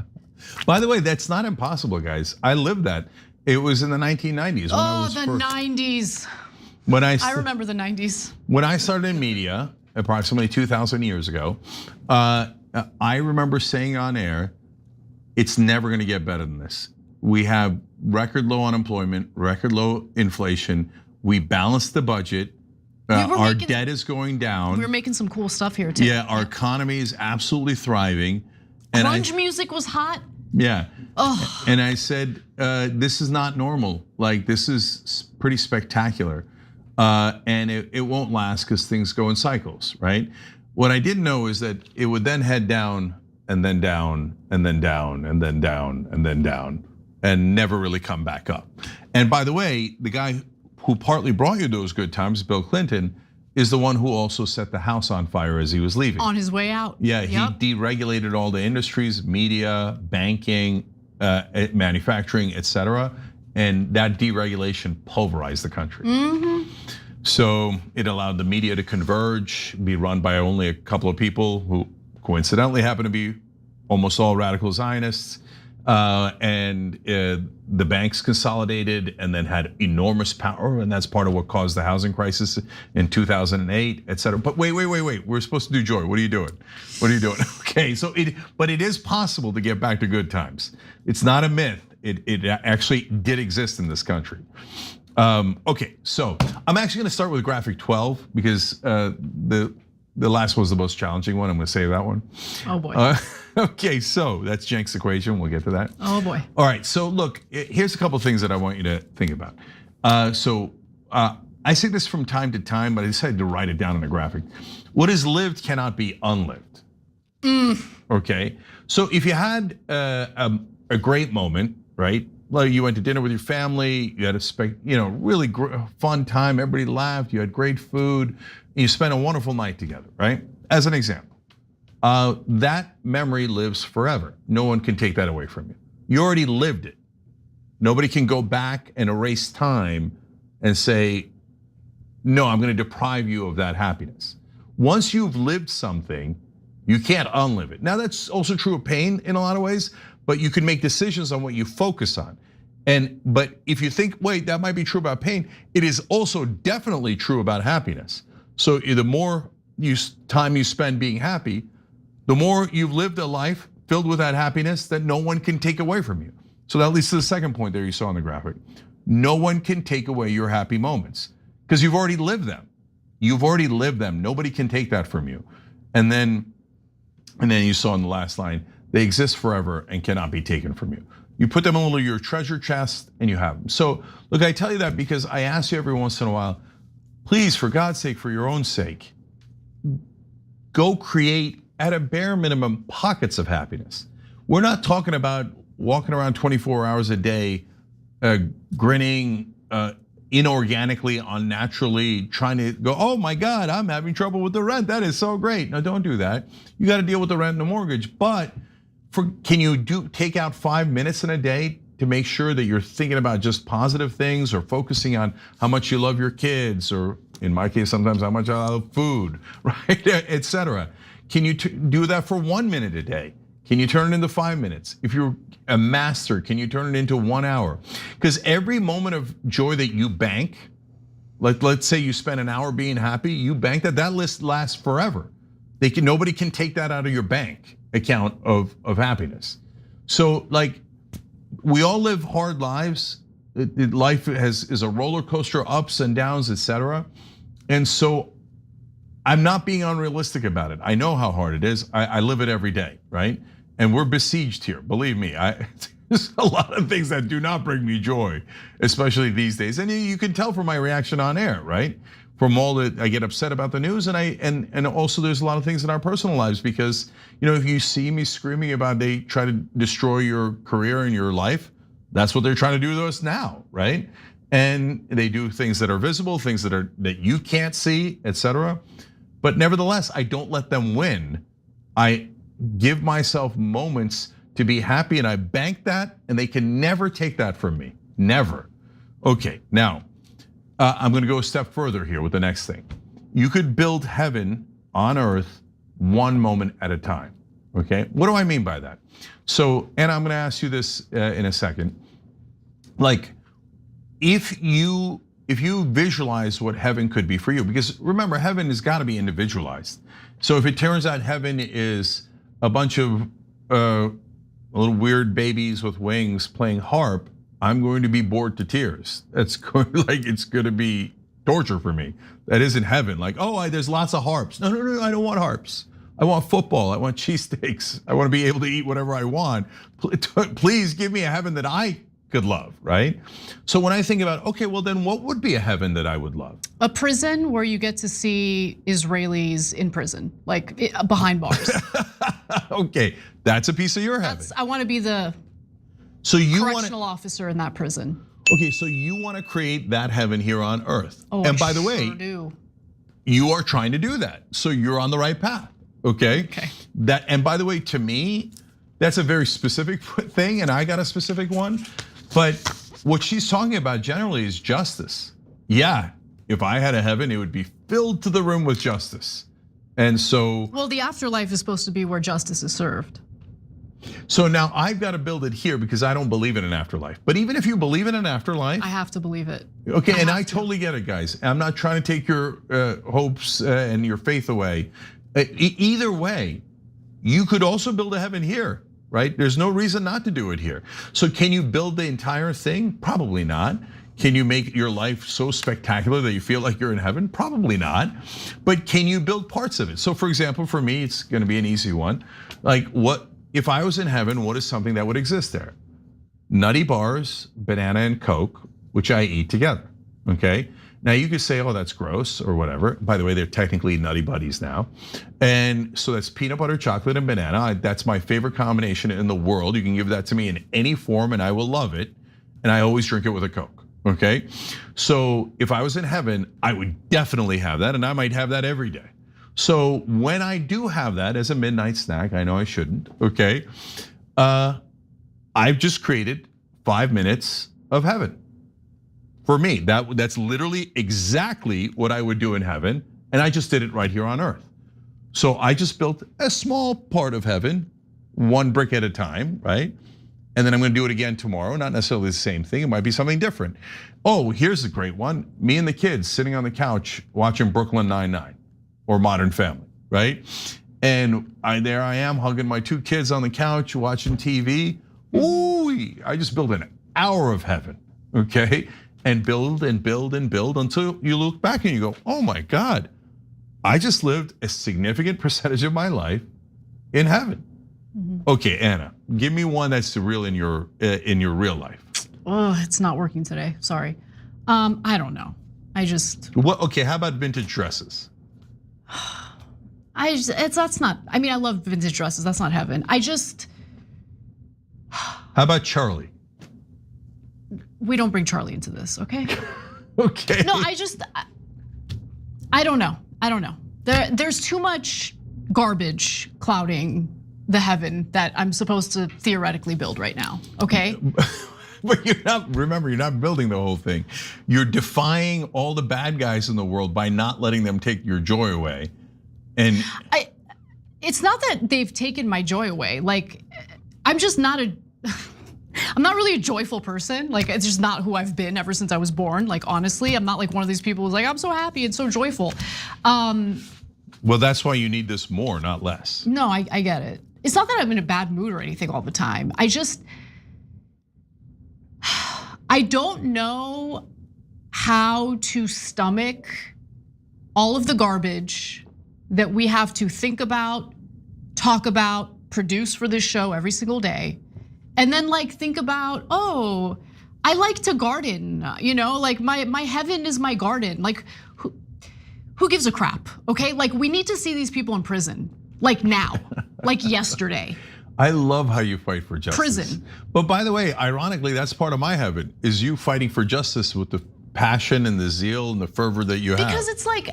By the way, that's not impossible, guys. I lived that. It was in the 1990s. Oh, the 90s. I remember the 90s. When I started in media, approximately 2,000 years ago, I remember saying on air, it's never gonna get better than this. We have record low unemployment, record low inflation. We balanced the budget. Our debt is going down. We were making some cool stuff here too. Yeah, our economy is absolutely thriving. And grunge music was hot. Yeah. Oh. And I said, this is not normal. Like, this is pretty spectacular. And it won't last because things go in cycles, right? What I didn't know is that it would then head down and then down and then down and then down and then down and never really come back up. And by the way, the guy who partly brought you those good times, Bill Clinton, is the one who also set the house on fire as he was leaving. On his way out. Yeah, he deregulated all the industries, media, banking, manufacturing, etc. And that deregulation pulverized the country. So it allowed the media to converge, be run by only a couple of people who coincidentally happen to be almost all radical Zionists. And the banks consolidated and then had enormous power, and that's part of what caused the housing crisis in 2008, et cetera. But wait, we're supposed to do joy. What are you doing? Okay, so but it is possible to get back to good times. It's not a myth. It actually did exist in this country. Okay, so I'm actually gonna start with graphic 12 because the last was the most challenging one. I'm gonna save that one. Oh boy. Okay, so that's Cenk's equation. We'll get to that. Oh boy. All right, so look, here's a couple things that I want you to think about. I say this from time to time, but I decided to write it down in a graphic. What is lived cannot be unlived. Okay, so if you had a great moment, right? Like you went to dinner with your family, you had a really fun time, everybody laughed, you had great food, and you spent a wonderful night together, right? As an example. That memory lives forever. No one can take that away from you. You already lived it. Nobody can go back and erase time and say, no, I'm gonna deprive you of that happiness. Once you've lived something, you can't unlive it. Now that's also true of pain in a lot of ways, but you can make decisions on what you focus on. But if you think, wait, that might be true about pain, it is also definitely true about happiness. So the more time you spend being happy, the more you've lived a life filled with that happiness that no one can take away from you. So that leads to the second point there you saw on the graphic. No one can take away your happy moments because you've already lived them. You've already lived them. Nobody can take that from you. And then you saw in the last line, they exist forever and cannot be taken from you. You put them in your treasure chest and you have them. So look, I tell you that because I ask you every once in a while, please, for God's sake, for your own sake, go create at a bare minimum pockets of happiness. We're not talking about walking around 24 hours a day, grinning inorganically, unnaturally, trying to go, oh my God, I'm having trouble with the rent. That is so great. No, don't do that. You got to deal with the rent and the mortgage. But can you take out 5 minutes in a day to make sure that you're thinking about just positive things or focusing on how much you love your kids, or in my case, sometimes how much I love food, right, etc. Can you do that for 1 minute a day? Can you turn it into 5 minutes? If you're a master, can you turn it into 1 hour? Because every moment of joy that you bank, let's say you spend an hour being happy, you bank that list lasts forever. Nobody can take that out of your bank account of happiness. So like, we all live hard lives. Life is a roller coaster, ups and downs, etc. And so I'm not being unrealistic about it. I know how hard it is. I live it every day, right? And we're besieged here. Believe me, there's a lot of things that do not bring me joy, especially these days. And you can tell from my reaction on air, right? From all that I get upset about the news, and also there's a lot of things in our personal lives, because if you see me screaming about they try to destroy your career and your life, that's what they're trying to do to us now, right? And they do things that are visible, things that you can't see, etc. But nevertheless, I don't let them win. I give myself moments to be happy, and I bank that, and they can never take that from me, never. Okay, now, I'm gonna go a step further here with the next thing. You could build heaven on earth one moment at a time, okay? What do I mean by that? So, and I'm gonna ask you this in a second. Like, if you visualize what heaven could be for you, because remember, heaven has gotta be individualized. So if it turns out heaven is a bunch of little weird babies with wings playing harp, I'm going to be bored to tears. It's going to be torture for me. That isn't heaven. Like, oh, there's lots of harps. No, I don't want harps. I want football. I want cheesesteaks. I want to be able to eat whatever I want. Please give me a heaven that I could love, right? So when I think about, okay, well then what would be a heaven that I would love? A prison where you get to see Israelis in prison, like behind bars. Okay, that's a piece of your heaven. I want to be the correctional officer in that prison. Okay, so you want to create that heaven here on earth. Oh, and by the way, you are trying to do that. So you're on the right path, okay? And by the way, to me, that's a very specific thing, and I got a specific one. But what she's talking about generally is justice. Yeah, if I had a heaven, it would be filled to the rim with justice. And so. Well, the afterlife is supposed to be where justice is served. So now I've got to build it here because I don't believe in an afterlife. But even if you believe in an afterlife. I have to believe it. Okay, and I totally get it, guys. I'm not trying to take your hopes and your faith away. Either way, you could also build a heaven here, right? There's no reason not to do it here. So can you build the entire thing? Probably not. Can you make your life so spectacular that you feel like you're in heaven? Probably not. But can you build parts of it? So for example, for me, it's gonna be an easy one. Like if I was in heaven, what is something that would exist there? Nutty bars, banana and Coke, which I eat together, okay? Now you could say, oh, that's gross or whatever. By the way, they're technically Nutty Buddies now. And so that's peanut butter, chocolate, and banana. That's my favorite combination in the world. You can give that to me in any form and I will love it. And I always drink it with a Coke, okay? So if I was in heaven, I would definitely have that, and I might have that every day. So when I do have that as a midnight snack, I know I shouldn't, okay? I've just created 5 minutes of heaven. For me, that's literally exactly what I would do in heaven, and I just did it right here on earth. So I just built a small part of heaven, one brick at a time, right? And then I'm gonna do it again tomorrow, not necessarily the same thing, it might be something different. Oh, here's a great one. Me and the kids sitting on the couch watching Brooklyn Nine-Nine or Modern Family, right? And there I am hugging my 2 kids on the couch watching TV. Ooh, I just built an hour of heaven, okay? And build and build and build until you look back and you go, oh my God, I just lived a significant percentage of my life in heaven. Okay, Anna, give me one that's real in your real life. Oh, it's not working today. Sorry. I don't know. Okay, how about vintage dresses? That's not. I mean, I love vintage dresses. That's not heaven. How about Charlie? We don't bring Charlie into this, okay? Okay. No, I don't know. I don't know. There's too much garbage clouding the heaven that I'm supposed to theoretically build right now, okay? But you're not, remember, you're not building the whole thing. You're defying all the bad guys in the world by not letting them take your joy away. And it's not that they've taken my joy away. Like, I'm just not I'm not really a joyful person. Like, it's just not who I've been ever since I was born. Like, honestly, I'm not like one of these people who's like, I'm so happy and so joyful. Well, that's why you need this more, not less. No, I get it. It's not that I'm in a bad mood or anything all the time. I don't know how to stomach all of the garbage that we have to think about, talk about, produce for this show every single day. And then like think about, oh, I like to garden, you know, like my heaven is my garden. Like who gives a crap, okay? Like we need to see these people in prison, like now, like yesterday. I love how you fight for justice. Prison. But by the way, ironically, that's part of my heaven, is you fighting for justice with the passion and the zeal and the fervor that you have. Because it's like,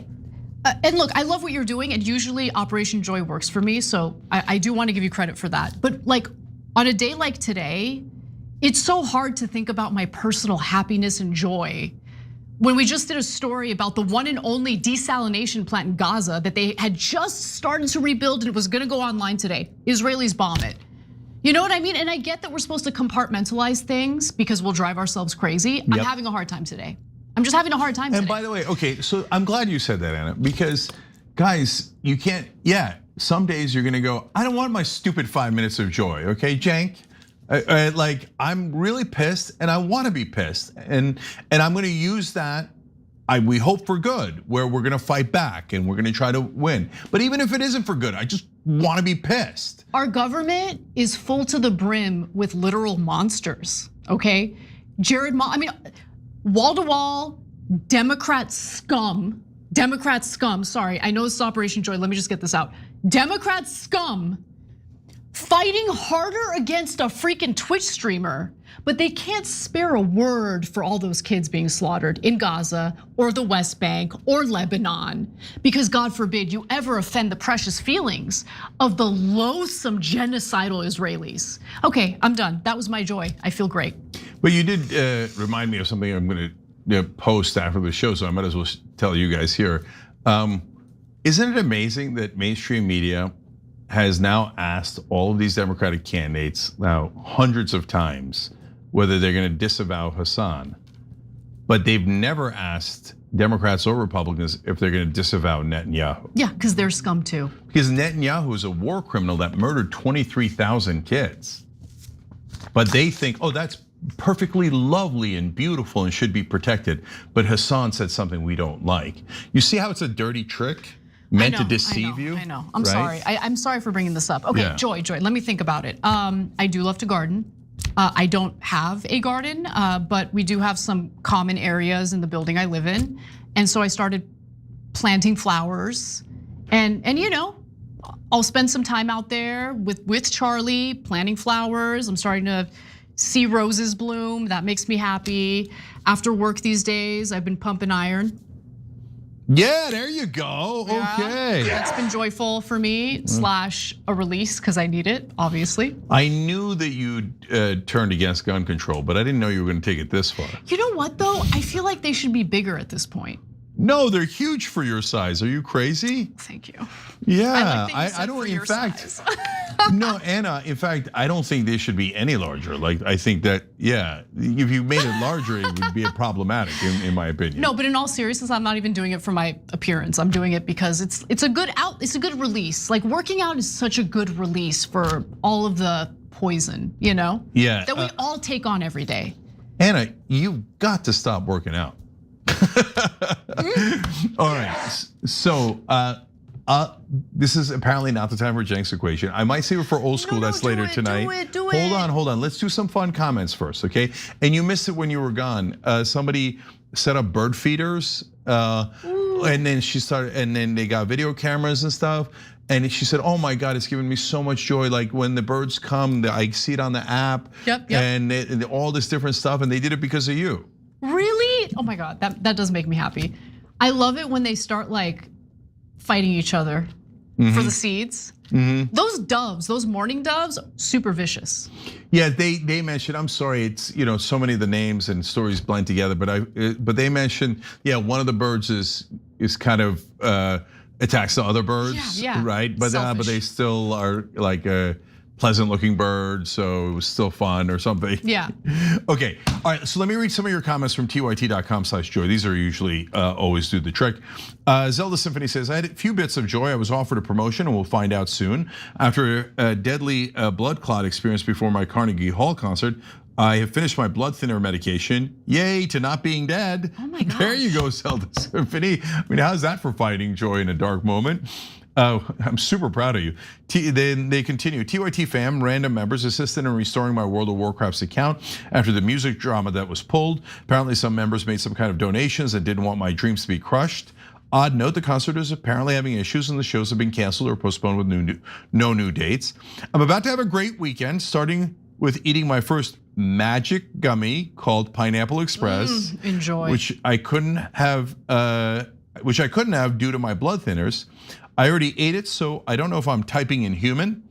and look, I love what you're doing, and usually Operation Joy works for me, so I do want to give you credit for that. But like on a day like today, it's so hard to think about my personal happiness and joy when we just did a story about the one and only desalination plant in Gaza that they had just started to rebuild and it was gonna go online today. Israelis bomb it. You know what I mean? And I get that we're supposed to compartmentalize things because we'll drive ourselves crazy. Yep. I'm having a hard time today. I'm just having a hard time today. And by the way, okay, so I'm glad you said that, Anna, because guys, you can't, some days you're gonna go, I don't want my stupid 5 minutes of joy, okay, Jank? Like I'm really pissed and I want to be pissed, and I'm going to use that. We hope for good, where we're going to fight back and we're going to try to win. But even if it isn't for good, I just want to be pissed. Our government is full to the brim with literal monsters. Okay, I mean, wall to wall, Democrat scum. Sorry, I know this is Operation Joy. Let me just get this out. Democrat scum. Fighting harder against a freaking Twitch streamer, but they can't spare a word for all those kids being slaughtered in Gaza or the West Bank or Lebanon, because God forbid you ever offend the precious feelings of the loathsome genocidal Israelis. Okay, I'm done. That was my joy. I feel great. But you did remind me of something I'm going to post after the show, so I might as well tell you guys here. Isn't it amazing that mainstream media has now asked all of these Democratic candidates now hundreds of times whether they're going to disavow Hassan, but they've never asked Democrats or Republicans if they're going to disavow Netanyahu. Yeah, because they're scum too. Because Netanyahu is a war criminal that murdered 23,000 kids. But they think, oh, that's perfectly lovely and beautiful and should be protected. But Hassan said something we don't like. You see how it's a dirty trick? Meant to deceive you? I know, I'm sorry. I'm sorry for bringing this up. Okay, yeah. Joy, let me think about it. I do love to garden. I don't have a garden, but we do have some common areas in the building I live in. And so I started planting flowers. And you know, I'll spend some time out there with Charlie planting flowers. I'm starting to see roses bloom. That makes me happy. After work these days, I've been pumping iron. Yeah, there you go. Okay. That's been joyful for me, / a release, because I need it, obviously. I knew that you turned against gun control, but I didn't know you were going to take it this far. You know what though? I feel like they should be bigger at this point. No, they're huge for your size. Are you crazy? Thank you. Yeah, I don't. In fact, no, Anna. In fact, I don't think they should be any larger. Like I think that, yeah, if you made it larger, it would be problematic, in my opinion. No, but in all seriousness, I'm not even doing it for my appearance. I'm doing it because it's a good release. Like working out is such a good release for all of the poison, you know? Yeah. That we all take on every day. Anna, you've got to stop working out. All right, so this is apparently not the time for Jenk's equation. I might save it for old school. That's later tonight. Do it. Hold on. Let's do some fun comments first, okay? And you missed it when you were gone. Somebody set up bird feeders, and then and then they got video cameras and stuff. And she said, "Oh my God, it's giving me so much joy. Like when the birds come, I see it on the app, and all this different stuff. And they did it because of you." Really? Oh my God, that does make me happy. I love it when they start like fighting each other for the seeds. Those doves, those morning doves, super vicious. Yeah, they mentioned. I'm sorry, it's so many of the names and stories blend together, but they mentioned one of the birds is kind of attacks the other birds, right? But they still are like a pleasant-looking bird, so it was still fun or something. Yeah. Okay. All right. So let me read some of your comments from tyt.com/joy. These are usually always do the trick. Zelda Symphony says, I had a few bits of joy. I was offered a promotion, and we'll find out soon. After a deadly blood clot experience before my Carnegie Hall concert, I have finished my blood thinner medication. Yay to not being dead. Oh my gosh. There you go, Zelda Symphony. I mean, how's that for finding joy in a dark moment? I'm super proud of you. Then they continue. TYT fam, random members assisted in restoring my World of Warcraft's account after the music drama that was pulled. Apparently some members made some kind of donations and didn't want my dreams to be crushed. Odd note, the concert is apparently having issues and the shows have been canceled or postponed with no new dates. I'm about to have a great weekend, starting with eating my first magic gummy called Pineapple Express. Enjoy. Which I couldn't have due to my blood thinners. I already ate it, so I don't know if I'm typing in human.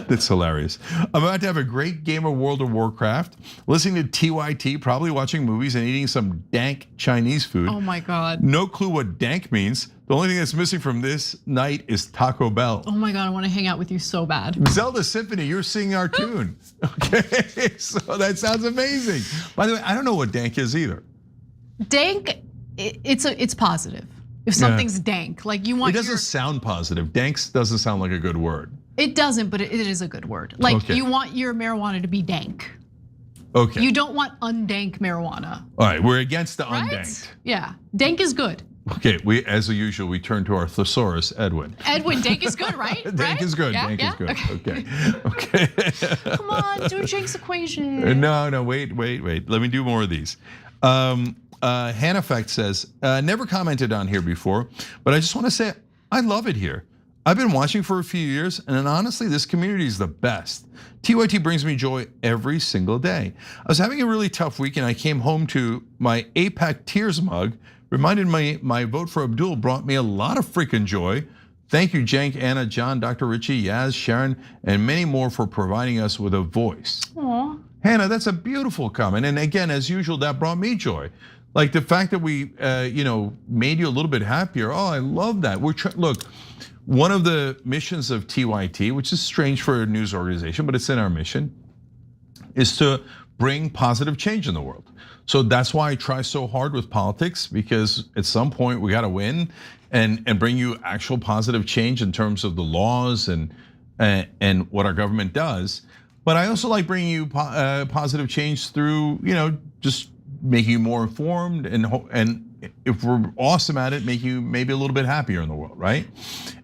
That's hilarious. I'm about to have a great game of World of Warcraft, listening to TYT, probably watching movies and eating some dank Chinese food. Oh my God. No clue what dank means. The only thing that's missing from this night is Taco Bell. Oh my God, I want to hang out with you so bad. Zelda Symphony, you're singing our tune. Okay, so that sounds amazing. By the way, I don't know what dank is either. Dank, it's positive. If something's dank, like you want. It doesn't sound positive. Dank doesn't sound like a good word. It doesn't, but it is a good word. Like you want your marijuana to be dank. Okay. You don't want undank marijuana. All right, we're against the right? undanked. Yeah, dank is good. Okay, as usual, we turn to our thesaurus, Edwin. Edwin, dank is good, right? Dank is good. Yeah, dank is good. Okay. Come on, do Jake's equation. No, wait. Let me do more of these. Hannafect says, never commented on here before, but I just want to say I love it here. I've been watching for a few years, and honestly, this community is the best. TYT brings me joy every single day. I was having a really tough week, and I came home to my APAC Tears mug, reminded me my vote for Abdul brought me a lot of freaking joy. Thank you, Cenk, Anna, John, Dr. Richie, Yaz, Sharon, and many more for providing us with a voice. Aww. Hannah, that's a beautiful comment, and again, as usual, that brought me joy. Like the fact that we, made you a little bit happier. Oh, I love that. Look, one of the missions of TYT, which is strange for a news organization, but it's in our mission, is to bring positive change in the world. So that's why I try so hard with politics, because at some point we got to win and bring you actual positive change in terms of the laws and what our government does. But I also like bringing you positive change through, just making you more informed and if we're awesome at it, make you maybe a little bit happier in the world, right?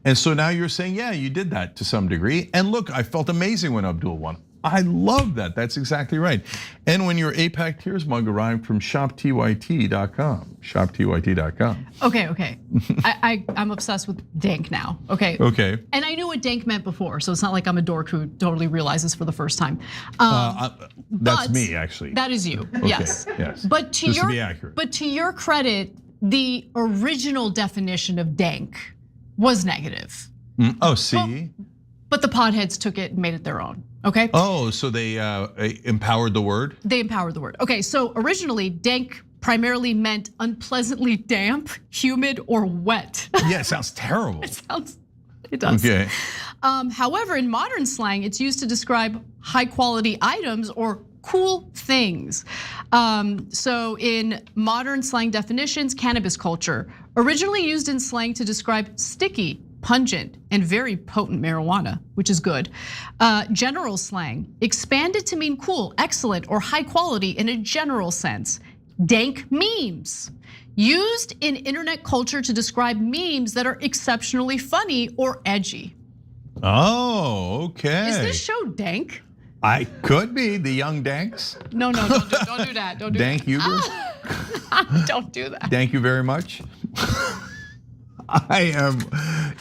And so now you're saying, yeah, you did that to some degree. And look, I felt amazing when Abdul won. I love that. That's exactly right. And when your APAC Tears mug arrived from shoptyt.com, shoptyt.com. Okay. I'm obsessed with dank now. Okay. And I knew what dank meant before, so it's not like I'm a dork who totally realizes for the first time. That's me, actually. That is you. Okay. Yes. But to be accurate. But to your credit, the original definition of dank was negative. Oh, see. But the potheads took it and made it their own. Okay. Oh, so they empowered the word? They empowered the word. Okay, so originally dank primarily meant unpleasantly damp, humid, or wet. Yeah, it sounds terrible. It does. Okay. However, in modern slang, it's used to describe high quality items or cool things. So in modern slang definitions, cannabis culture, originally used in slang to describe sticky, pungent, and very potent marijuana, which is good. General slang, expanded to mean cool, excellent, or high quality in a general sense. Dank memes, used in internet culture to describe memes that are exceptionally funny or edgy. Oh, okay. Is this show dank? I could be the young danks. No, don't do that. Don't do Dank that. Huger. Don't do that. Thank you very much. I am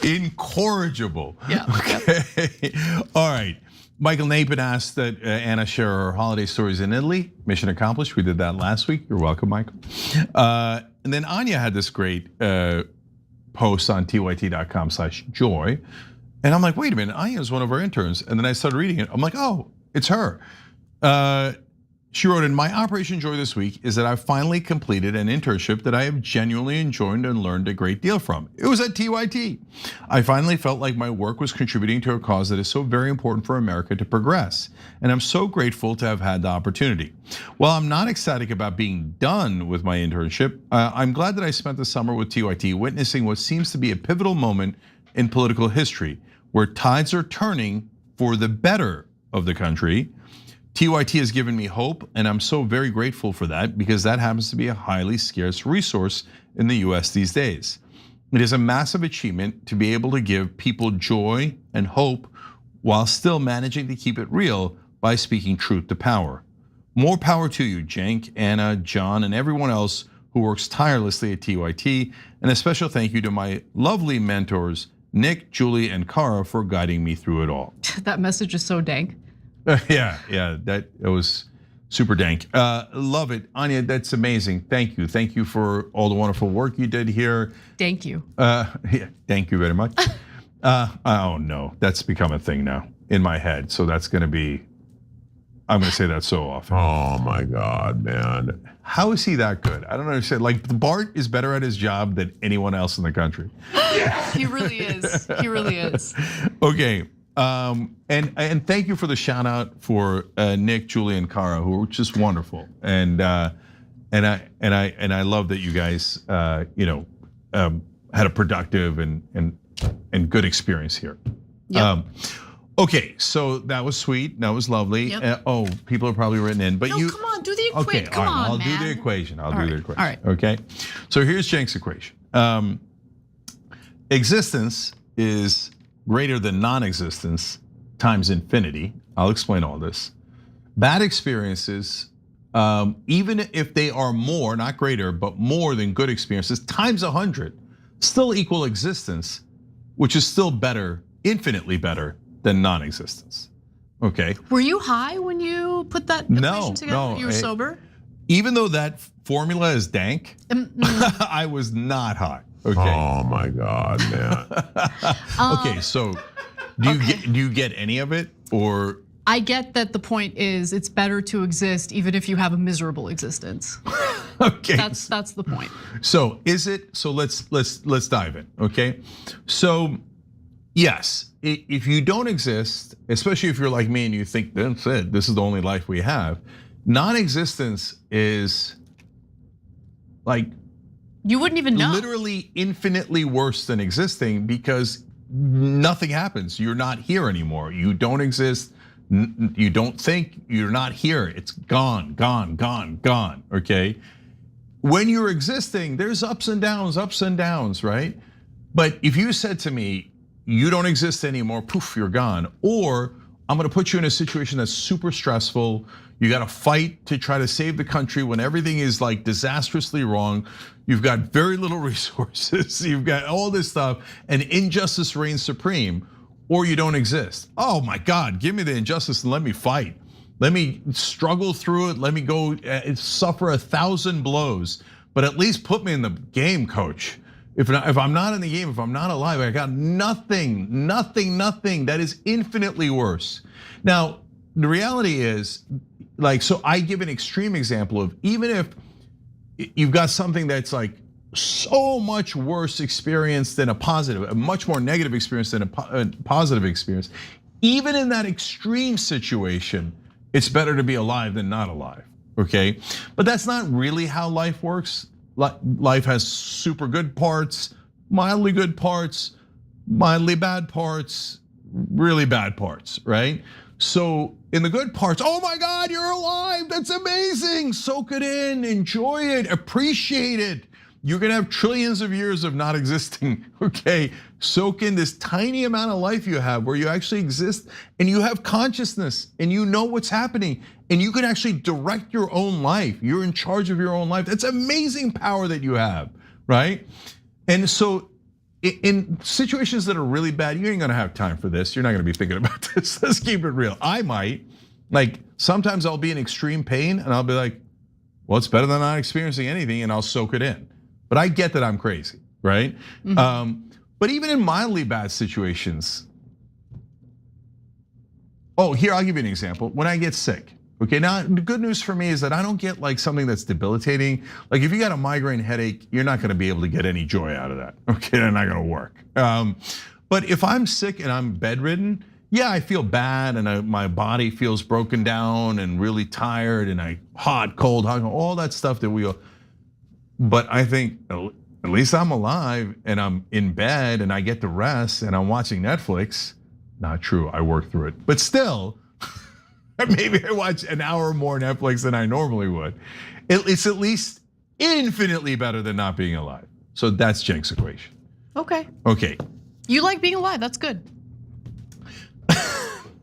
incorrigible. Yeah. Okay. All right. Michael Napin asked that Anna share her holiday stories in Italy. Mission accomplished. We did that last week. You're welcome, Michael. And then Anya had this great post on tyt.com/joy. And I'm like, wait a minute, Anya is one of our interns. And then I started reading it. I'm like, oh, it's her. She wrote in, my Operation Joy this week is that I finally completed an internship that I have genuinely enjoyed and learned a great deal from. It was at TYT. I finally felt like my work was contributing to a cause that is so very important for America to progress. And I'm so grateful to have had the opportunity. While I'm not ecstatic about being done with my internship, I'm glad that I spent the summer with TYT witnessing what seems to be a pivotal moment in political history, where tides are turning for the better of the country. TYT has given me hope, and I'm so very grateful for that, because that happens to be a highly scarce resource in the US these days. It is a massive achievement to be able to give people joy and hope while still managing to keep it real by speaking truth to power. More power to you, Cenk, Anna, John, and everyone else who works tirelessly at TYT, and a special thank you to my lovely mentors, Nick, Julie, and Kara, for guiding me through it all. That message is so dank. Yeah, that was super dank. Love it, Anya. That's amazing. Thank you for all the wonderful work you did here. Thank you. Yeah, thank you very much. Oh no, that's become a thing now in my head. So that's gonna be, I'm gonna say that so often. Oh my God, man. How is he that good? I don't understand. Like, Bart is better at his job than anyone else in the country. He really is. He really is. Okay. And thank you for the shout out for Nick, Julie, and Kara, who were just wonderful. And I love that you guys had a productive and good experience here. Yep. Okay, so that was sweet. That was lovely. Yep. Oh, people are probably written in, but no, come on, do the equation. Okay, come all right, on, I'll man. do the equation. I'll do the equation. All right. Okay. So here's Cenk's equation. Existence is greater than non-existence times infinity. I'll explain all this. Bad experiences, even if they are more, not greater, but more than good experiences, times 100, still equal existence, which is still better, infinitely better than non-existence. Okay. Were you high when you put that equation together? No, you were sober? Even though that formula is dank, I was not high. Okay. Oh my God, man. Okay, so do you get any of it, or? I get that the point is it's better to exist even if you have a miserable existence. Okay. That's the point. So is it? So let's dive in. Okay. So yes, if you don't exist, especially if you're like me and you think that's it, this is the only life we have, non-existence is like, you wouldn't even know. Literally infinitely worse than existing, because nothing happens. You're not here anymore. You don't exist. You don't think, you're not here. It's gone, okay? When you're existing, there's ups and downs, right? But if you said to me, you don't exist anymore, poof, you're gone. Or I'm gonna put you in a situation that's super stressful. You gotta fight to try to save the country when everything is like disastrously wrong. You've got very little resources. You've got all this stuff, and injustice reigns supreme, or you don't exist. Oh my God, give me the injustice and let me fight. Let me struggle through it. Let me go suffer 1,000 blows, but at least put me in the game, coach. If I'm not in the game, if I'm not alive, I got nothing. That is infinitely worse. Now, the reality is, like, so I give an extreme example of, even if you've got something that's like so much worse experience than a positive, a much more negative experience than a positive experience, even in that extreme situation, it's better to be alive than not alive, okay? But that's not really how life works. Life has super good parts, mildly good parts, mildly bad parts, really bad parts, right? So in the good parts, oh my God, you're alive, that's amazing. Soak it in, enjoy it, appreciate it. You're gonna have trillions of years of not existing, okay? Soak in this tiny amount of life you have where you actually exist and you have consciousness and you know what's happening and you can actually direct your own life. You're in charge of your own life. That's amazing power that you have, right? And so in situations that are really bad, you ain't gonna have time for this. You're not gonna be thinking about this. Let's keep it real. I might, like, sometimes I'll be in extreme pain and I'll be like, well, it's better than not experiencing anything, and I'll soak it in. But I get that I'm crazy, right? Mm-hmm. But even in mildly bad situations, Oh, here, I'll give you an example. When I get sick, okay, now the good news for me is that I don't get like something that's debilitating. Like if you got a migraine headache, you're not gonna be able to get any joy out of that, okay? They're not gonna work. But if I'm sick and I'm bedridden, yeah, I feel bad and my body feels broken down and really tired and hot, cold, all that stuff that we all. But I think at least I'm alive and I'm in bed and I get to rest and I'm watching Netflix. Not true, I work through it. But still, maybe I watch an hour more Netflix than I normally would. It's at least infinitely better than not being alive. So that's Cenk's equation. Okay. Okay. You like being alive, that's good.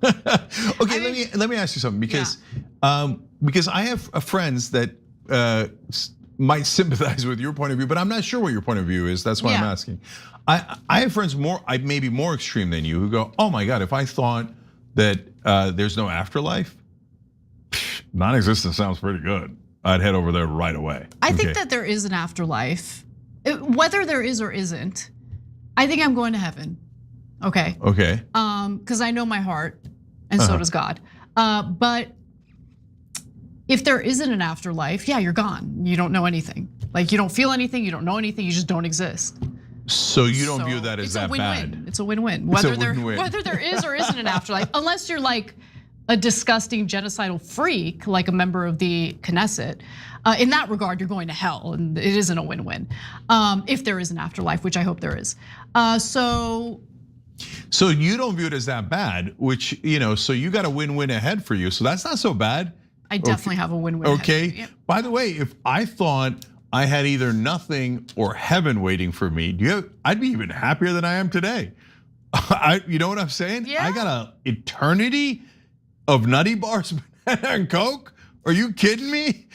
Okay, let me ask you something because I have friends that might sympathize with your point of view, but I'm not sure what your point of view is. That's why I'm asking. I have friends maybe more extreme than you who go, oh my God, if I thought that there's no afterlife, non-existent sounds pretty good. I'd head over there right away. I think that there is an afterlife. Whether there is or isn't, I think I'm going to heaven. Okay. Okay. Because I know my heart, and so does God. But if there isn't an afterlife, yeah, you're gone. You don't know anything. Like you don't feel anything, you don't know anything, you just don't exist. So you don't view that as that bad? It's a win-win. Whether there is or isn't an afterlife, unless you're like a disgusting genocidal freak, like a member of the Knesset. In that regard, you're going to hell, and it isn't a win-win. If there is an afterlife, which I hope there is. So you don't view it as that bad, which so you got a win-win ahead for you. So that's not so bad. I definitely have a win-win. Okay. By the way, if I thought I had either nothing or heaven waiting for me, I'd be even happier than I am today. You know what I'm saying? Yeah. I got an eternity of nutty bars, banana and Coke. Are you kidding me?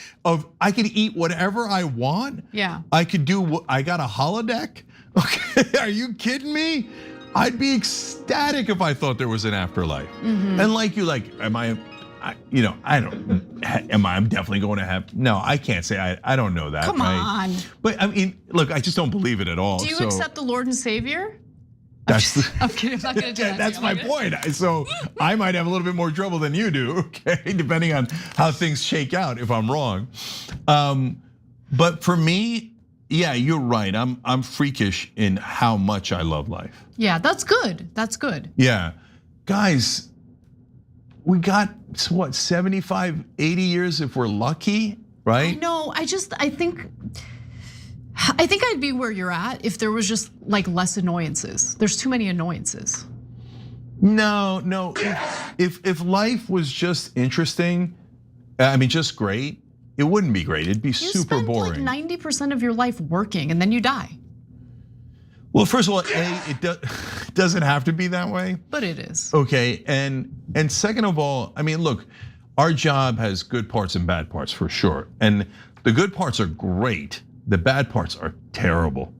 I could eat whatever I want. Yeah. I could do. I got a holodeck. Okay. Are you kidding me? I'd be ecstatic if I thought there was an afterlife. And like am I? I don't. I'm definitely going to have. No, I can't say. I don't know that. Come on. But I mean, look, I just don't believe it at all. Do you accept the Lord and Savior? I'm kidding. I'm not going to do that. That's my point. So I might have a little bit more trouble than you do. Okay, depending on how things shake out. If I'm wrong, but for me, yeah, you're right. I'm freakish in how much I love life. Yeah, that's good. That's good. Yeah, guys. We got what 75, 80 years if we're lucky, right? No, I think I'd be where you're at if there was just like less annoyances. There's too many annoyances. No. If life was just interesting, I mean, just great, it wouldn't be great. It'd be super boring. You spend like 90% of your life working and then you die. Well, first of all, it doesn't have to be that way. But it is. Okay, and second of all, I mean, look, our job has good parts and bad parts for sure. And the good parts are great. The bad parts are terrible,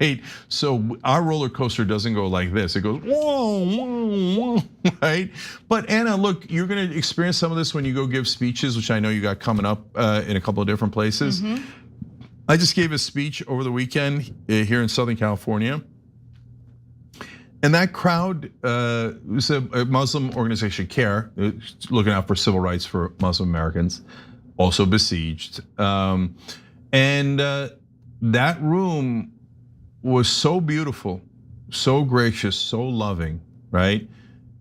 right? So our roller coaster doesn't go like this. It goes whoa, whoa, whoa, right? But Anna, look, you're gonna experience some of this when you go give speeches, which I know you got coming up in a couple of different places. I just gave a speech over the weekend here in Southern California. And that crowd was a Muslim organization, CARE, looking out for civil rights for Muslim Americans, also besieged. And that room was so beautiful, so gracious, so loving, right?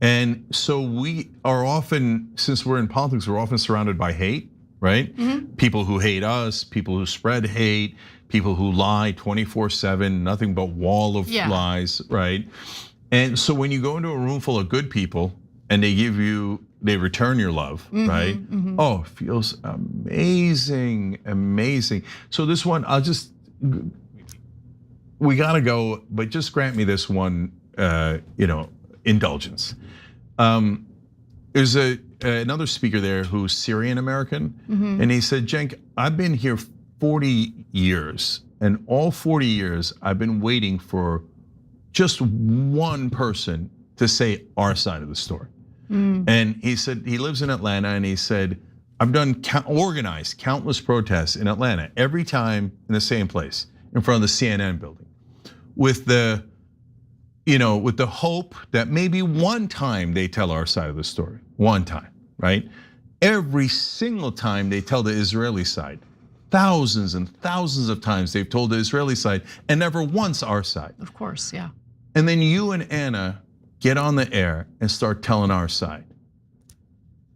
And so we are often, since we're in politics, we're often surrounded by hate, right? People who hate us, people who spread hate, people who lie 24/7, nothing but wall of lies, right? And so when you go into a room full of good people and they return your love, right? Oh, it feels amazing, amazing. So this one, we gotta go, but just grant me this one, indulgence. There's another speaker there who's Syrian American, and he said, Cenk, I've been here 40 years, and all 40 years I've been waiting for just one person to say our side of the story. And he said he lives in Atlanta, and he said, I've organized countless protests in Atlanta, every time in the same place, in front of the CNN building, with the with the hope that maybe one time they tell our side of the story, one time, right? Every single time they tell the Israeli side, thousands and thousands of times they've told the Israeli side and never once our side. Of course, yeah. And then you and Anna get on the air and start telling our side.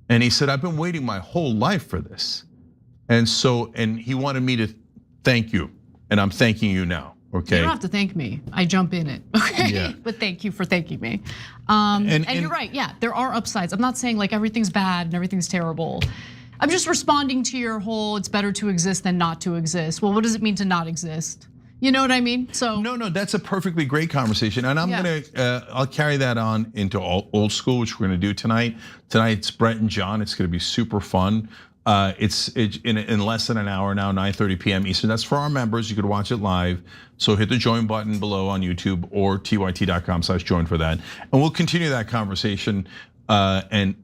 And he said, I've been waiting my whole life for this. And he wanted me to thank you, and I'm thanking you now, okay? You don't have to thank me, I jump in it, okay? Yeah. But thank you for thanking me. And you're right, yeah, there are upsides. I'm not saying like everything's bad and everything's terrible. I'm just responding to your whole, it's better to exist than not to exist. Well, what does it mean to not exist? You know what I mean? So no, that's a perfectly great conversation, and I'll carry that on into old school, which we're gonna do tonight. Tonight's Brett and John. It's gonna be super fun. It's in less than an hour now, 9:30 p.m. Eastern. That's for our members. You could watch it live. So hit the join button below on YouTube or tyt.com/join for that, and we'll continue that conversation. And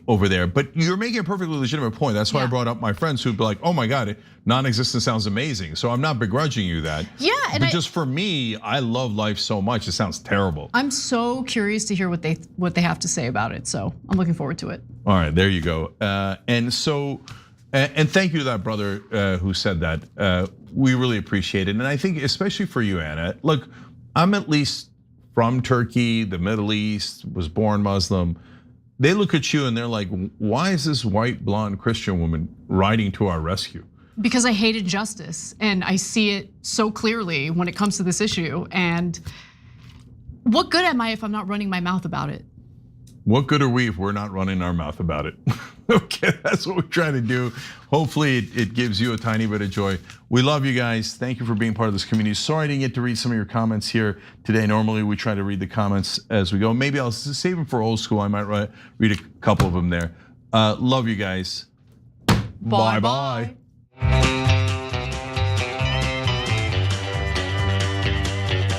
over there, but you're making a perfectly legitimate point. That's why I brought up my friends who'd be like, "Oh my God, non-existent sounds amazing." So I'm not begrudging you that. Yeah, but just for me, I love life so much. It sounds terrible. I'm so curious to hear what they have to say about it. So I'm looking forward to it. All right, there you go. And thank you to that brother who said that. We really appreciate it, and I think especially for you, Anna. Look, I'm at least from Turkey, the Middle East, was born Muslim. They look at you and they're like, why is this white blonde Christian woman riding to our rescue? Because I hate injustice and I see it so clearly when it comes to this issue. And what good am I if I'm not running my mouth about it? What good are we if we're not running our mouth about it? Okay, that's what we're trying to do. Hopefully it gives you a tiny bit of joy. We love you guys. Thank you for being part of this community. Sorry I didn't get to read some of your comments here today. Normally we try to read the comments as we go. Maybe I'll save them for old school. I might read a couple of them there. Love you guys. Bye-bye.